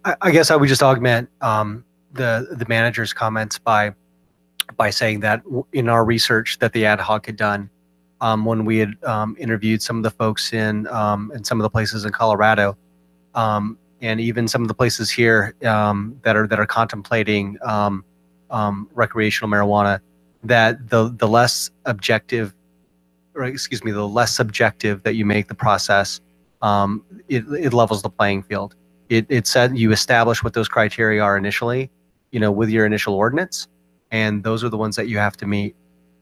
Speaker 15: I guess I would just augment the manager's comments by saying that in our research that the ad hoc had done, when we had interviewed some of the folks in some of the places in Colorado, and even some of the places here that are contemplating recreational marijuana, that the less objective, or excuse me, the less subjective that you make the process, it levels the playing field. It said you establish what those criteria are initially, with your initial ordinance, and those are the ones that you have to meet.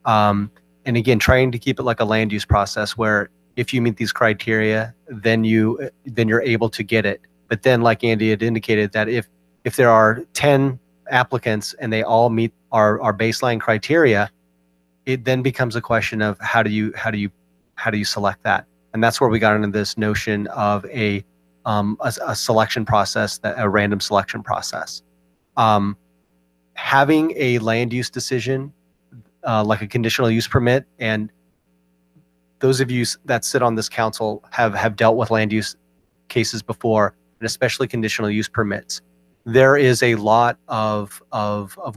Speaker 15: And again, trying to keep it like a land use process where if you meet these criteria, then you're able to get it. But then, like Andy had indicated, that if there are 10 applicants and they all meet our baseline criteria, it then becomes a question of how do you select that? And that's where we got into this notion of a selection process, a random selection process. Having a land use decision, like a conditional use permit, and those of you that sit on this council have dealt with land use cases before, and especially conditional use permits. There is a lot of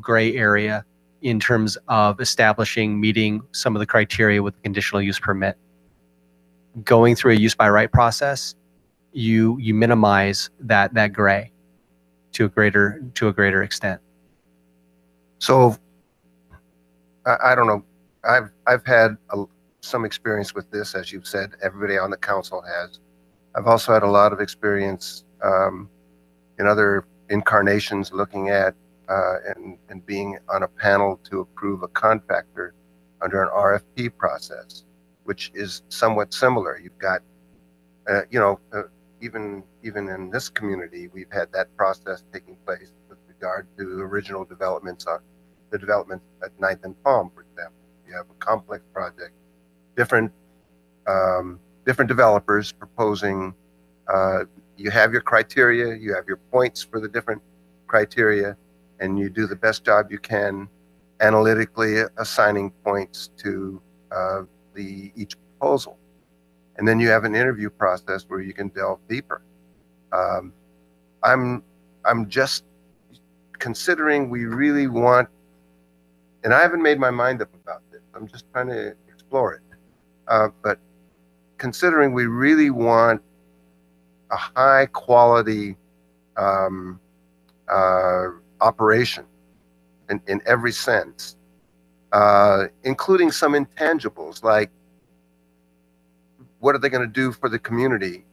Speaker 15: gray area in terms of meeting some of the criteria with the conditional use permit. Going through a use by right process, you minimize that gray to a greater extent.
Speaker 5: So I don't know. I've had some experience with this, as you've said. Everybody on the council has. I've also had a lot of experience in other incarnations looking at and being on a panel to approve a contractor under an RFP process, which is somewhat similar. You've got, even in this community, we've had that process taking place with regard to original developments, the development at 9th and Palm, for example. You have a complex project, different developers proposing. You have your criteria, you have your points for the different criteria, and you do the best job you can analytically assigning points to each proposal. And then you have an interview process where you can delve deeper. I'm just considering we really want, and I haven't made my mind up about this, I'm just trying to explore it. But considering we really want a high quality operation in every sense, including some intangibles like what are they going to do for the community,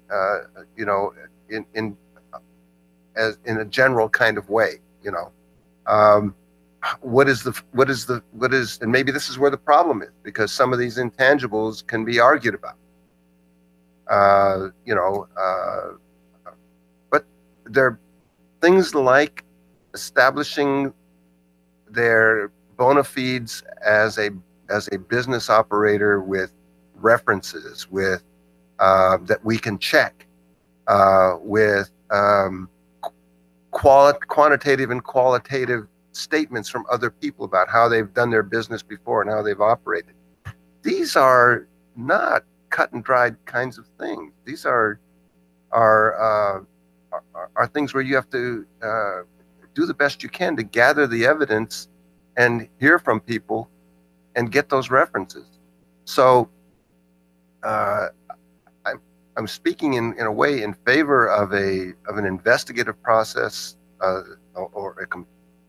Speaker 5: in a general kind of way, what is, and maybe this is where the problem is, because some of these intangibles can be argued about. But there are things like establishing their bona fides as a business operator with references, with that we can check, with quantitative and qualitative statements from other people about how they've done their business before and how they've operated. These are not cut and dried kinds of things. These are things where you have to do the best you can to gather the evidence and hear from people and get those references. So I'm speaking in a way in favor of an investigative process or a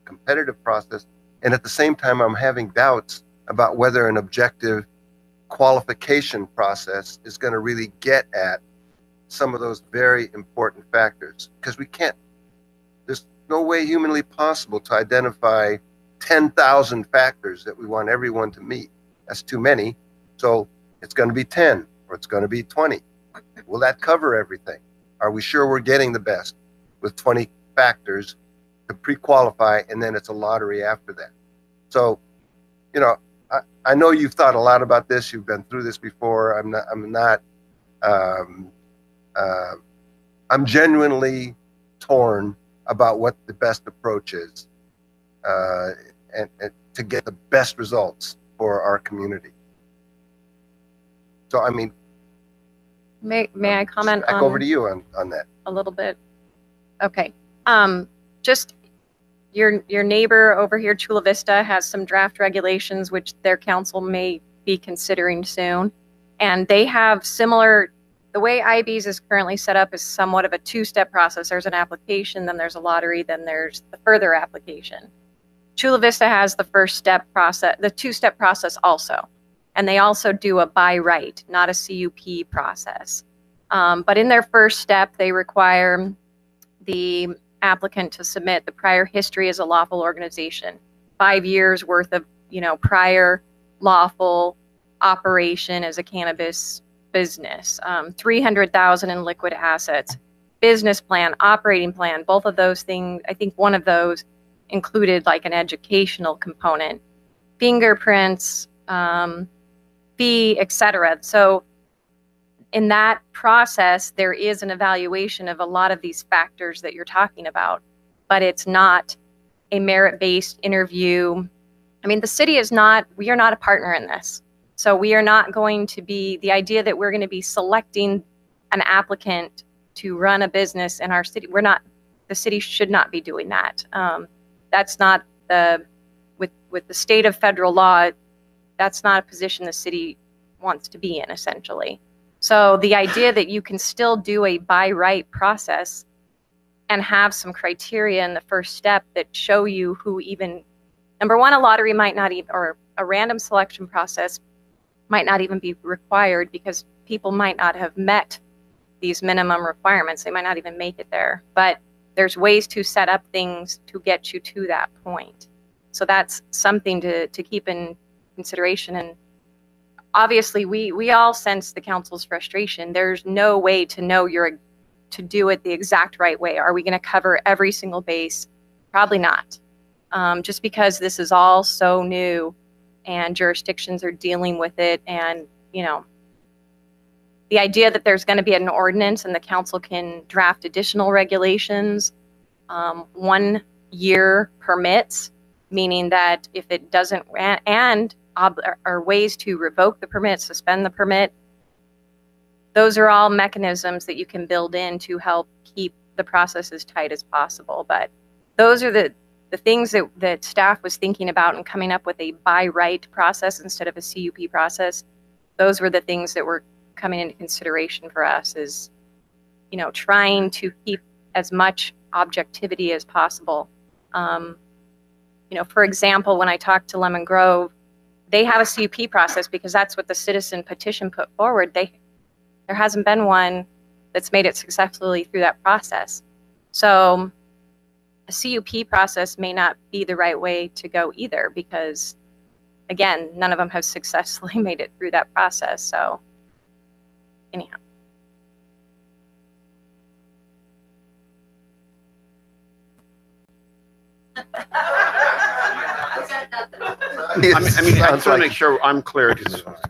Speaker 5: competitive process, and at the same time I'm having doubts about whether an objective qualification process is going to really get at some of those very important factors, because there's no way humanly possible to identify 10,000 factors that we want everyone to meet. That's too many. So it's going to be 10 or it's going to be 20. Will that cover everything? Are we sure we're getting the best with 20 factors to pre-qualify, and then it's a lottery after that? So, I know you've thought a lot about this. You've been through this before. I'm genuinely torn about what the best approach is, and to get the best results for our community. So, I mean,
Speaker 9: may I comment
Speaker 5: back over to you on that.
Speaker 9: a little bit? Okay. Just your neighbor over here, Chula Vista, has some draft regulations which their council may be considering soon, and they have similar. The way IB's is currently set up is somewhat of a two-step process. There's an application, then there's a lottery, then there's the further application. Chula Vista has the first step process, the two-step process also, and they also do a by right, not a CUP process. But in their first step, they require the applicant to submit the prior history as a lawful organization, 5 years worth of prior lawful operation as a cannabis business, 300,000 in liquid assets, business plan, operating plan. Both of those things, I think one of those included like an educational component, fingerprints, fee, etc. So in that process, there is an evaluation of a lot of these factors that you're talking about, but it's not a merit-based interview. I mean, the city is not, we are not a partner in this. So we are not going to be, the idea that we're going to be selecting an applicant to run a business in our city, the city should not be doing that. That's not with the state of federal law, that's not a position the city wants to be in, essentially. So the idea that you can still do a by right process and have some criteria in the first step that show you who even, number one, a lottery might not even, or a random selection process might not even be required because people might not have met these minimum requirements. They might not even make it there. But there's ways to set up things to get you to that point. So that's something to keep in consideration. And obviously, we all sense the council's frustration. There's no way to know to do it the exact right way. Are we going to cover every single base? Probably not. Just because this is all so new and jurisdictions are dealing with it, and the idea that there's going to be an ordinance and the council can draft additional regulations, 1 year permits, meaning that if it doesn't, and are ways to revoke the permit, suspend the permit. Those are all mechanisms that you can build in to help keep the process as tight as possible. But those are the things that staff was thinking about and coming up with a by right process instead of a CUP process. Those were the things that were coming into consideration for us, is trying to keep as much objectivity as possible. For example, when I talked to Lemon Grove, they have a CUP process because that's what the citizen petition put forward. There hasn't been one that's made it successfully through that process. So a CUP process may not be the right way to go either, because again, none of them have successfully made it through that process. So anyhow.
Speaker 2: I mean, I just want to make sure I'm clear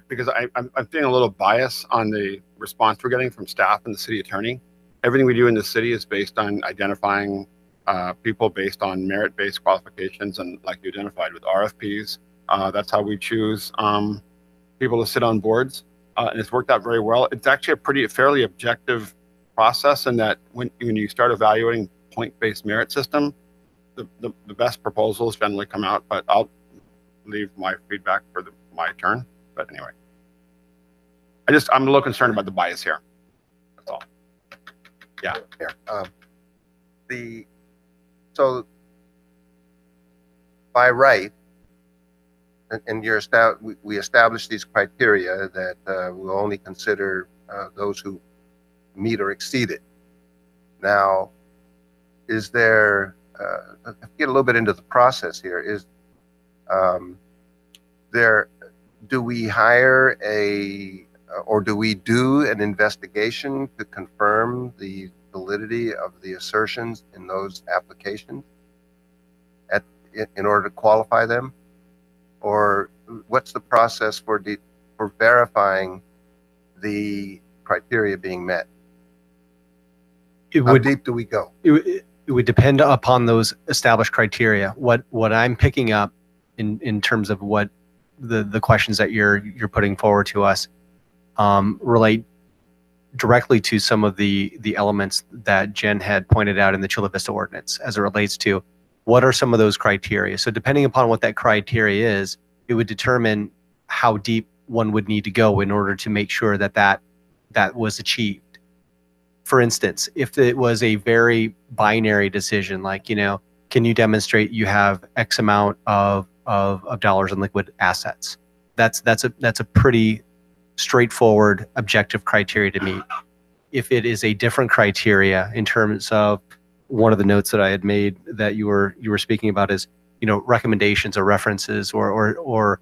Speaker 2: because I'm feeling a little bias on the response we're getting from staff and the city attorney. Everything we do in the city is based on identifying people based on merit-based qualifications, and like you identified with RFPs, that's how we choose people to sit on boards, and it's worked out very well. It's actually a fairly objective process in that when you start evaluating point-based merit system, the best proposals generally come out, but I'll leave my feedback for my turn. But anyway, I'm a little concerned about the bias here. That's all. Yeah.
Speaker 5: Here. So by right, and we establish these criteria that we'll only consider those who meet or exceed it. Now, is there, get a little bit into the process here, do we hire or do we do an investigation to confirm the validity of the assertions in those applications in order to qualify them? Or what's the process for verifying the criteria being met? How deep do we go?
Speaker 15: It would depend upon those established criteria. What I'm picking up in terms of what the questions that you're putting forward to us relate directly to some of the elements that Jen had pointed out in the Chula Vista ordinance as it relates to what are some of those criteria. So depending upon what that criteria is, it would determine how deep one would need to go in order to make sure that that was achieved. For instance, if it was a very binary decision, like, you know, can you demonstrate you have X amount of dollars in liquid assets? That's a pretty straightforward objective criteria to meet. If it is a different criteria in terms of one of the notes that I had made that you were speaking about is, you know, recommendations or references or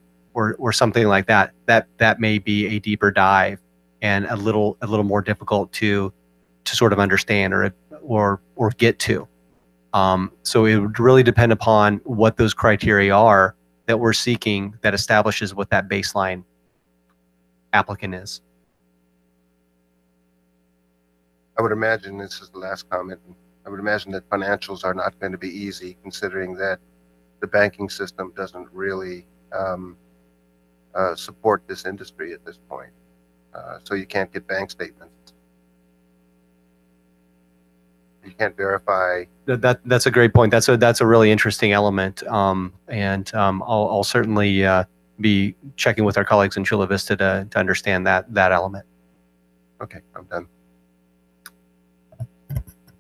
Speaker 15: something like that, that may be a deeper dive and a little more difficult to sort of understand or get to. So it would really depend upon what those criteria are that we're seeking that establishes what that baseline applicant is.
Speaker 5: I would imagine, this is the last comment, I would imagine that financials are not going to be easy, considering that the banking system doesn't really support this industry at this point. So you can't get bank statements. You can't verify.
Speaker 15: That's a great point. That's a really interesting element. I'll certainly be checking with our colleagues in Chula Vista to understand that element.
Speaker 5: Okay, I'm done.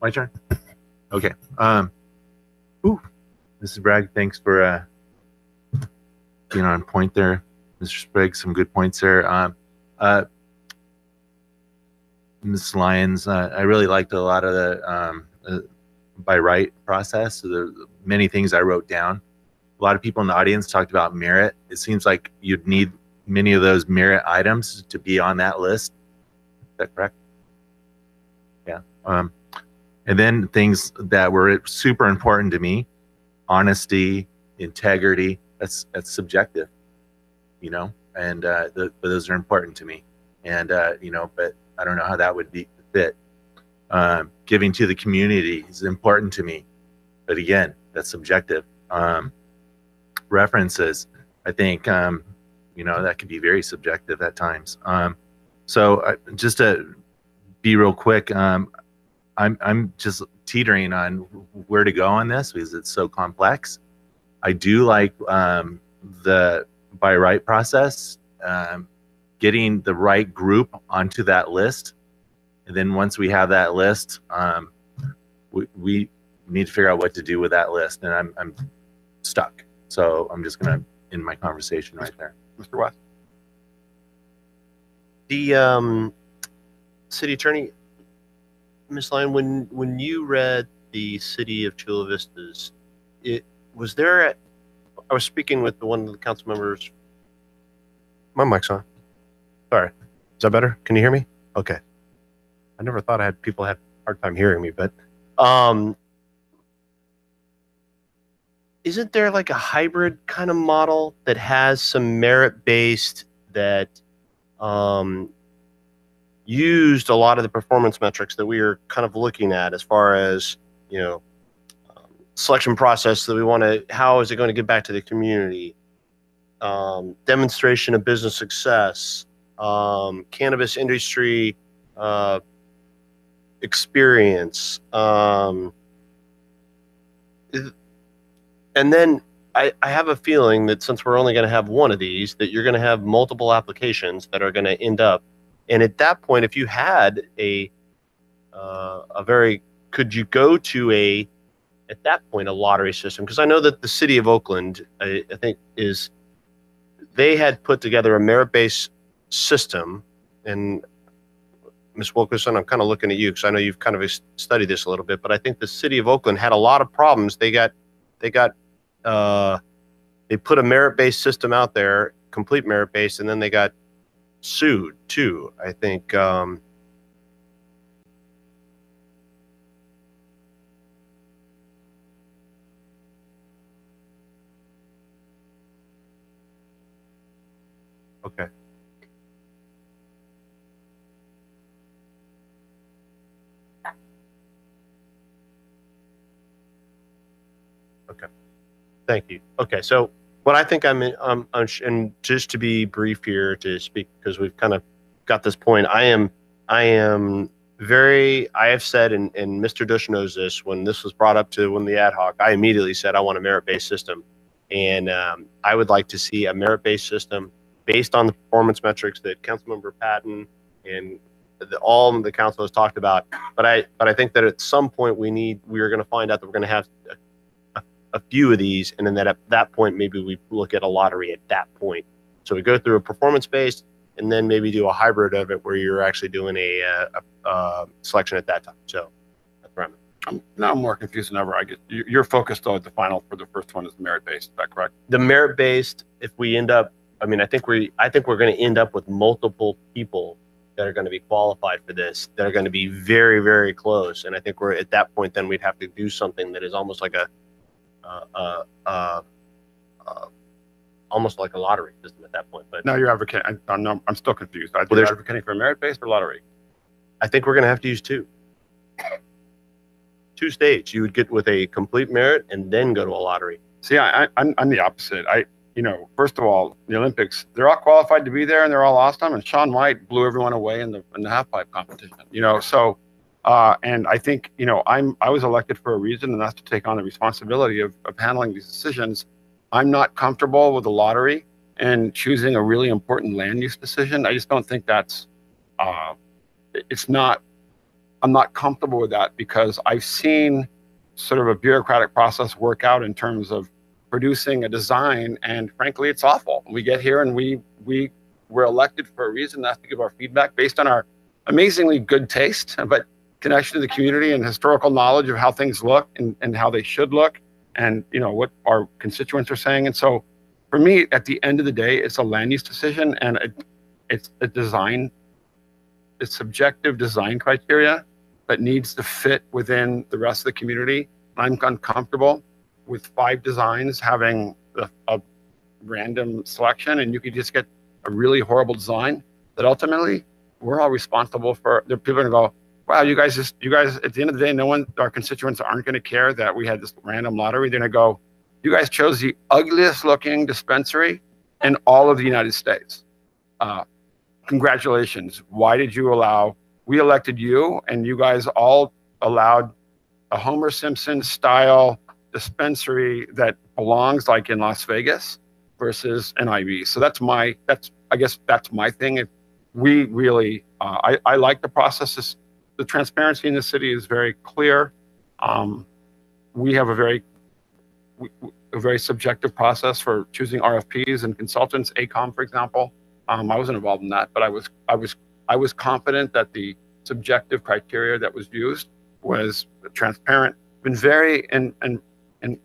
Speaker 7: My turn. Okay. Mrs. Bragg, thanks for being on point there. Mr. Sprague, some good points there. Ms. Lyons, I really liked a lot of the by right process. So there are many things I wrote down. A lot of people in the audience talked about merit. It seems like you'd need many of those merit items to be on that list. Is that correct? Yeah. And then things that were super important to me: honesty, integrity. That's subjective, you know, and but those are important to me. And you know, but I don't know how that would fit. Giving to the community is important to me, but again, that's subjective. References, I think, you know, that could be very subjective at times. So just to be real quick, I'm just teetering on where to go on this because it's so complex. I do like the by right process, getting the right group onto that list. And then once we have that list, we need to figure out what to do with that list. And I'm stuck. So I'm just going to end my conversation right there.
Speaker 2: Mr. West?
Speaker 8: The city attorney, Ms. Lyon, when you read the City of Chula Vista's, I was speaking with one of the council members. My mic's on. Sorry. Is that better? Can you hear me? Okay. I never thought people had a hard time hearing me, but isn't there like a hybrid kind of model that has some merit-based that used a lot of the performance metrics that we are kind of looking at as far as, you know, selection process that we want to, how is it going to get back to the community, demonstration of business success, cannabis industry experience, and then I have a feeling that since we're only going to have one of these, that you're going to have multiple applications that are going to end up. And at that point, if you had could you go to at that point, a lottery system? Because I know that the city of Oakland, I think they had put together a merit-based system. And Ms. Wilkerson, I'm kind of looking at you because I know you've kind of studied this a little bit, but I think the city of Oakland had a lot of problems. They put a merit-based system out there, complete merit-based, and then they got sued too, I think. Okay. Okay. Thank you. Okay, so what I think and just to be brief here to speak, because we've kind of got this point, I I have said, and Mr. Dush knows this, when this was brought up to when the ad hoc, I immediately said I want a merit-based system. And I would like to see a merit-based system based on the performance metrics that Councilmember Patton and all of the council has talked about. But I think that at some point we are going to find out that we're going to have a few of these, and then at that point maybe we look at a lottery at that point. So we go through a performance-based, and then maybe do a hybrid of it where you're actually doing a selection at that time. So that's where
Speaker 2: I'm now more confused than ever. I get you're focused on the final for the first one is merit-based. Is that correct?
Speaker 8: The merit-based, if we end up, I think we're going to end up with multiple people that are going to be qualified for this, that are going to be very, very close. And I think we're at that point, then we'd have to do something that is almost like almost like a lottery system at that point. But
Speaker 2: no, you're advocating. I'm still confused. Are you advocating for merit-based or lottery?
Speaker 8: I think we're going to have to use two stage. You would get with a complete merit and then go to a lottery.
Speaker 2: See, I'm the opposite. First of all, the Olympics, they're all qualified to be there and they're all awesome. And Shaun White blew everyone away in the half pipe competition. And I think I was elected for a reason, and that's to take on the responsibility of handling these decisions. I'm not comfortable with the lottery and choosing a really important land use decision. I just don't think that's, I'm not comfortable with that because I've seen sort of a bureaucratic process work out in terms of producing a design, and frankly, it's awful. We get here and we were elected for a reason. That's to give our feedback based on our amazingly good taste, but connection to the community and historical knowledge of how things look and how they should look, and what our constituents are saying. And so for me, at the end of the day, it's a land use decision, and it's a design, it's subjective design criteria that needs to fit within the rest of the community. I'm uncomfortable with 5 designs having a random selection, and you could just get a really horrible design that ultimately we're all responsible for. People are gonna go, wow, you guys, at the end of the day, our constituents aren't going to care that we had this random lottery. They're going to go, you guys chose the ugliest looking dispensary in all of the United States. Congratulations. Why did you we elected you, and you guys all allowed a Homer Simpson style dispensary that belongs like in Las Vegas versus an IV. So I guess that's my thing. If we really, I like the processes. The transparency in the city is very clear. We have a very subjective process for choosing RFPs and consultants. ACOM, for example, I wasn't involved in that, but I was confident that the subjective criteria that was used was transparent. Been very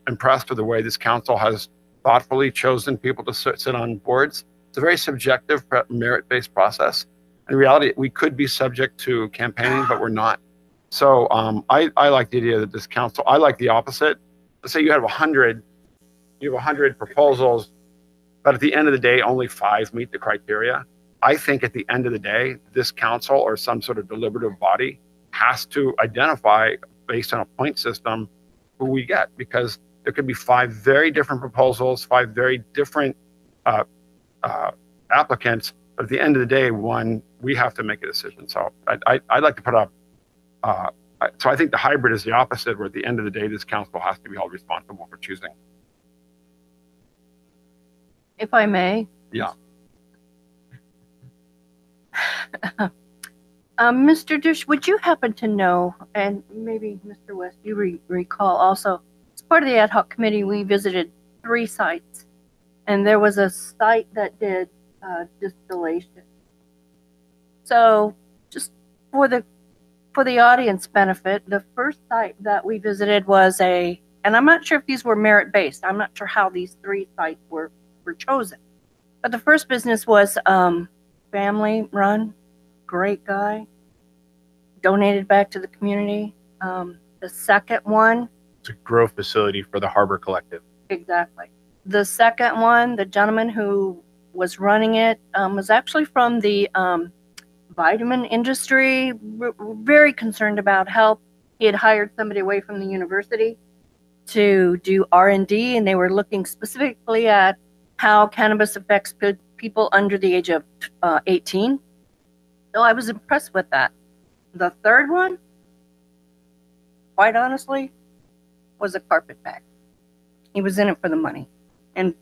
Speaker 2: impressed with the way this council has thoughtfully chosen people to sit on boards. It's a very subjective, merit-based process. In reality, we could be subject to campaigning, but we're not. So I like the idea that this council, I like the opposite. Let's say you have 100 proposals, but at the end of the day, only 5 meet the criteria. I think at the end of the day, this council or some sort of deliberative body has to identify based on a point system who we get, because there could be 5 very different proposals, 5 very different applicants. But at the end of the day, we have to make a decision. So I'd like to put up, so I think the hybrid is the opposite, where at the end of the day, this council has to be held responsible for choosing.
Speaker 6: If I may.
Speaker 2: Yeah.
Speaker 6: Mr. Dush, would you happen to know, and maybe Mr. West, you recall also, as part of the ad hoc committee, we visited 3 sites, and there was a site that did distillation. So just for the audience benefit, the first site that we visited was and I'm not sure if these were merit-based. I'm not sure how these 3 sites were chosen. But the first business was family run, great guy, donated back to the community. The second one.
Speaker 8: It's a grow facility for the Harbor Collective.
Speaker 6: Exactly. The second one, the gentleman who was running it was actually from the vitamin industry, very concerned about health. He had hired somebody away from the university to do R&D, and they were looking specifically at how cannabis affects people under the age of 18. So I was impressed with that. The third one, quite honestly, was a carpetbag. He was in it for the money. And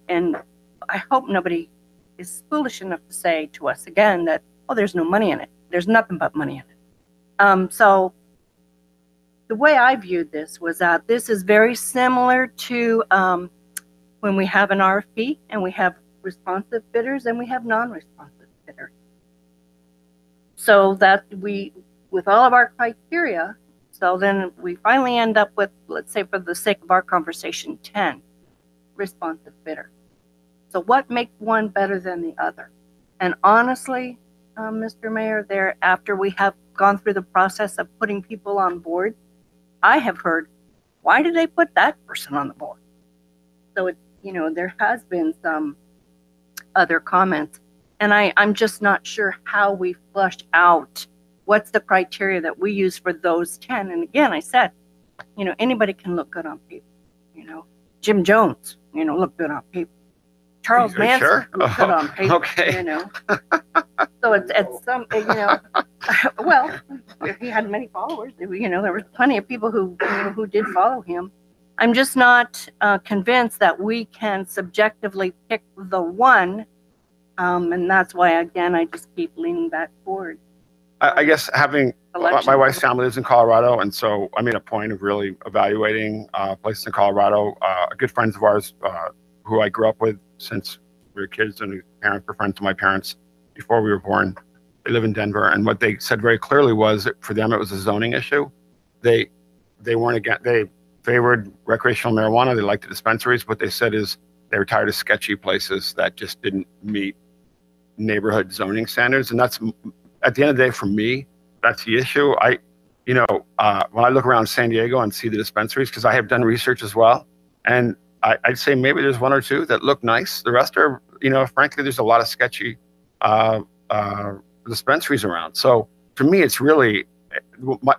Speaker 6: I hope nobody is foolish enough to say to us again that, oh, there's no money in it. There's nothing but money in it. So the way I viewed this was that this is very similar to when we have an RFP and we have responsive bidders and we have non-responsive bidders. So that we, with all of our criteria, so then we finally end up with, let's say for the sake of our conversation, 10 responsive bidders. So what makes one better than the other? And honestly, Mr. Mayor, there, after we have gone through the process of putting people on board, I have heard, why did they put that person on the board? So it, there has been some other comments, and I'm just not sure how we flush out what's the criteria that we use for those 10. And again, I said, anybody can look good on paper. Jim Jones, look good on paper. Charles Manson
Speaker 2: sure?
Speaker 6: look good on paper.
Speaker 2: Okay.
Speaker 6: So it's some, well, he had many followers. There was plenty of people who did follow him. I'm just not convinced that we can subjectively pick the one, and that's why again I just keep leaning back forward.
Speaker 2: I guess having my wife's family lives in Colorado, and so I made a point of really evaluating places in Colorado. Good friends of ours who I grew up with since we were kids, and his parents were friends of my parents before we were born. They live in Denver, and what they said very clearly was that for them it was a zoning issue. They weren't against, they favored recreational marijuana. They liked the dispensaries. What they said is they were tired of sketchy places that just didn't meet neighborhood zoning standards, and that's at the end of the day for me. That's the issue. When I look around San Diego and see the dispensaries, because I have done research as well, and I'd say maybe there's one or two that look nice. The rest are, frankly, there's a lot of sketchy dispensaries around. So for me, it's really,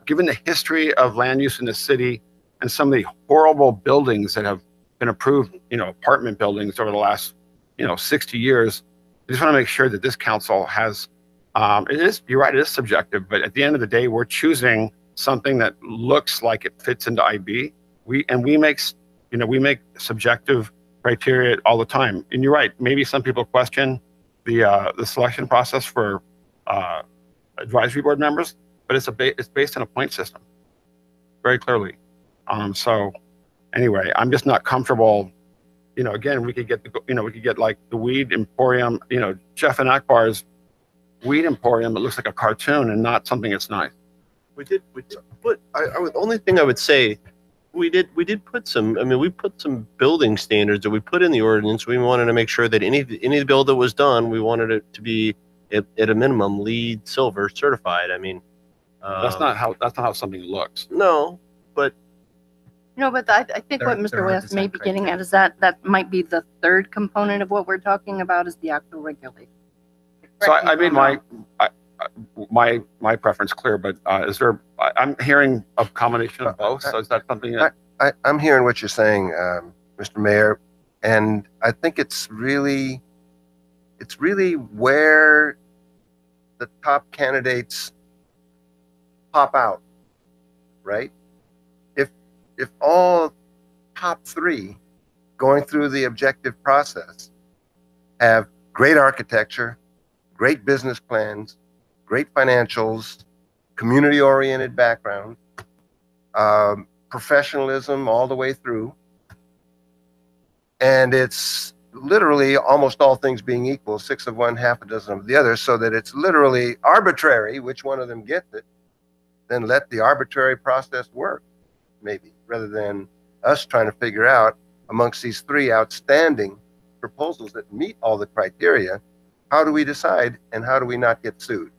Speaker 2: given the history of land use in the city and some of the horrible buildings that have been approved, apartment buildings over the last, 60 years, I just want to make sure that this council has, you're right, it is subjective, but at the end of the day, we're choosing something that looks like it fits into IB. We make subjective criteria all the time. And you're right, maybe some people question the selection process for advisory board members, but it's based on a point system, very clearly. So anyway, I'm just not comfortable. Again, we could get like the Weed Emporium, Jeff and Akbar's Weed Emporium. It looks like a cartoon and not something that's nice.
Speaker 8: But the only thing I would say, we did put some, we put some building standards that we put in the ordinance. We wanted to make sure that any build that was done, we wanted it to be at a minimum LEED Silver certified.
Speaker 2: That's not how something looks.
Speaker 8: No, but
Speaker 6: I think what Mr. West may be getting at is that might be the third component of what we're talking about is the actual regulation.
Speaker 2: So I made my preference clear, but is there? I'm hearing a combination of both. So is that something that
Speaker 5: I'm hearing what you're saying, Mr. Mayor, and I think it's really where the top candidates pop out, right? If all top three going through the objective process have great architecture, great business plans, great financials, community-oriented background, professionalism all the way through, and it's literally almost all things being equal, 6 of one, half a dozen of the other, so that it's literally arbitrary which one of them gets it, then let the arbitrary process work, maybe, rather than us trying to figure out amongst these 3 outstanding proposals that meet all the criteria, how do we decide and how do we not get sued?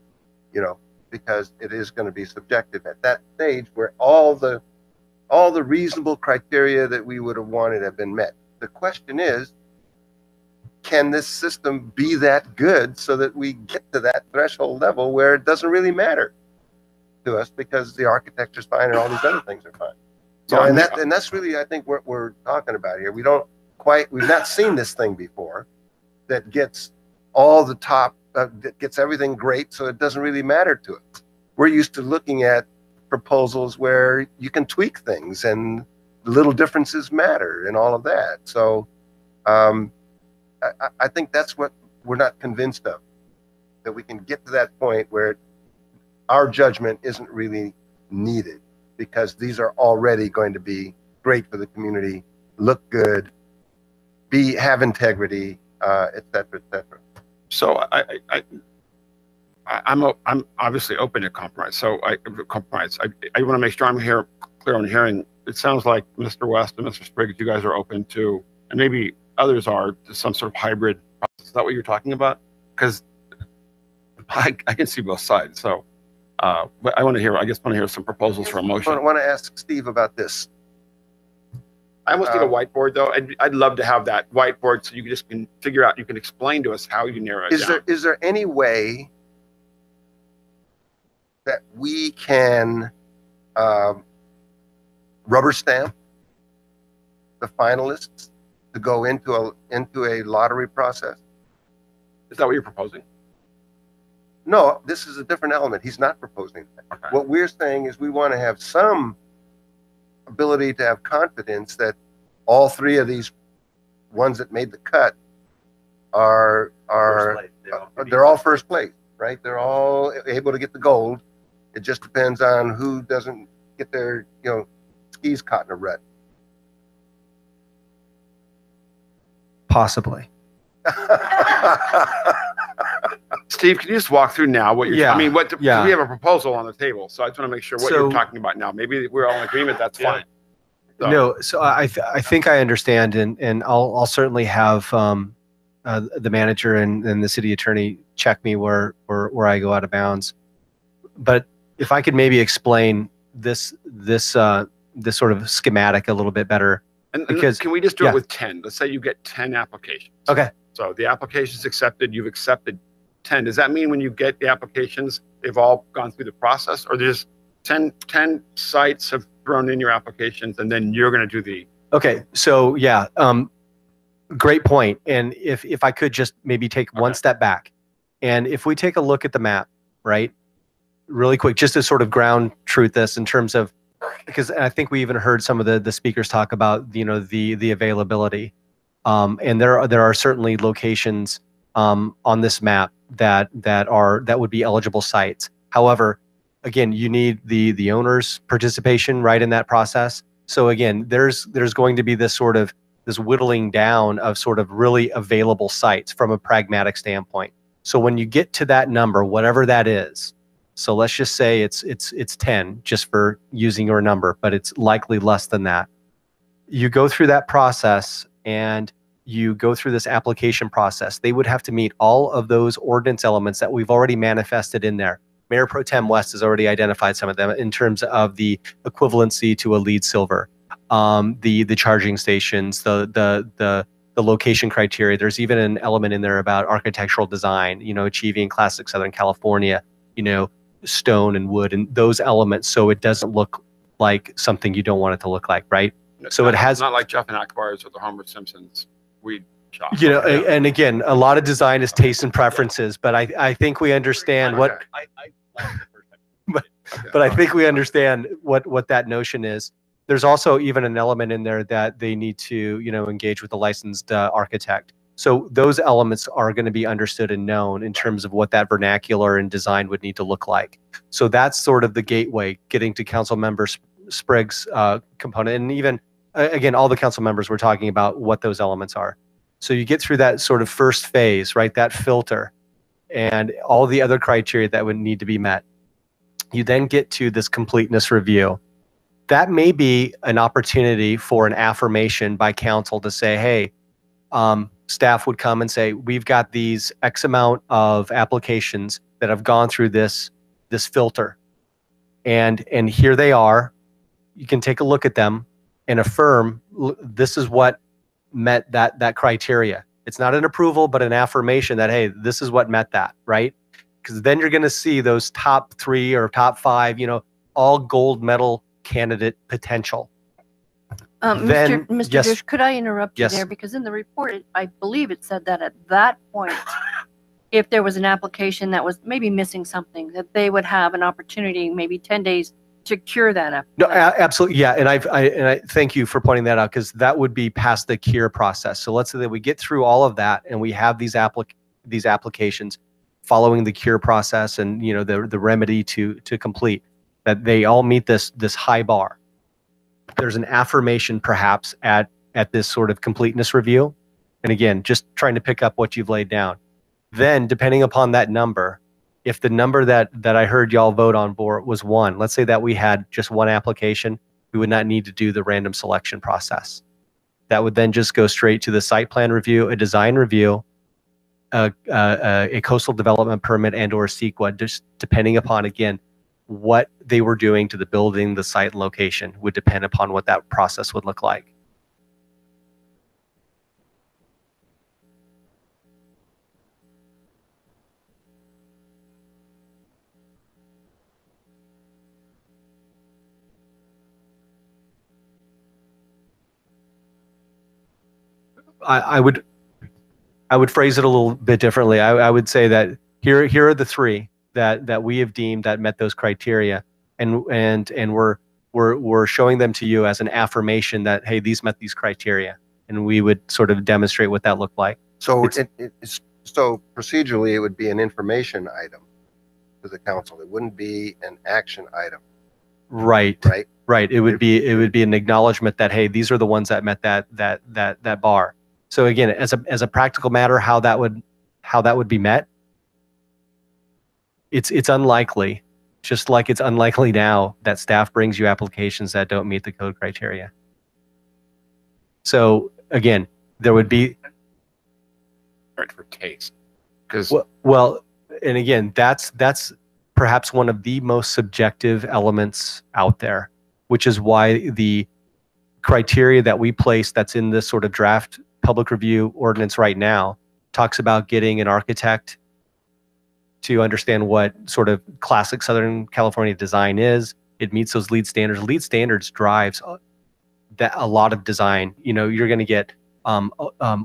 Speaker 5: Because it is going to be subjective at that stage where all the reasonable criteria that we would have wanted have been met. The question is, can this system be that good so that we get to that threshold level where it doesn't really matter to us because the architecture's fine and all these other things are fine? So, and that's really, I think, what we're talking about here. We've not seen this thing before that gets all the top that gets everything great, so it doesn't really matter to us. We're used to looking at proposals where you can tweak things and little differences matter and all of that. So I think that's what we're not convinced of, that we can get to that point where our judgment isn't really needed because these are already going to be great for the community, look good, have integrity, et cetera, et cetera.
Speaker 2: So I'm obviously open to compromise. So I want to make sure I'm clear on hearing. It sounds like Mr. West and Mr. Spriggs, you guys are open to, and maybe others are, to some sort of hybrid process. Is that what you're talking about? Because I can see both sides. So, but I want to hear some proposals for a motion.
Speaker 5: I want to ask Steve about this.
Speaker 2: I almost need a whiteboard though. I'd love to have that whiteboard so you just can figure out, you can explain to us how you narrow it down.
Speaker 5: Is there any way that we can rubber stamp the finalists to go into a lottery process?
Speaker 2: Is that what you're proposing?
Speaker 5: No, this is a different element. He's not proposing that.
Speaker 2: Okay.
Speaker 5: What we're saying is we want to have some ability to have confidence that all three of these ones that made the cut are they're all first place, right? They're all able to get the gold. It just depends on who doesn't get their skis caught in a rut.
Speaker 15: Possibly.
Speaker 2: Steve, can you just walk through now what you're?
Speaker 15: Yeah.
Speaker 2: I mean, we
Speaker 15: Yeah.
Speaker 2: have a proposal on the table, so I just want to make sure what
Speaker 15: So-
Speaker 2: you're talking about now. Maybe we're all in agreement. That's fine. So,
Speaker 15: No, so I think I understand, and I'll certainly have the manager and the city attorney check me where I go out of bounds. But if I could maybe explain this sort of schematic a little bit better,
Speaker 2: and
Speaker 15: because
Speaker 2: can we just do
Speaker 15: yeah.
Speaker 2: it with 10? Let's say you get 10 applications.
Speaker 15: Okay.
Speaker 2: So the application's accepted. You've accepted 10. Does that mean when you get the applications, they've all gone through the process, or there's 10 sites have thrown in your applications, and then you're going to do the?
Speaker 15: Okay, so yeah, great point. And if I could just maybe take one step back, and if we take a look at the map, right, really quick, just to sort of ground truth this in terms of, because I think we even heard some of the speakers talk about the availability, and there are certainly locations on this map that would be eligible sites. However, again, you need the owner's participation right in that process. So again, there's going to be this whittling down of sort of really available sites from a pragmatic standpoint. So when you get to that number, whatever that is, so let's just say it's 10, just for using your number, but it's likely less than that. You go through that process and you go through this application process. They would have to meet all of those ordinance elements that we've already manifested in there. Mayor Pro Tem West has already identified some of them in terms of the equivalency to a LEED Silver, the charging stations, the location criteria. There's even an element in there about architectural design, achieving classic Southern California, stone and wood and those elements, so it doesn't look like something you don't want it to look like, right? So it has,
Speaker 2: it's not like Jeff and Akbar's or the Homer Simpsons weed shop.
Speaker 15: And again, a lot of design is taste and preferences, but I think we understand what. But I think we understand what that notion is. There's also even an element in there that they need to engage with a licensed architect. So those elements are going to be understood and known in terms of what that vernacular and design would need to look like. So that's sort of the gateway, getting to Council Member Spriggs' component, and even again, all the council members were talking about what those elements are. So you get through that sort of first phase, right? That filter and all the other criteria that would need to be met. You then get to this completeness review. That may be an opportunity for an affirmation by council to say, hey, staff would come and say, we've got these X amount of applications that have gone through this filter. And here they are. You can take a look at them and affirm this is what met that criteria. It's not an approval, but an affirmation that, hey, this is what met that, right? Because then you're going to see those top 3 or top 5, all gold medal candidate potential. Then,
Speaker 6: Mr.
Speaker 15: yes.
Speaker 6: Dish, could I interrupt you
Speaker 15: Yes.
Speaker 6: there? Because in the report, I believe it said that at that point, if there was an application that was maybe missing something, that they would have an opportunity, maybe 10 days to cure that up.
Speaker 15: No, absolutely. Yeah. And I thank you for pointing that out, because that would be past the cure process. So let's say that we get through all of that and we have these applications following the cure process and, you know, the remedy to complete, that they all meet this high bar. There's an affirmation perhaps at this sort of completeness review. And again, just trying to pick up what you've laid down. Then depending upon that number, if the number that I heard y'all vote on for was 1, let's say that we had just 1 application, we would not need to do the random selection process. That would then just go straight to the site plan review, a design review, a coastal development permit, and or CEQA, just depending upon, again, what they were doing to the building, the site and location would depend upon what that process would look like. I would phrase it a little bit differently. I would say that here are the 3 that we have deemed that met those criteria, and we're showing them to you as an affirmation that, hey, these met these criteria, and we would sort of demonstrate what that looked like.
Speaker 5: So so procedurally, it would be an information item to the council. It wouldn't be an action item.
Speaker 15: Right. It would be an acknowledgement that, hey, these are the ones that met that bar. So again, as a practical matter, how that would be met, it's unlikely, just like it's unlikely now that staff brings you applications that don't meet the code criteria. So again, there would be
Speaker 2: for case, because
Speaker 15: well, and again, that's perhaps one of the most subjective elements out there, which is why the criteria that we place that's in this sort of draft public review ordinance right now talks about getting an architect to understand what sort of classic Southern California design is. It meets those LEED standards. LEED standards drives that a lot of design. You know, you're going to get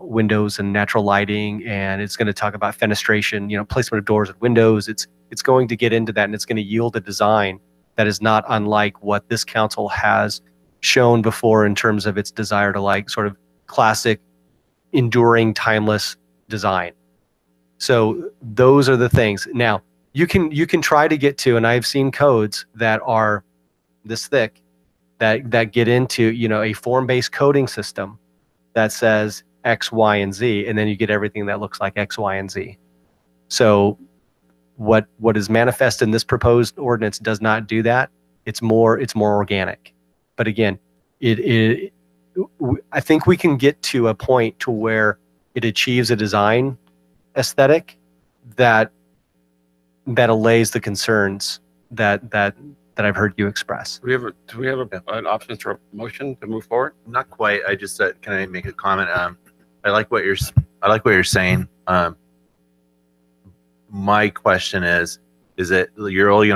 Speaker 15: windows and natural lighting, and it's going to talk about fenestration, you know, placement of doors and windows. It's going to get into that, and it's going to yield a design that is not unlike what this council has shown before in terms of its desire to like sort of classic, enduring, timeless design. So those are the things. Now you can try to get to, and I've seen codes that are this thick that get into, you know, a form-based coding system that says X, Y, and Z, and then you get everything that looks like X, Y, and Z. So what is manifest in this proposed ordinance does not do that. It's more organic. But again, I think we can get to a point to where it achieves a design aesthetic that allays the concerns that I've heard you express.
Speaker 2: Do we have an option for a motion to move forward?
Speaker 7: Not quite. I just said, can I make a comment? I like what you're saying. My question is that you're only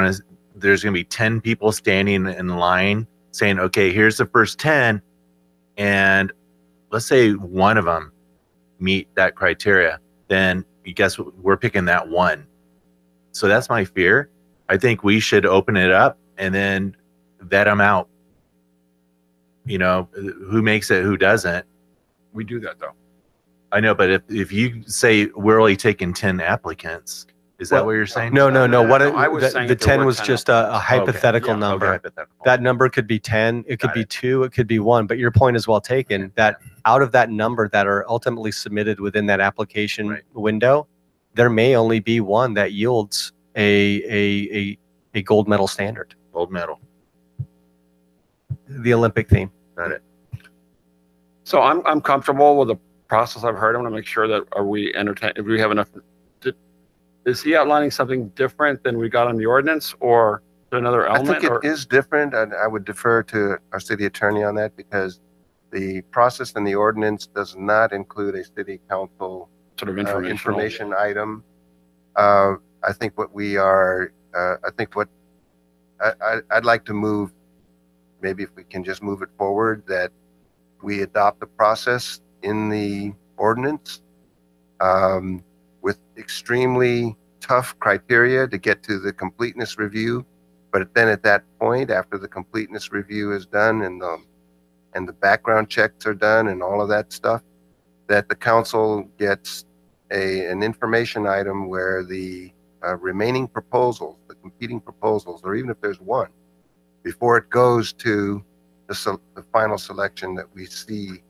Speaker 7: there's going to be 10 people standing in line saying, okay, here's the first 10, and let's say one of them meet that criteria, then you guess we're picking that one. So that's my fear. I think we should open it up and then vet them out. You know, who makes it, who doesn't.
Speaker 2: We do that though.
Speaker 7: I know, but if you say we're only taking 10 applicants, is that what you're saying?
Speaker 15: No.
Speaker 2: I was saying
Speaker 15: The
Speaker 2: if there
Speaker 15: 10
Speaker 2: were
Speaker 15: was
Speaker 2: 10
Speaker 15: just a hypothetical
Speaker 2: Okay.
Speaker 15: number.
Speaker 2: Okay, hypothetical.
Speaker 15: That number could be 10, it could be 2, it could be 1. But your point is well taken, that out of that number that are ultimately submitted within that application window, there may only be one that yields a gold medal standard.
Speaker 7: Gold medal.
Speaker 15: The Olympic theme.
Speaker 7: Got it.
Speaker 2: So I'm comfortable with the process I've heard. I want to make sure that if we have enough. Is he outlining something different than we got on the ordinance, or another element?
Speaker 5: I think it is different, and I would defer to our city attorney on that, because the process in the ordinance does not include a city council
Speaker 2: sort of
Speaker 5: information item. I think what we are, I'd like to move, maybe if we can just move it forward, that we adopt the process in the ordinance with extremely tough criteria to get to the completeness review. But then at that point, after the completeness review is done and the background checks are done and all of that stuff, that the council gets an information item where the remaining proposals, the competing proposals, or even if there's one, before it goes to the final selection, that we see,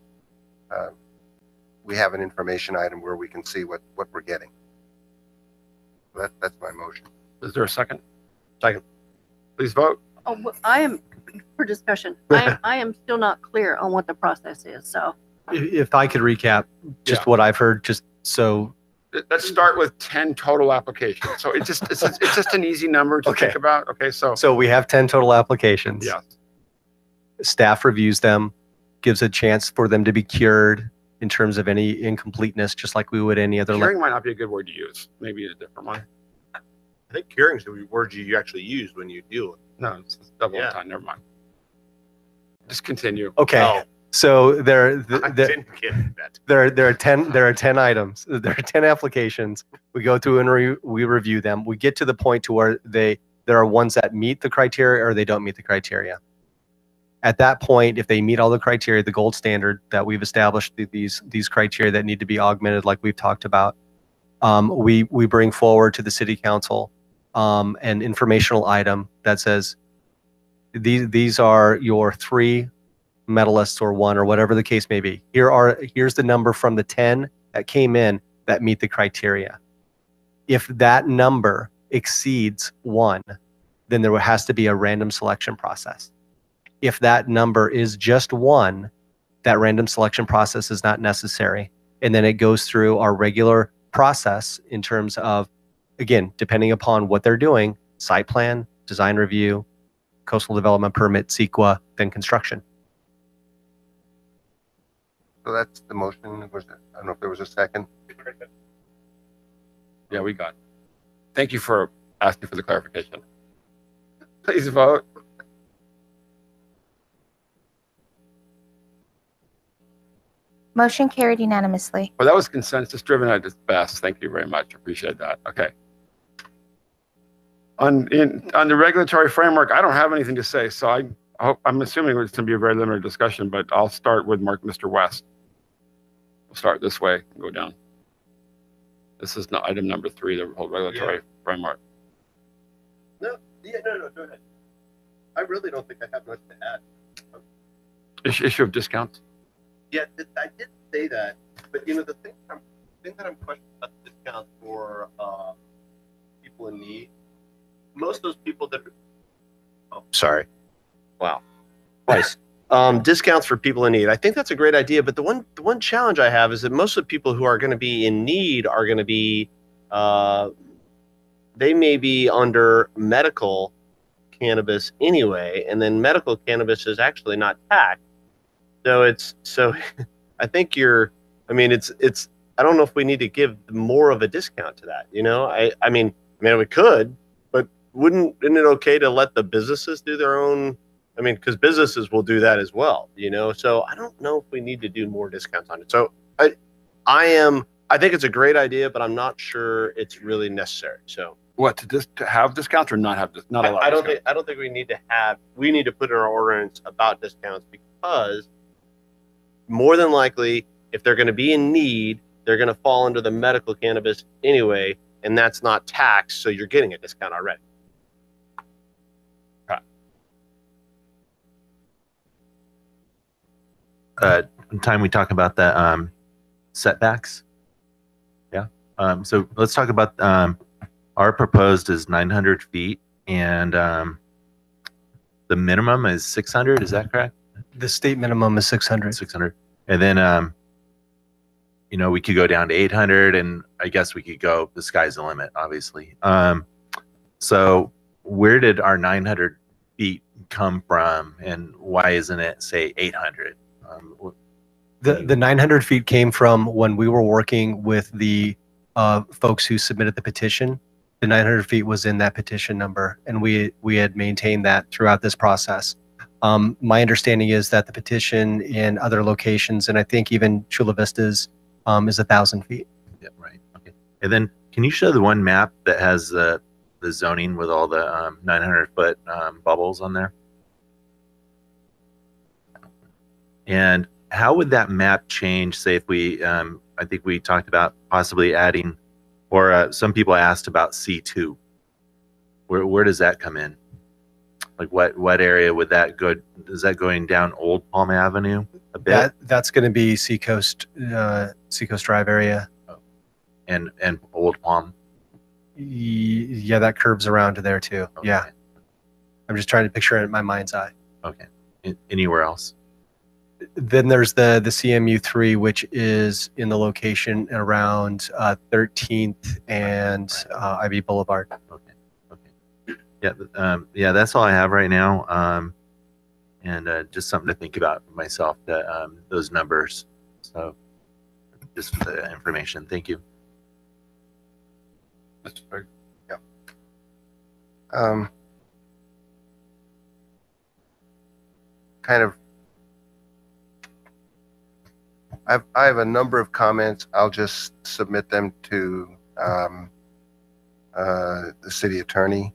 Speaker 5: we have an information item where we can see what we're getting. That's my motion.
Speaker 2: Is there a second? Second. Please vote.
Speaker 6: Oh, I am, for discussion, I am still not clear on what the process is, so.
Speaker 15: If I could recap just what I've heard, just so.
Speaker 2: Let's start with 10 total applications. So it's just an easy number to think about. Okay,
Speaker 15: so we have 10 total applications.
Speaker 2: Yeah.
Speaker 15: Staff reviews them, gives a chance for them to be cured in terms of any incompleteness, just like we would any other.
Speaker 2: Curing might not be a good word to use. Maybe a different one.
Speaker 8: I think curing is the word you actually use when you deal with it.
Speaker 2: No, it's double time. Never mind. Just continue.
Speaker 15: Okay.
Speaker 2: Oh.
Speaker 15: So there
Speaker 8: didn't get that.
Speaker 15: There are 10 items. There are 10 applications. We go through and we review them. We get to the point to where there are ones that meet the criteria or they don't meet the criteria. At that point, if they meet all the criteria, the gold standard that we've established, these criteria that need to be augmented, like we've talked about, we bring forward to the city council an informational item that says these are your 3 medalists or 1 or whatever the case may be. Here's the number from the 10 that came in that meet the criteria. If that number exceeds 1, then there has to be a random selection process. If that number is just 1, that random selection process is not necessary. And then it goes through our regular process in terms of, again, depending upon what they're doing, site plan, design review, coastal development permit, CEQA, then construction.
Speaker 5: So that's the motion. I don't know if there was a second.
Speaker 2: Yeah, we got it. Thank you for asking for the clarification. Please vote.
Speaker 14: Motion carried unanimously.
Speaker 2: Well, that was consensus driven at its best. Thank you very much. Appreciate that. Okay. On the regulatory framework, I don't have anything to say. So I'm assuming it's going to be a very limited discussion, but I'll start with Mr. West. We'll start this way and go down. This is item number 3, the whole regulatory framework.
Speaker 8: No, go ahead. I really don't think I have much to add.
Speaker 2: Issue of discounts.
Speaker 8: Yeah, I did say that, but the thing that I'm questioning about the discount for people in need, most of those people that sorry, wow, twice. Discounts for people in need. I think that's a great idea, but the one challenge I have is that most of the people who are going to be in need are going to be, they may be under medical cannabis anyway, and then medical cannabis is actually not taxed. So I think it's I don't know if we need to give more of a discount to that. I mean we could, but isn't it okay to let the businesses do their own? I mean, because businesses will do that as well, So I don't know if we need to do more discounts on it. So I think it's a great idea, but I'm not sure it's really necessary. So
Speaker 2: what to have discounts or not have not allow?
Speaker 8: I don't think we need to put in our ordinance about discounts, because more than likely, if they're going to be in need, they're going to fall under the medical cannabis anyway, and that's not taxed, so you're getting a discount already.
Speaker 7: Time we talk about the setbacks. Yeah. So let's talk about our proposed is 900 feet, and the minimum is 600. Is that correct?
Speaker 15: The state minimum is 600.
Speaker 7: 600. And then, we could go down to 800, and I guess we could go, the sky's the limit, obviously. So where did our 900 feet come from, and why isn't it, say, 800?
Speaker 15: The 900 feet came from when we were working with the folks who submitted the petition. The 900 feet was in that petition number, and we had maintained that throughout this process. My understanding is that the petition in other locations, and I think even Chula Vista's, is 1,000 feet.
Speaker 7: Yeah, right. Okay. And then Can you show the one map that has the zoning with all the 900-foot bubbles on there? And how would that map change, say, if we, I think we talked about possibly adding, or some people asked about C2. Where does that come in? Like what area would that go? Is that going down Old Palm Avenue a bit?
Speaker 15: That's going to be Seacoast Drive area.
Speaker 7: And Old Palm.
Speaker 15: Yeah, that curves around to there too.
Speaker 7: Okay.
Speaker 15: Yeah. I'm just trying to picture it in my mind's eye.
Speaker 7: Okay. Anywhere else?
Speaker 15: Then there's the CMU3, which is in the location around 13th and Ivy Boulevard.
Speaker 7: Okay. Yeah, that's all I have right now. And just something to think about myself, that those numbers. So just for the information. Thank you.
Speaker 2: Mr. Berg.
Speaker 5: Yeah. Kind of. I have a number of comments. I'll just submit them to the city attorney,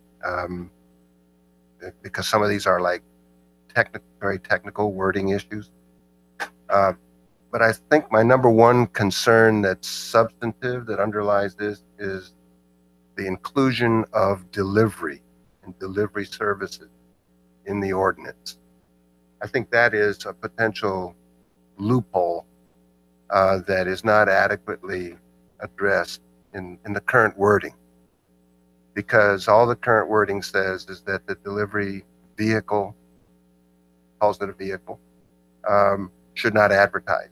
Speaker 5: because some of these are like very technical wording issues. But I think my number one concern that's substantive, that underlies this, is the inclusion of delivery and delivery services in the ordinance. I think that is a potential loophole that is not adequately addressed in the current wording, because all the current wording says is that the delivery vehicle, calls it a vehicle, should not advertise.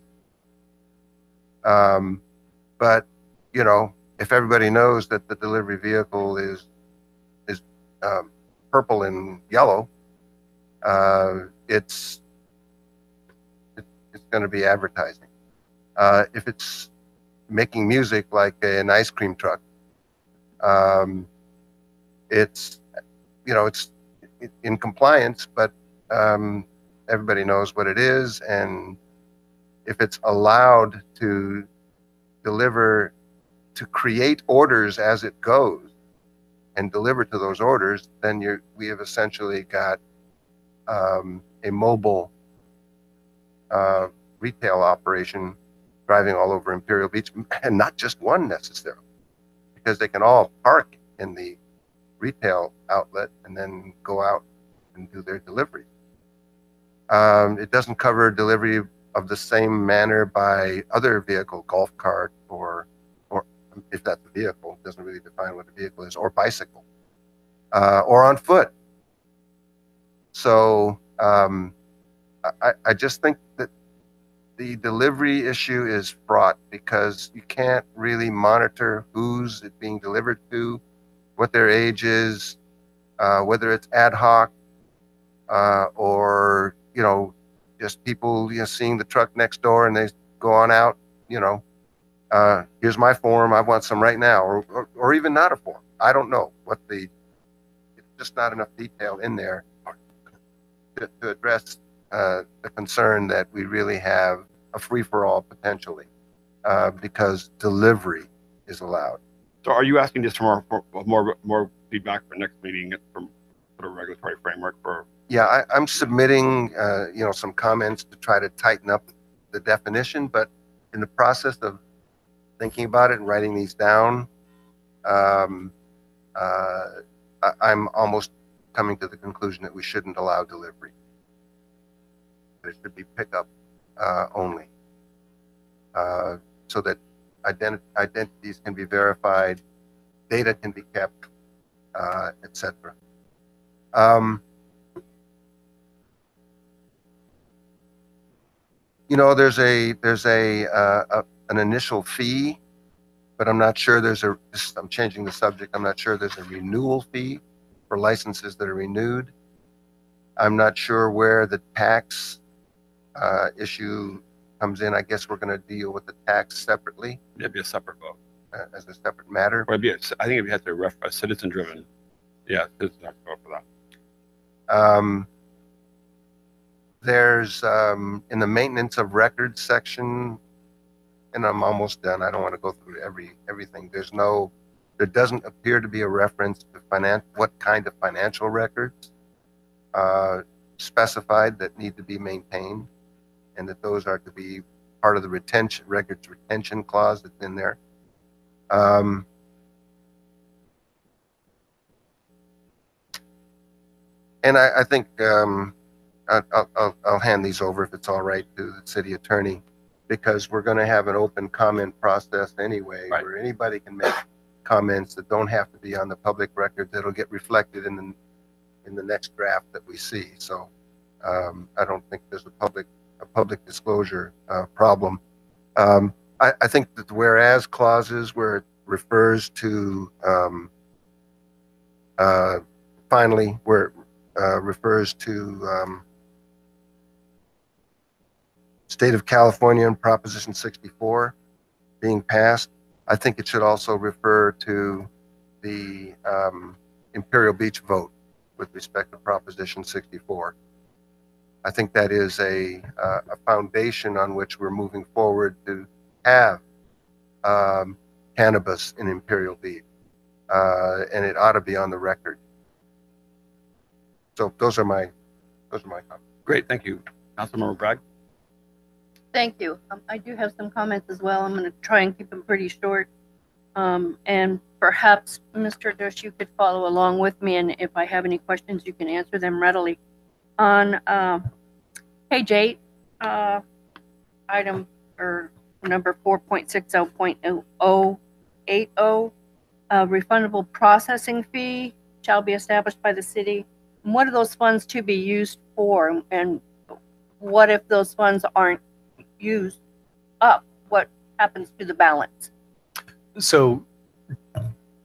Speaker 5: But you know, if everybody knows that the delivery vehicle is purple and yellow, it's going to be advertising. If it's making music like an ice cream truck, it's, you know, it's in compliance, but everybody knows what it is. And if it's allowed to deliver, to create orders as it goes and deliver to those orders, then we have essentially got a mobile retail operation driving all over Imperial Beach, and not just one necessarily, because they can all park in the retail outlet and then go out and do their delivery. It doesn't cover delivery of the same manner by other vehicle, golf cart, or if that's a vehicle, it doesn't really define what a vehicle is, or bicycle, or on foot. So I just think that the delivery issue is fraught, because you can't really monitor who's it being delivered to, what their age is, whether it's ad hoc, or, you know, just people, you know, seeing the truck next door and they go on out, you know, here's my form, I want some right now, or even not a form. I don't know what it's just not enough detail in there to address the concern that we really have a free-for-all potentially, because delivery is allowed.
Speaker 2: So are you asking just for more feedback for next meeting from a regulatory framework for?
Speaker 5: Yeah, I'm submitting, you know, some comments to try to tighten up the definition, but in the process of thinking about it and writing these down, I'm almost coming to the conclusion that we shouldn't allow delivery. It should be pickup only, so that identities can be verified, data can be kept, etc. You know, there's an initial fee, but I'm not sure I'm changing the subject. I'm not sure there's a renewal fee for licenses that are renewed. I'm not sure where the tax issue comes in. I guess we're going to deal with the tax separately.
Speaker 2: It'd be a separate vote.
Speaker 5: As a separate matter.
Speaker 2: Or I think if you had to a citizen-driven, yeah, citizen have to vote for that.
Speaker 5: There's in the maintenance of records section, and I'm almost done. I don't want to go through everything. There's no There doesn't appear to be a reference to what kind of financial records specified that need to be maintained, and that those are to be part of the records retention clause that's in there. And I think I'll hand these over, if it's all right, to the city attorney, because we're going to have an open comment process anyway, where anybody can make comments that don't have to be on the public record, that'll get reflected in the next draft that we see. So I don't think there's a public disclosure problem. I think that the whereas clauses, where it refers to finally, where it refers to State of California and Proposition 64 being passed, I think it should also refer to the Imperial Beach vote with respect to Proposition 64. I think that is a foundation on which we're moving forward to have cannabis in Imperial Beach, and it ought to be on the record. So those are my comments.
Speaker 2: Great, thank you. Councilmember Bragg.
Speaker 6: Thank you. I do have some comments as well. I'm going to try and keep them pretty short. And perhaps, Mr. Dush, you could follow along with me, and if I have any questions, you can answer them readily. On page 8, item or number 4.60.0080, refundable processing fee shall be established by the city. And what are those funds to be used for? And what if those funds aren't used up? What happens to the balance?
Speaker 15: So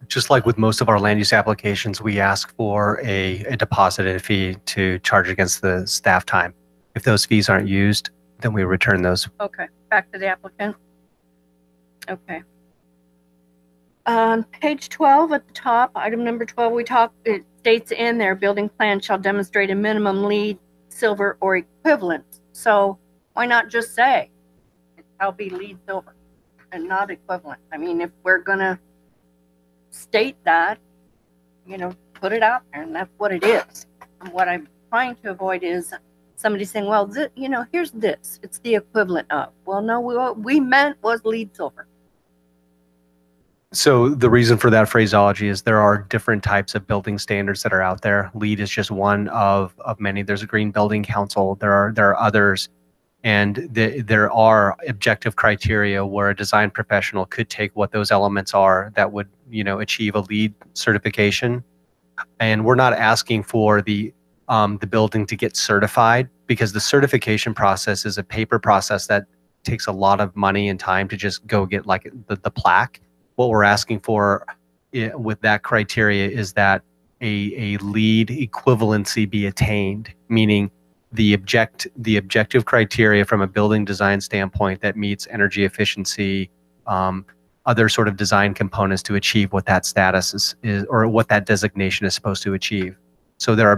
Speaker 15: just like with most of our land use applications, we ask for a deposited fee to charge against the staff time. If those fees aren't used, then we return those.
Speaker 6: Okay, back to the applicant. Okay. On page 12 at the top, item number 12, it states in there, building plan shall demonstrate a minimum lead, silver, or equivalent. So why not just say it shall be lead, silver, and not equivalent? I mean, if we're gonna state that, put it out there, and that's what it is. And what I'm trying to avoid is somebody saying, well, here's this. It's the equivalent of. Well, no, what we meant was lead, silver.
Speaker 15: So the reason for that phraseology is there are different types of building standards that are out there. LEED is just one of many. There's a Green Building Council. There are others, and there are objective criteria where a design professional could take what those elements are that would achieve a LEED certification. And we're not asking for the building to get certified, because the certification process is a paper process that takes a lot of money and time to just go get like the plaque. What we're asking for with that criteria is that a LEED equivalency be attained, meaning the objective criteria from a building design standpoint that meets energy efficiency, other sort of design components to achieve what that status is or what that designation is supposed to achieve. So there are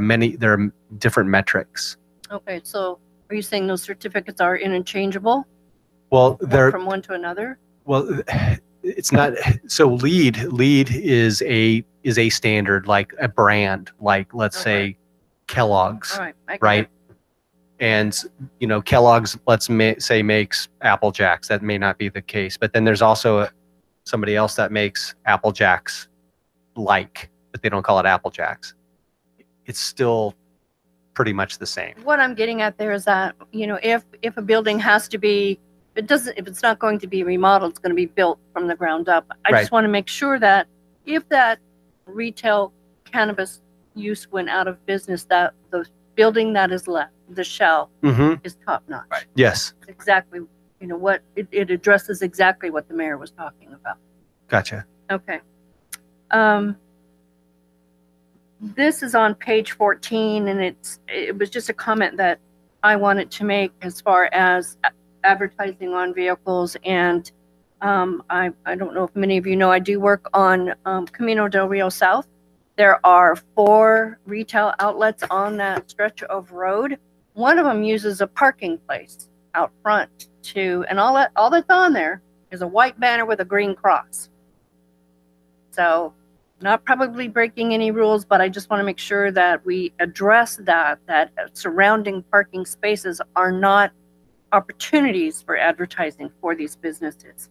Speaker 15: different metrics.
Speaker 6: Okay, so are you saying those certificates are interchangeable?
Speaker 15: Well, they're
Speaker 6: from one to another?
Speaker 15: Well, it's not. So LEED is a standard, like a brand, like let's say Kellogg's, right? And Kellogg's, let's say, makes Apple Jacks. That may not be the case, but then there's also somebody else that makes Apple Jacks, but they don't call it Apple Jacks. It's still pretty much the same.
Speaker 6: What I'm getting at there is that if a building has to be, if it's not going to be remodeled, it's going to be built from the ground up. I just want to make sure that if that retail cannabis use went out of business, that the building that is left, the shell, is top notch. Right.
Speaker 15: Yes.
Speaker 6: Exactly. What it addresses exactly what the mayor was talking about.
Speaker 15: Gotcha.
Speaker 6: Okay. This is on page 14, and it was just a comment that I wanted to make as far as advertising on vehicles. And I don't know if many of you know, I do work on Camino del Rio South. There are 4 retail outlets on that stretch of road. One of them uses a parking place out front and all that's on there is a white banner with a green cross. So not probably breaking any rules, but I just want to make sure that we address that surrounding parking spaces are not opportunities for advertising for these businesses.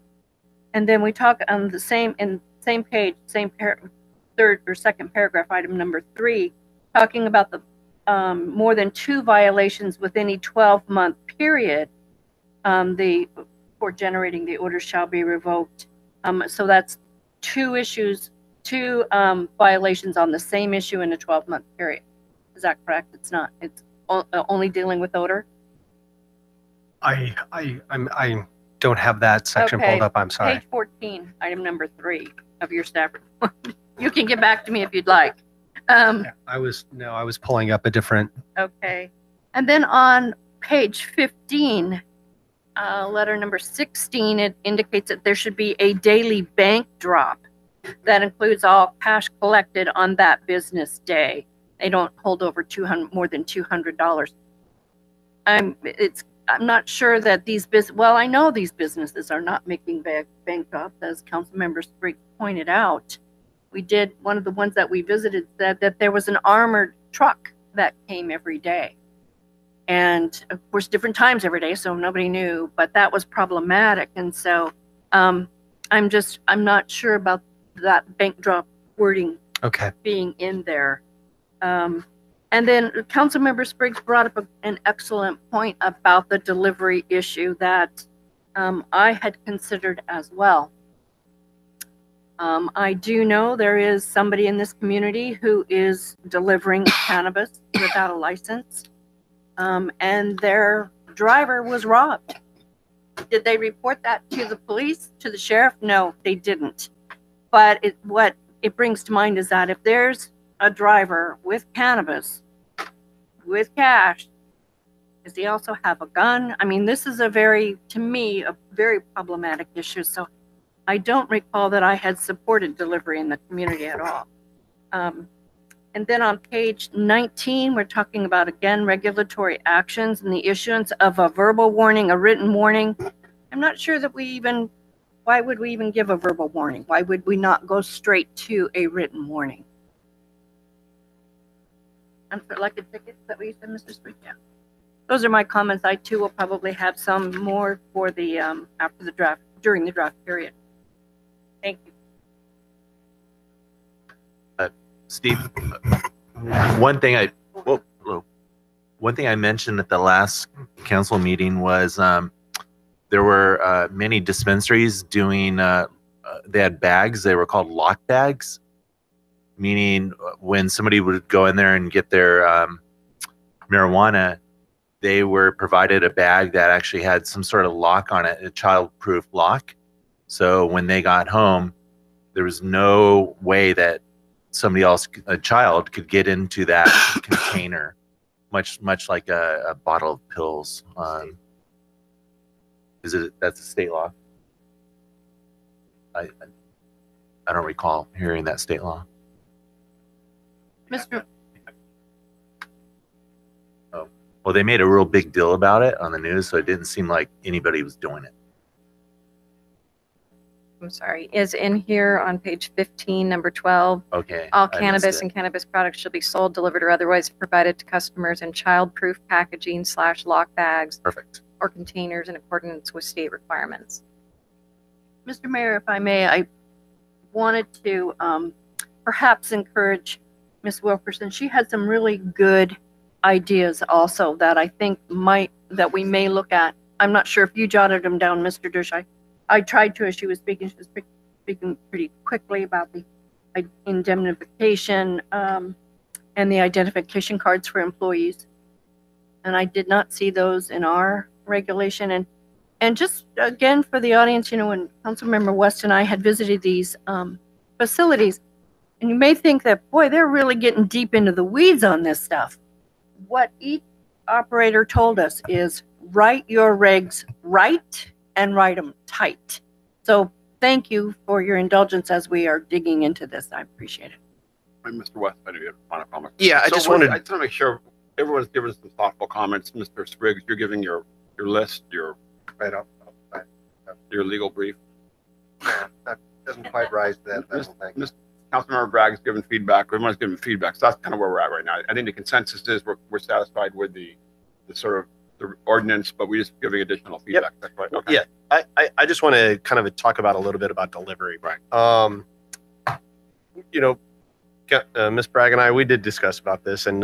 Speaker 6: And then we talk on the same page, third or second paragraph, item number 3, talking about the more than 2 violations within a 12-month period. For generating the order shall be revoked. So that's 2 issues, 2 violations on the same issue in a 12-month period. Is that correct? It's not. It's only dealing with odor.
Speaker 15: I don't have that section pulled up. I'm sorry.
Speaker 6: Page 14, item number 3 of your staff report. You can get back to me if you'd like.
Speaker 15: I was pulling up a different.
Speaker 6: Okay. And then on page 15, letter number 16, it indicates that there should be a daily bank drop that includes all cash collected on that business day. They don't hold over more than $200. I'm not sure that I know these businesses are not making bank drops, as Councilmember Spriggs pointed out. One of the ones that we visited said that there was an armored truck that came every day. And of course, different times every day, so nobody knew, but that was problematic. And so I'm not sure about that bank drop wording being in there. And then Councilmember Spriggs brought up an excellent point about the delivery issue that I had considered as well. I do know there is somebody in this community who is delivering cannabis without a license, and their driver was robbed. Did they report that to the police, to the sheriff? No, they didn't. But what it brings to mind is that if there's a driver with cannabis, with cash, does he also have a gun? I mean, this is to me, a very problematic issue. So I don't recall that I had supported delivery in the community at all. And then on page 19, we're talking about, again, regulatory actions and the issuance of a verbal warning, a written warning. I'm not sure that why would we even give a verbal warning? Why would we not go straight to a written warning? And for elected tickets, that we said, Mr. Spriggs? Yeah. Those are my comments. I too will probably have some more for the after the draft, during the draft period. Thank you.
Speaker 7: Steve, one thing I mentioned at the last council meeting was there were many dispensaries doing, they had bags, they were called lock bags, meaning when somebody would go in there and get their marijuana, they were provided a bag that actually had some sort of lock on it, a child-proof lock. So when they got home, there was no way that somebody else, a child, could get into that container, much like a bottle of pills. That's a state law? I don't recall hearing that state law.
Speaker 6: Mr.
Speaker 7: Oh, well, they made a real big deal about it on the news, so it didn't seem like anybody was doing it.
Speaker 9: I'm sorry, is in here on page 15, number 12.
Speaker 7: Okay.
Speaker 9: All cannabis and cannabis products shall be sold, delivered, or otherwise provided to customers in child-proof packaging / lock bags.
Speaker 7: Perfect.
Speaker 9: Or containers in accordance with state requirements.
Speaker 6: Mr. Mayor, if I may, I wanted to perhaps encourage Ms. Wilkerson. She had some really good ideas also that I think that we may look at. I'm not sure if you jotted them down, Mr. Dersh. I tried to as she was speaking. She was speaking pretty quickly about the indemnification and the identification cards for employees. And I did not see those in our regulation. And just again for the audience, when Councilmember West and I had visited these facilities, and you may think that, boy, they're really getting deep into the weeds on this stuff. What each operator told us is write your regs right and write them tight. So thank you for your indulgence as we are digging into this. I appreciate it.
Speaker 2: Mr. West, I do have a final comment.
Speaker 8: Yeah, I just want
Speaker 2: to make sure everyone's given some thoughtful comments. Mr. Spriggs, you're giving your list, your legal brief.
Speaker 5: doesn't quite rise to that level. Thank you.
Speaker 2: Councilmember Bragg has given feedback. Everyone's given feedback. So that's kind of where we're at right now. I think the consensus is we're satisfied with the sort of the ordinance, but we're just giving additional feedback.
Speaker 8: Yep.
Speaker 2: That's right. Okay.
Speaker 8: Yeah, I just want to kind of talk about a little bit about delivery.
Speaker 2: Right.
Speaker 8: You know, Ms. Bragg and I, we did discuss about this, and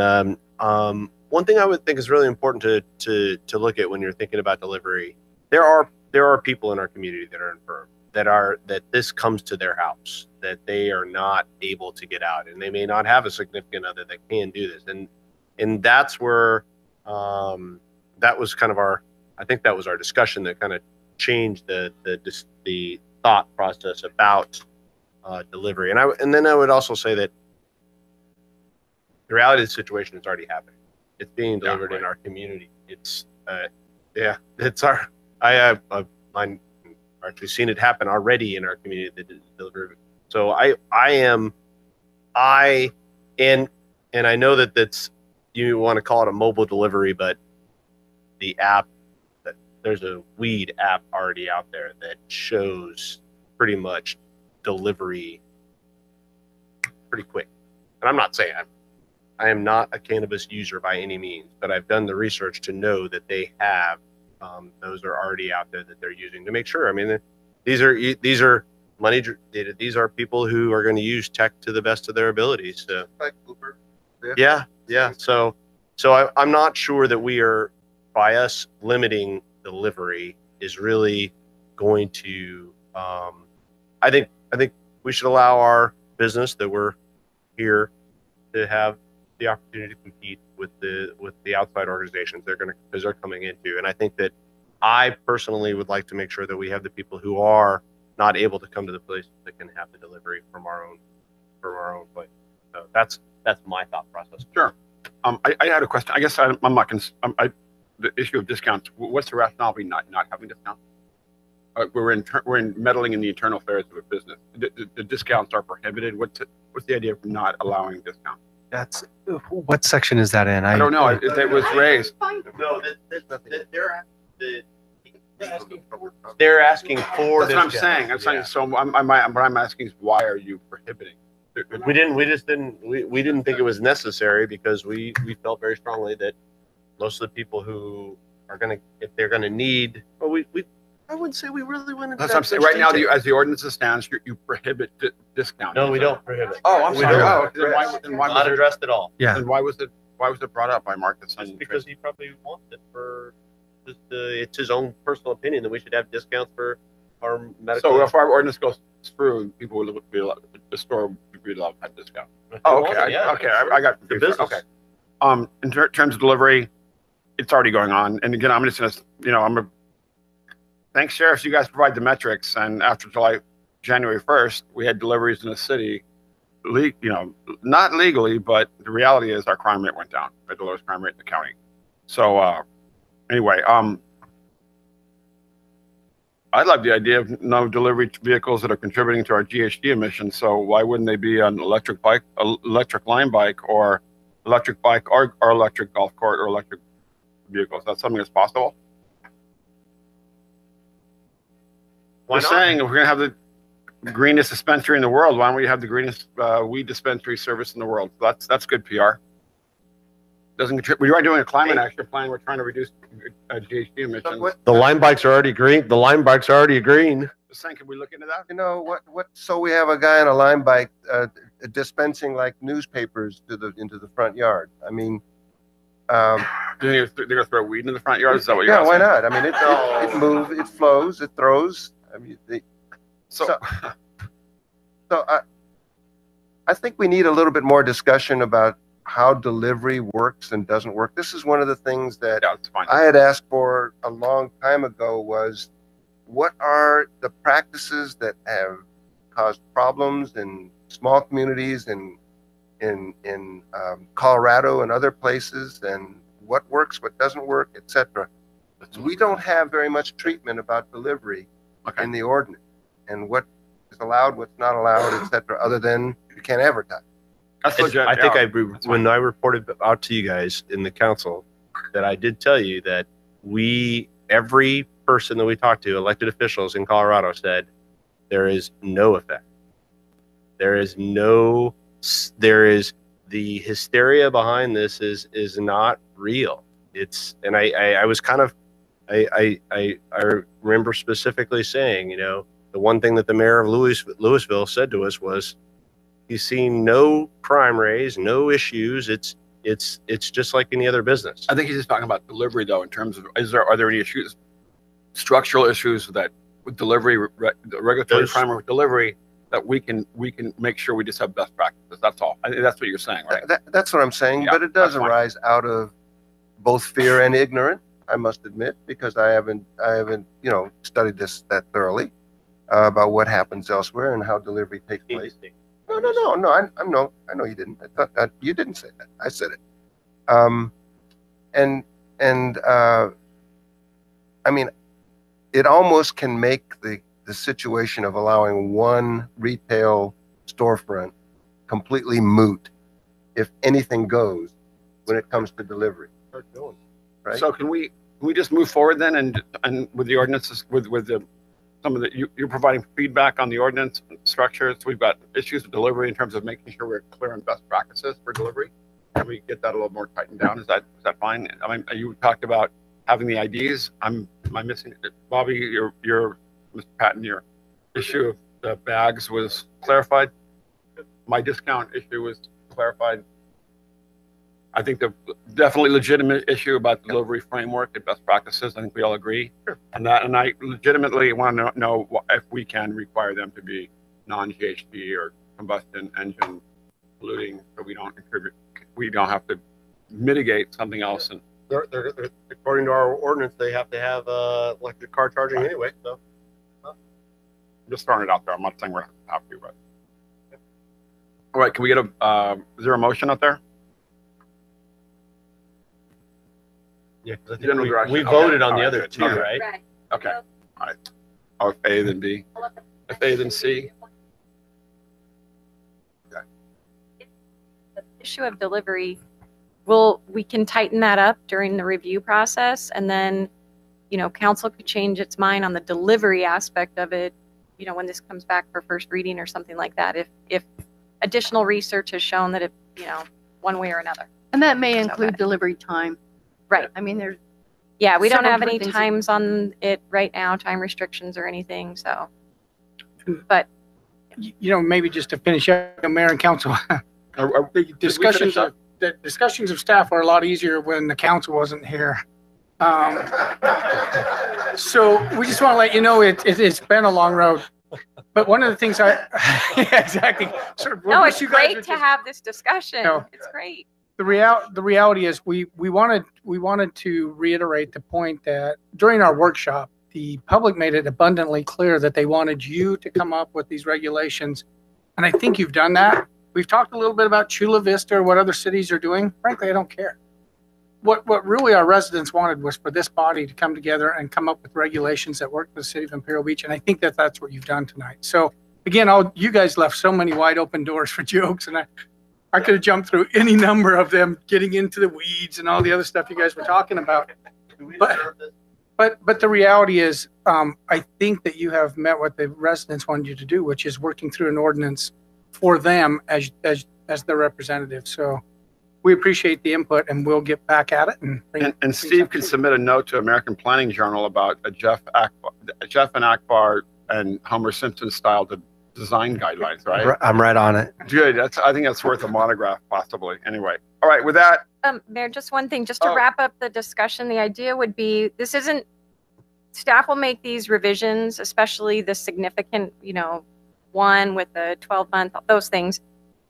Speaker 8: one thing I would think is really important to look at when you're thinking about delivery, there are people in our community that are infirm, that this comes to their house, that they are not able to get out, and they may not have a significant other that can do this, and that's where that was kind of I think that was our discussion that kind of changed the thought process about delivery. And then I would also say that the reality of the situation is already happening. It's being delivered in our community. It's I have actually seen it happen already in our community that is delivered. So and I know that that's, you want to call it a mobile delivery, but the app, there's a weed app already out there that shows pretty much delivery pretty quick. And I'm not saying I am not a cannabis user by any means, but I've done the research to know that they have those are already out there that they're using to make sure. I mean, these are money. These are people who are going to use tech to the best of their abilities. So,
Speaker 5: like Uber.
Speaker 8: yeah. So I'm not sure that we are, by us limiting delivery, is really going to. I think we should allow our business that we're here to have the opportunity to compete with the outside organizations they're coming into. And I think that I personally would like to make sure that we have the people who are not able to come to the place that can have the delivery from our own place. So that's my thought process.
Speaker 2: Sure. I had a question. I guess I'm not the issue of discounts. What's the rationale behind not having discounts? We're meddling in the internal affairs of a business. The discounts are prohibited. What's the idea of not allowing discounts?
Speaker 15: That's what section is that in?
Speaker 2: I don't know. It was raised.
Speaker 8: No, they're asking for.
Speaker 2: That's what I'm saying. I'm saying. So what I'm asking is, why are you prohibiting?
Speaker 8: We didn't think it was necessary because we felt very strongly that most of the people who are if they're gonna need, well, I wouldn't say we really went into
Speaker 2: That's what I'm saying. Right now, as the ordinance stands, you prohibit discounting.
Speaker 8: No, we don't prohibit.
Speaker 2: Oh, I'm sorry. Then why
Speaker 8: not addressed at all.
Speaker 15: Yeah.
Speaker 2: Then why was it brought up by Mark?
Speaker 8: Because he probably wants it for it's his own personal opinion that we should have discounts for our medical.
Speaker 2: So if our ordinance goes through, people will be allowed, the store would be allowed to have discount. Oh, okay. I got
Speaker 8: the business.
Speaker 2: Okay. In terms of delivery, it's already going on. And again, I'm just gonna, thanks, sheriffs. You guys provide the metrics, and after January 1st, we had deliveries in the city, not legally, but the reality is our crime rate went down. We had the lowest crime rate in the county. So anyway, I love the idea of no delivery vehicles that are contributing to our GHG emissions. So why wouldn't they be an electric bike, electric line bike, or electric bike, or electric golf cart, or electric vehicles? That's something that's possible. We're saying if we're going to have the greenest dispensary in the world, why don't we have the greenest weed dispensary service in the world? So that's good PR. We are doing a climate action plan. We're trying to reduce GHG emissions.
Speaker 8: The line bikes are already green. The line bikes are already green.
Speaker 2: Just saying, can we look into that?
Speaker 5: So we have a guy on a line bike dispensing like newspapers into the front yard. I mean,
Speaker 2: they're gonna throw weed in the front yard. Is that what you're
Speaker 5: asking?
Speaker 2: Why
Speaker 5: not? I mean, it moves, it flows, it throws. I mean, I think we need a little bit more discussion about how delivery works and doesn't work. This is one of the things that I had asked for a long time ago was, what are the practices that have caused problems in small communities in Colorado and other places, and what works, what doesn't work, etc. We don't have very much treatment about delivery in the ordinance, and what is allowed, what's not allowed, etc. Other than you can't advertise.
Speaker 8: I think when I reported out to you guys in the council, that I did tell you that every person that we talked to, elected officials in Colorado, said There is no effect. There is no, there is, the hysteria behind this is not real. It's, and I was kind of, I remember specifically saying, you know, the one thing that the mayor of Louisville said to us was, he's seen no crime raise, no issues. It's just like any other business.
Speaker 2: I think he's just talking about delivery, though, in terms of, are there any issues, structural issues that with delivery, the regulatory framework with delivery, that we can make sure we just have best practices. That's all. I think that's what you're saying, right?
Speaker 5: That's what I'm saying,
Speaker 2: Yeah,
Speaker 5: but it does
Speaker 2: that's fine.
Speaker 5: arise out of both fear and ignorance, I must admit, because I haven't, you know, studied this that thoroughly about what happens elsewhere and how delivery takes place. No. I know you didn't. I thought that you didn't say that. I said it. I mean, it almost can make the situation of allowing one retail storefront completely moot if anything goes when it comes to delivery. Right?
Speaker 2: So can we just move forward then and with the ordinances with the some of the you're providing feedback on the ordinance structures. We've got issues with delivery in terms of making sure we're clear on best practices for delivery. Can we get that a little more tightened down? Is that fine? I mean, you talked about having the IDs. Am I missing it? Bobby, your Mr. Patton, your issue of the bags was clarified. My discount issue was clarified. I think the definitely legitimate issue about delivery framework and best practices. I think we all agree on that. And I legitimately want to know if we can require them to be non-GHG or combustion engine polluting, so we don't have to mitigate something else. And
Speaker 8: They're, according to our ordinance, they have to have electric car charging anyway. So
Speaker 2: I'm just throwing it out there. I'm not saying we're have to, but all right. Can we get is there a motion out there?
Speaker 8: yeah, because I think we voted on the other two, right?
Speaker 2: Okay. All right. Oh, if A then B. If A then C. Okay.
Speaker 9: The issue of delivery, we can tighten that up during the review process, and then, you know, council could change its mind on the delivery aspect of it, you know, when this comes back for first reading or something like that, if additional research has shown that it, you know, one way or another.
Speaker 6: And that may include delivery time.
Speaker 9: Right.
Speaker 6: I mean, there's
Speaker 9: Yeah, we don't
Speaker 6: several
Speaker 9: have any
Speaker 6: different things
Speaker 9: times on it right now, time restrictions or anything, so. But
Speaker 10: You know, maybe just to finish up, Mayor and Council, the discussions of staff are a lot easier when the council wasn't here. So we just want to let you know it's been a long road. But one of the things yeah, exactly.
Speaker 9: no, it's great to have this discussion.
Speaker 10: No.
Speaker 9: It's great.
Speaker 10: The reality is we wanted to reiterate the point that during our workshop, the public made it abundantly clear that they wanted you to come up with these regulations. And I think you've done that. We've talked a little bit about Chula Vista or what other cities are doing. Frankly, I don't care. What really our residents wanted was for this body to come together and come up with regulations that work for the city of Imperial Beach. And I think that's what you've done tonight. So again, you guys left so many wide open doors for jokes, and I could have jumped through any number of them, getting into the weeds and all the other stuff you guys were talking about. But the reality is, I think that you have met what the residents wanted you to do, which is working through an ordinance for them as their representative. So we appreciate the input, and we'll get back at it. And
Speaker 2: Steve can submit a note to American Planning Journal about a Jeff and Akbar and Homer Simpson style design guidelines, right?
Speaker 15: I'm right on it.
Speaker 2: Good. I think that's worth a monograph, possibly. Anyway, all right. With that,
Speaker 9: Mayor, just one thing, just to wrap up the discussion, the idea would be staff will make these revisions, especially the significant, you know, one with the 12-month, those things,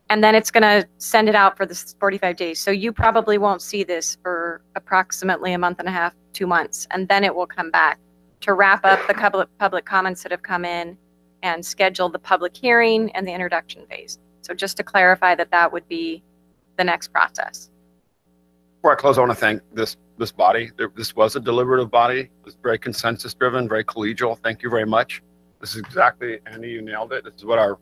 Speaker 9: and then it's going to send it out for the 45 days. So you probably won't see this for approximately a month and a half, 2 months, and then it will come back to wrap up the public comments that have come in and schedule the public hearing and the introduction phase. So just to clarify that would be the next process.
Speaker 2: before I close, I want to thank this body. This was a deliberative body. It was very consensus driven, very collegial. Thank you very much. This is exactly, Andy, you nailed it. This is what our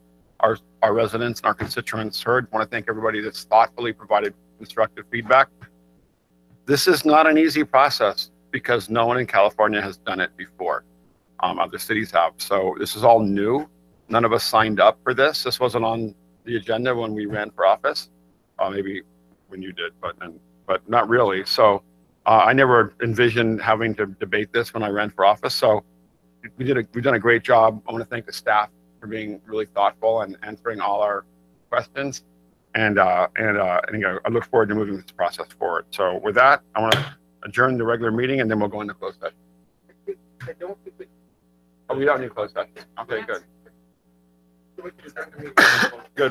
Speaker 2: residents and our constituents heard. I want to thank everybody that's thoughtfully provided constructive feedback. This is not an easy process because no one in California has done it before. Other cities have. So this is all new. none of us signed up for this. This wasn't on the agenda when we ran for office. Maybe when you did, but not really. So I never envisioned having to debate this when I ran for office. So we've done a great job. I want to thank the staff for being really thoughtful and answering all our questions. And I look forward to moving this process forward. So with that, I want to adjourn the regular meeting and then we'll go into closed session. Oh, we don't need closed session. Okay, good. Good.